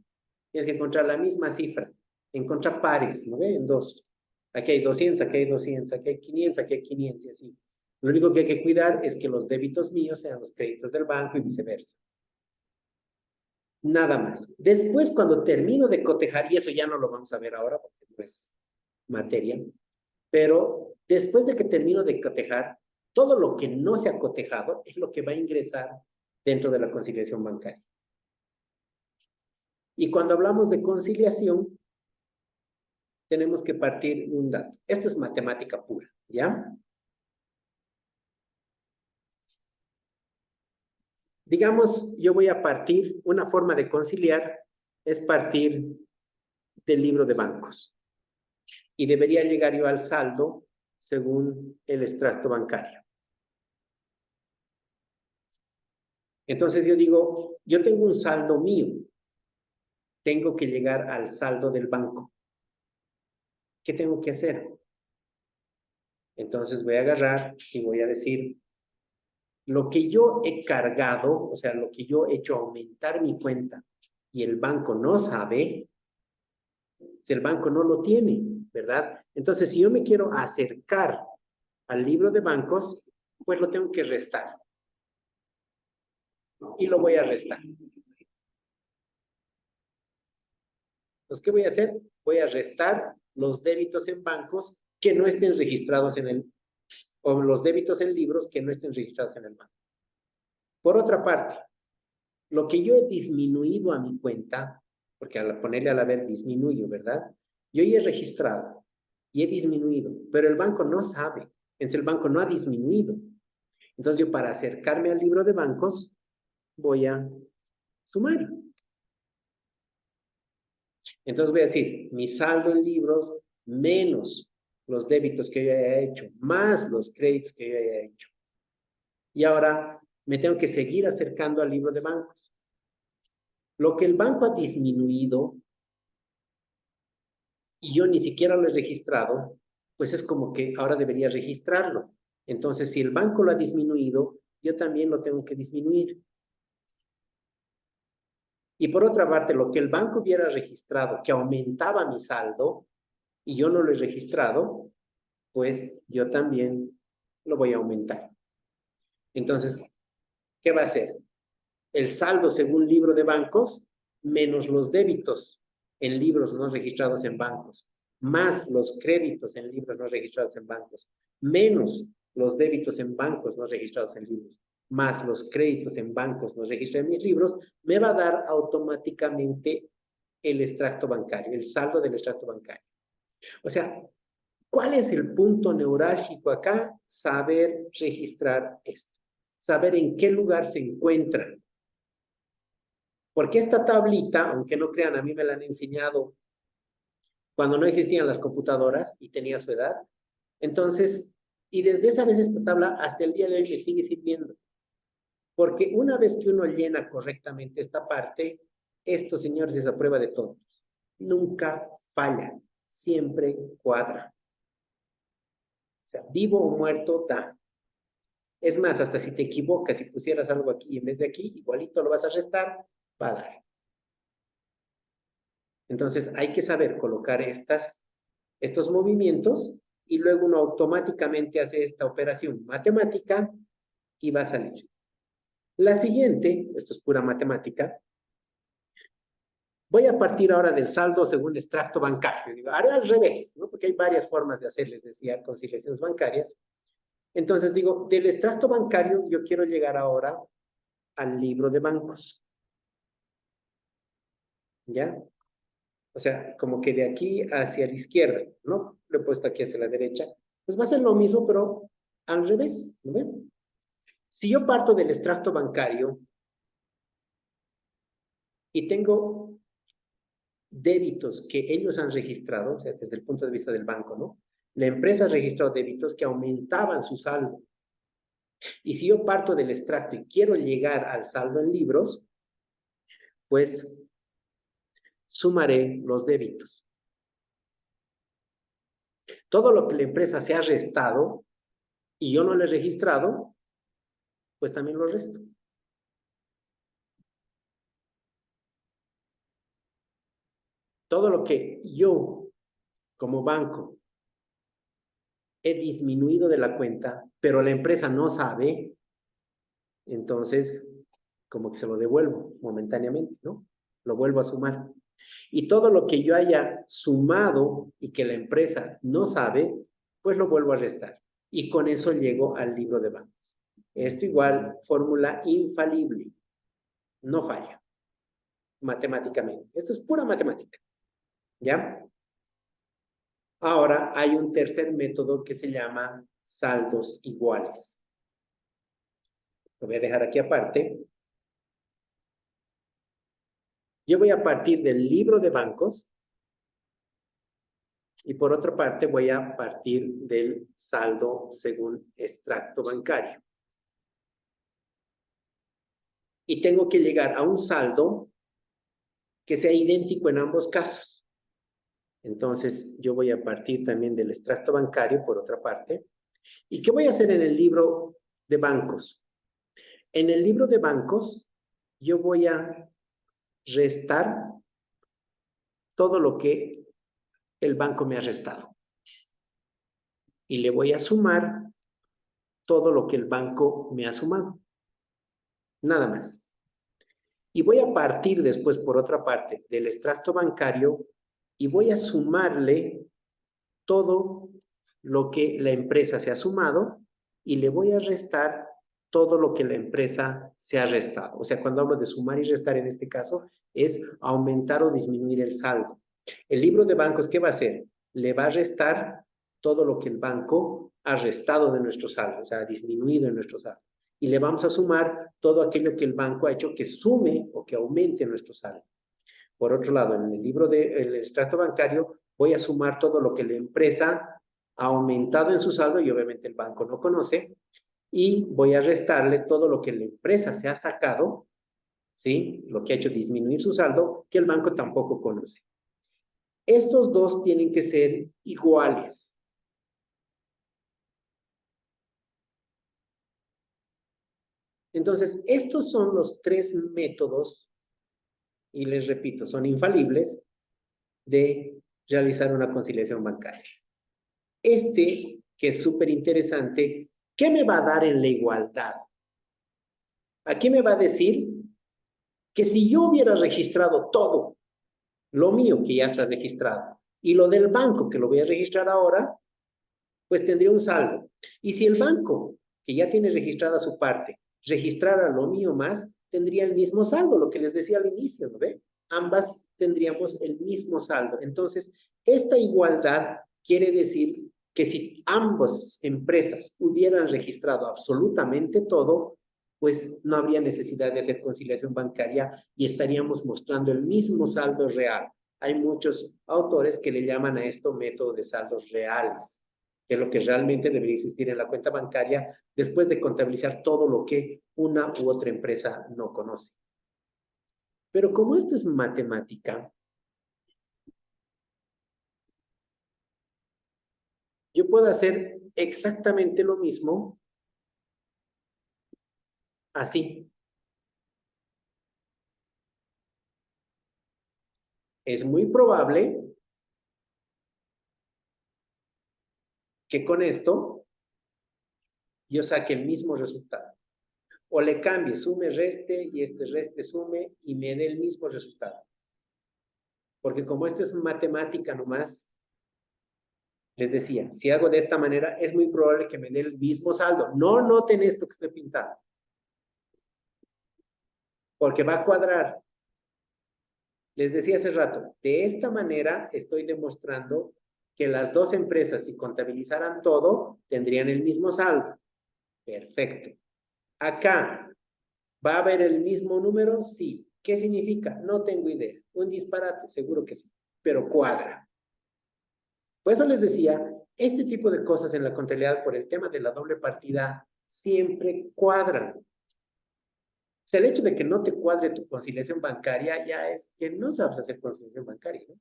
Tienes que encontrar la misma cifra, encontrar pares, ¿no ve? En dos. Aquí hay 200, aquí hay 200, aquí hay 500, aquí hay 500 y así. Lo único que hay que cuidar es que los débitos míos sean los créditos del banco y viceversa. Nada más. Después, cuando termino de cotejar, y eso ya no lo vamos a ver ahora porque no es materia, pero después de que termino de cotejar, todo lo que no se ha cotejado es lo que va a ingresar dentro de la conciliación bancaria. Y cuando hablamos de conciliación, tenemos que partir de un dato. Esto es matemática pura, ¿ya? Digamos, yo voy a partir, una forma de conciliar es partir del libro de bancos. Y debería llegar yo al saldo según el extracto bancario. Entonces yo digo, yo tengo un saldo mío, tengo que llegar al saldo del banco. ¿Qué tengo que hacer? Entonces voy a agarrar y voy a decir, lo que yo he cargado, o sea, lo que yo he hecho aumentar mi cuenta y el banco no sabe, el banco no lo tiene, ¿verdad? Entonces, si yo me quiero acercar al libro de bancos, pues lo tengo que restar. Y lo voy a restar. Entonces, ¿qué voy a hacer? Voy a restar los débitos en bancos que no estén registrados en el, o los débitos en libros que no estén registrados en el banco. Por otra parte, lo que yo he disminuido a mi cuenta, porque al ponerle al haber disminuyo, ¿verdad? Yo ya he registrado y he disminuido, pero el banco no sabe, entonces el banco no ha disminuido. Entonces yo para acercarme al libro de bancos voy a sumar. Entonces voy a decir, mi saldo en libros menos los débitos que yo haya hecho, más los créditos que yo haya hecho. Y ahora me tengo que seguir acercando al libro de bancos. Lo que el banco ha disminuido y yo ni siquiera lo he registrado, pues es como que ahora debería registrarlo. Entonces, si el banco lo ha disminuido, yo también lo tengo que disminuir. Y por otra parte, lo que el banco hubiera registrado, que aumentaba mi saldo, y yo no lo he registrado, pues yo también lo voy a aumentar. Entonces, ¿qué va a hacer? El saldo según libro de bancos menos los débitos en libros no registrados en bancos, más los créditos en libros no registrados en bancos, menos los débitos en bancos no registrados en libros, más los créditos en bancos no registrados en mis libros, me va a dar automáticamente el extracto bancario, el saldo del extracto bancario. O sea, ¿cuál es el punto neurálgico acá? Saber registrar esto, saber en qué lugar se encuentra. Porque esta tablita, aunque no crean, a mí me la han enseñado cuando no existían las computadoras y tenía su edad. Entonces, y desde esa vez esta tabla hasta el día de hoy me sigue sirviendo. Porque una vez que uno llena correctamente esta parte, esto, señores, es a prueba de todos. Nunca falla, siempre cuadra. O sea, vivo o muerto, da. Es más, hasta si te equivocas, si pusieras algo aquí en vez de aquí, igualito lo vas a restar, va a dar. Entonces hay que saber colocar estos movimientos y luego uno automáticamente hace esta operación matemática y va a salir. La siguiente, esto es pura matemática, voy a partir ahora del saldo según extracto bancario. Digo, haré al revés, ¿no? Porque hay varias formas de hacer, les decía, conciliaciones bancarias. Entonces digo, del extracto bancario yo quiero llegar ahora al libro de bancos. ¿Ya? O sea, como que de aquí hacia la izquierda, ¿no? Lo he puesto aquí hacia la derecha. Pues va a ser lo mismo, pero al revés, ¿no? Si yo parto del extracto bancario y tengo débitos que ellos han registrado, o sea, desde el punto de vista del banco, ¿no? La empresa ha registrado débitos que aumentaban su saldo. Y si yo parto del extracto y quiero llegar al saldo en libros, pues sumaré los débitos. Todo lo que la empresa se ha restado y yo no le he registrado, pues también lo resto. Todo lo que yo, como banco, he disminuido de la cuenta, pero la empresa no sabe, entonces como que se lo devuelvo momentáneamente, ¿no? Lo vuelvo a sumar. Y todo lo que yo haya sumado y que la empresa no sabe, pues lo vuelvo a restar. Y con eso llego al libro de bancos. Esto igual, fórmula infalible. No falla matemáticamente. Esto es pura matemática. ¿Ya? Ahora hay un tercer método que se llama saldos iguales. Lo voy a dejar aquí aparte. Yo voy a partir del libro de bancos y por otra parte voy a partir del saldo según extracto bancario. Y tengo que llegar a un saldo que sea idéntico en ambos casos. Entonces yo voy a partir también del extracto bancario por otra parte. ¿Y qué voy a hacer en el libro de bancos? En el libro de bancos yo voy a restar todo lo que el banco me ha restado. Y le voy a sumar todo lo que el banco me ha sumado. Nada más. Y voy a partir después, por otra parte, del extracto bancario y voy a sumarle todo lo que la empresa se ha sumado y le voy a restar todo lo que la empresa se ha restado. O sea, cuando hablo de sumar y restar en este caso, es aumentar o disminuir el saldo. El libro de bancos, ¿qué va a hacer? Le va a restar todo lo que el banco ha restado de nuestro saldo, o sea, ha disminuido en nuestro saldo. Y le vamos a sumar todo aquello que el banco ha hecho que sume o que aumente nuestro saldo. Por otro lado, en el libro del extracto bancario, voy a sumar todo lo que la empresa ha aumentado en su saldo y obviamente el banco no conoce, y voy a restarle todo lo que la empresa se ha sacado, ¿sí? Lo que ha hecho disminuir su saldo, que el banco tampoco conoce. Estos dos tienen que ser iguales. Entonces, estos son los tres métodos, y les repito, son infalibles, de realizar una conciliación bancaria. Este, que es súper interesante, ¿qué me va a dar en la igualdad? Aquí me va a decir que si yo hubiera registrado todo, lo mío que ya está registrado, y lo del banco que lo voy a registrar ahora, pues tendría un saldo. Y si el banco, que ya tiene registrada su parte, registrara lo mío más, tendría el mismo saldo, lo que les decía al inicio, ¿no ve? Ambas tendríamos el mismo saldo. Entonces, esta igualdad quiere decir que si ambas empresas hubieran registrado absolutamente todo, pues no habría necesidad de hacer conciliación bancaria y estaríamos mostrando el mismo saldo real. Hay muchos autores que le llaman a esto método de saldos reales, que es lo que realmente debería existir en la cuenta bancaria después de contabilizar todo lo que una u otra empresa no conoce. Pero como esto es matemática, yo puedo hacer exactamente lo mismo así. Es muy probable que con esto yo saque el mismo resultado. O le cambie, sume, reste, y este reste, sume, y me dé el mismo resultado. Porque como esto es matemática nomás, les decía, si hago de esta manera, es muy probable que me dé el mismo saldo. No noten esto que estoy pintando. Porque va a cuadrar. Les decía hace rato, de esta manera estoy demostrando que las dos empresas, si contabilizaran todo, tendrían el mismo saldo. Perfecto. Acá, ¿va a haber el mismo número? Sí. ¿Qué significa? No tengo idea. Un disparate, seguro que sí, pero cuadra. Por eso les decía, este tipo de cosas en la contabilidad, por el tema de la doble partida, siempre cuadran. O sea, el hecho de que no te cuadre tu conciliación bancaria ya es que no sabes hacer conciliación bancaria, ¿no?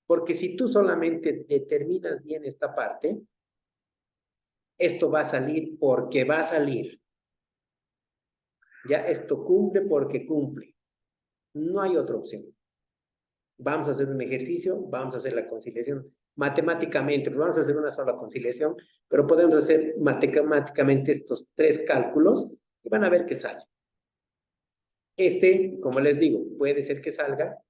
Porque si tú solamente determinas bien esta parte, esto va a salir porque va a salir. Ya esto cumple porque cumple. No hay otra opción. Vamos a hacer un ejercicio, vamos a hacer la conciliación matemáticamente, pues vamos a hacer una sola conciliación, pero podemos hacer matemáticamente estos 3 cálculos y van a ver que sale. Este, como les digo, puede ser que salga,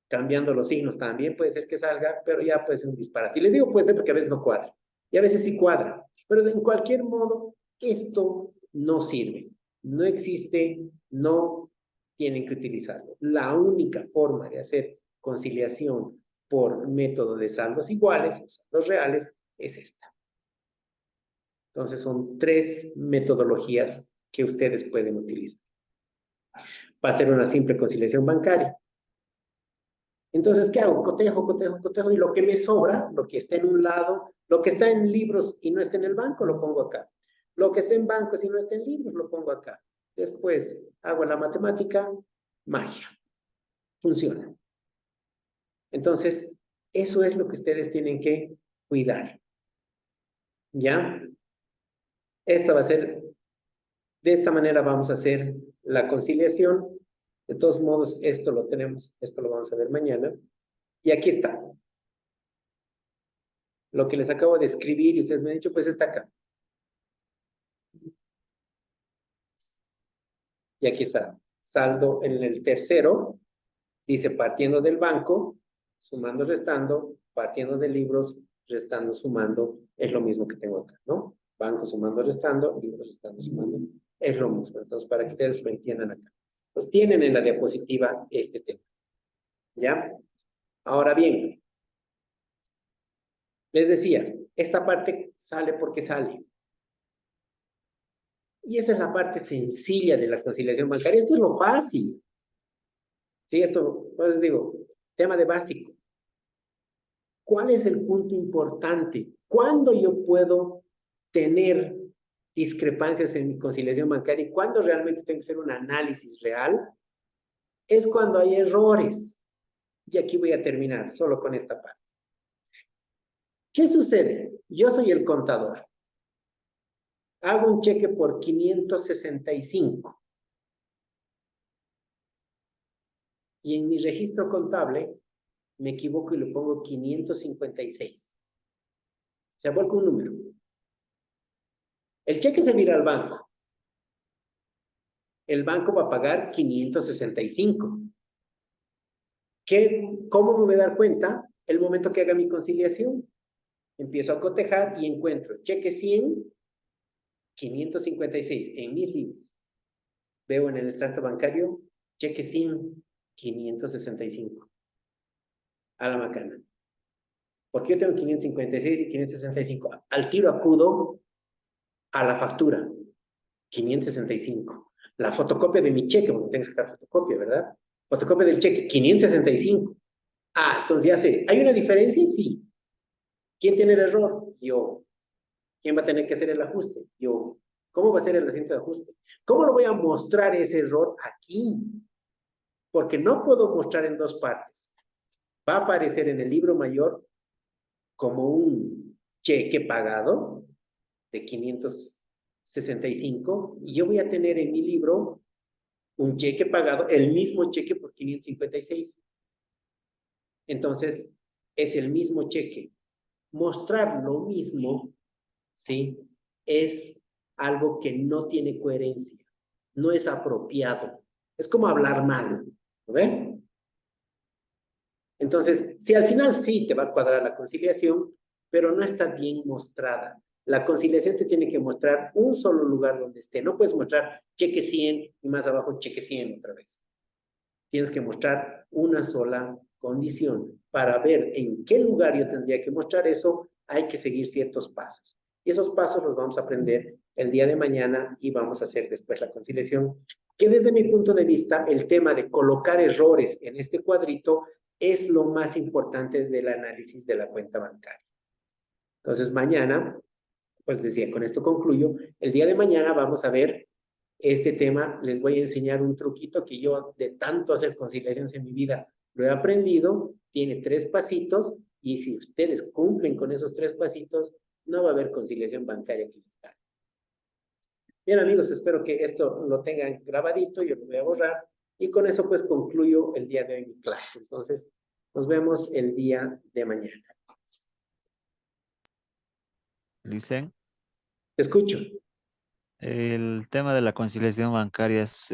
cambiando los signos también puede ser que salga, pero ya puede ser un disparate. Y les digo puede ser porque a veces no cuadra, y a veces sí cuadra, pero en cualquier modo, esto no sirve. No existe, no tienen que utilizarlo. La única forma de hacer conciliación por método de saldos iguales, o saldos reales, es esta. Entonces son 3 metodologías que ustedes pueden utilizar. Va a ser una simple conciliación bancaria. Entonces, ¿qué hago? Cotejo, cotejo, cotejo, y lo que me sobra, lo que está en un lado, lo que está en libros y no está en el banco, lo pongo acá. Lo que está en bancos y no está en libros, lo pongo acá. Después hago la matemática, magia. Funciona. Entonces, eso es lo que ustedes tienen que cuidar. ¿Ya? Esta va a ser, de esta manera vamos a hacer la conciliación. De todos modos, esto lo tenemos, esto lo vamos a ver mañana. Y aquí está. Lo que les acabo de escribir y ustedes me han dicho, pues está acá. Y aquí está. Saldo en el tercero. Dice partiendo del banco, sumando, restando, partiendo de libros, restando, sumando. Es lo mismo que tengo acá, ¿no? Banco sumando, restando, libros restando, sumando. Es lo mismo. Entonces, para que ustedes lo entiendan acá. Pues tienen en la diapositiva este tema. ¿Ya? Ahora bien, les decía, esta parte sale porque sale. Y esa es la parte sencilla de la conciliación bancaria. Esto es lo fácil. Sí, esto, pues les digo, tema de básico. ¿Cuál es el punto importante? ¿Cuándo yo puedo tener discrepancias en mi conciliación bancaria y cuándo realmente tengo que hacer un análisis real? Es cuando hay errores. Y aquí voy a terminar solo con esta parte. ¿Qué sucede? Yo soy el contador. Hago un cheque por 565. Y en mi registro contable me equivoco y le pongo 556. Se ha vuelto un número. El cheque se mira al banco. El banco va a pagar 565. ¿Cómo me voy a dar cuenta? El momento que haga mi conciliación. Empiezo a cotejar y encuentro cheque 100, 556 en mis libros. Veo en el extracto bancario, cheque 100, 565. A la macana. Porque yo tengo 556 y 565. Al tiro acudo a la factura. 565. La fotocopia de mi cheque, porque tengo que sacar fotocopia, ¿verdad? Fotocopia del cheque, 565. Ah, entonces ya sé. ¿Hay una diferencia? Sí. ¿Quién tiene el error? Yo. ¿Quién va a tener que hacer el ajuste? Yo. ¿Cómo va a ser el asiento de ajuste? ¿Cómo lo voy a mostrar ese error aquí? Porque no puedo mostrar en 2 partes. Va a aparecer en el libro mayor como un cheque pagado de 565 y yo voy a tener en mi libro un cheque pagado, el mismo cheque por 556. Entonces, es el mismo cheque. Mostrar lo mismo, ¿sí? Es algo que no tiene coherencia, no es apropiado. Es como hablar mal, ¿no ven? Entonces, si al final sí te va a cuadrar la conciliación, pero no está bien mostrada. La conciliación te tiene que mostrar un solo lugar donde esté. No puedes mostrar cheque 100 y más abajo cheque 100 otra vez. Tienes que mostrar una sola condición. Para ver en qué lugar yo tendría que mostrar eso, hay que seguir ciertos pasos. Y esos pasos los vamos a aprender el día de mañana y vamos a hacer después la conciliación. Que desde mi punto de vista, el tema de colocar errores en este cuadrito es lo más importante del análisis de la cuenta bancaria. Entonces, mañana, pues decía, con esto concluyo. El día de mañana vamos a ver este tema. Les voy a enseñar un truquito que yo de tanto hacer conciliaciones en mi vida lo he aprendido. Tiene 3 pasitos y si ustedes cumplen con esos 3 pasitos, no va a haber conciliación bancaria que les cae. Bien, amigos, espero que esto lo tengan grabadito. Yo lo voy a borrar y con eso pues concluyo el día de hoy mi clase. Entonces, nos vemos el día de mañana. Licen, Te escucho. el tema de la conciliación bancaria es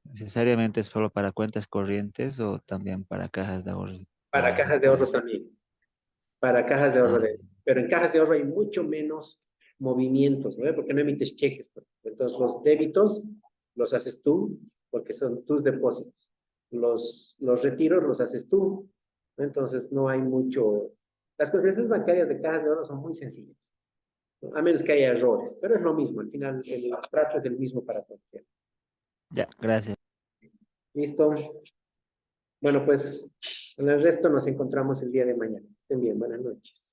necesariamente solo para cuentas corrientes o también para cajas de ahorros. Para cajas de ahorro también. Para cajas de ahorro. Ah, Pero en cajas de ahorro hay mucho menos movimientos, ¿no? Porque no emites cheques. Entonces, los débitos los haces tú, porque son tus depósitos. Los retiros los haces tú, ¿no? Entonces, no hay mucho. Las conciliaciones bancarias de cajas de ahorro son muy sencillas, ¿no? A menos que haya errores, pero es lo mismo. Al final, el trato es el mismo para cualquiera. ya, gracias. ¿Listo? Bueno, pues en el resto nos encontramos el día de mañana. Estén bien, buenas noches.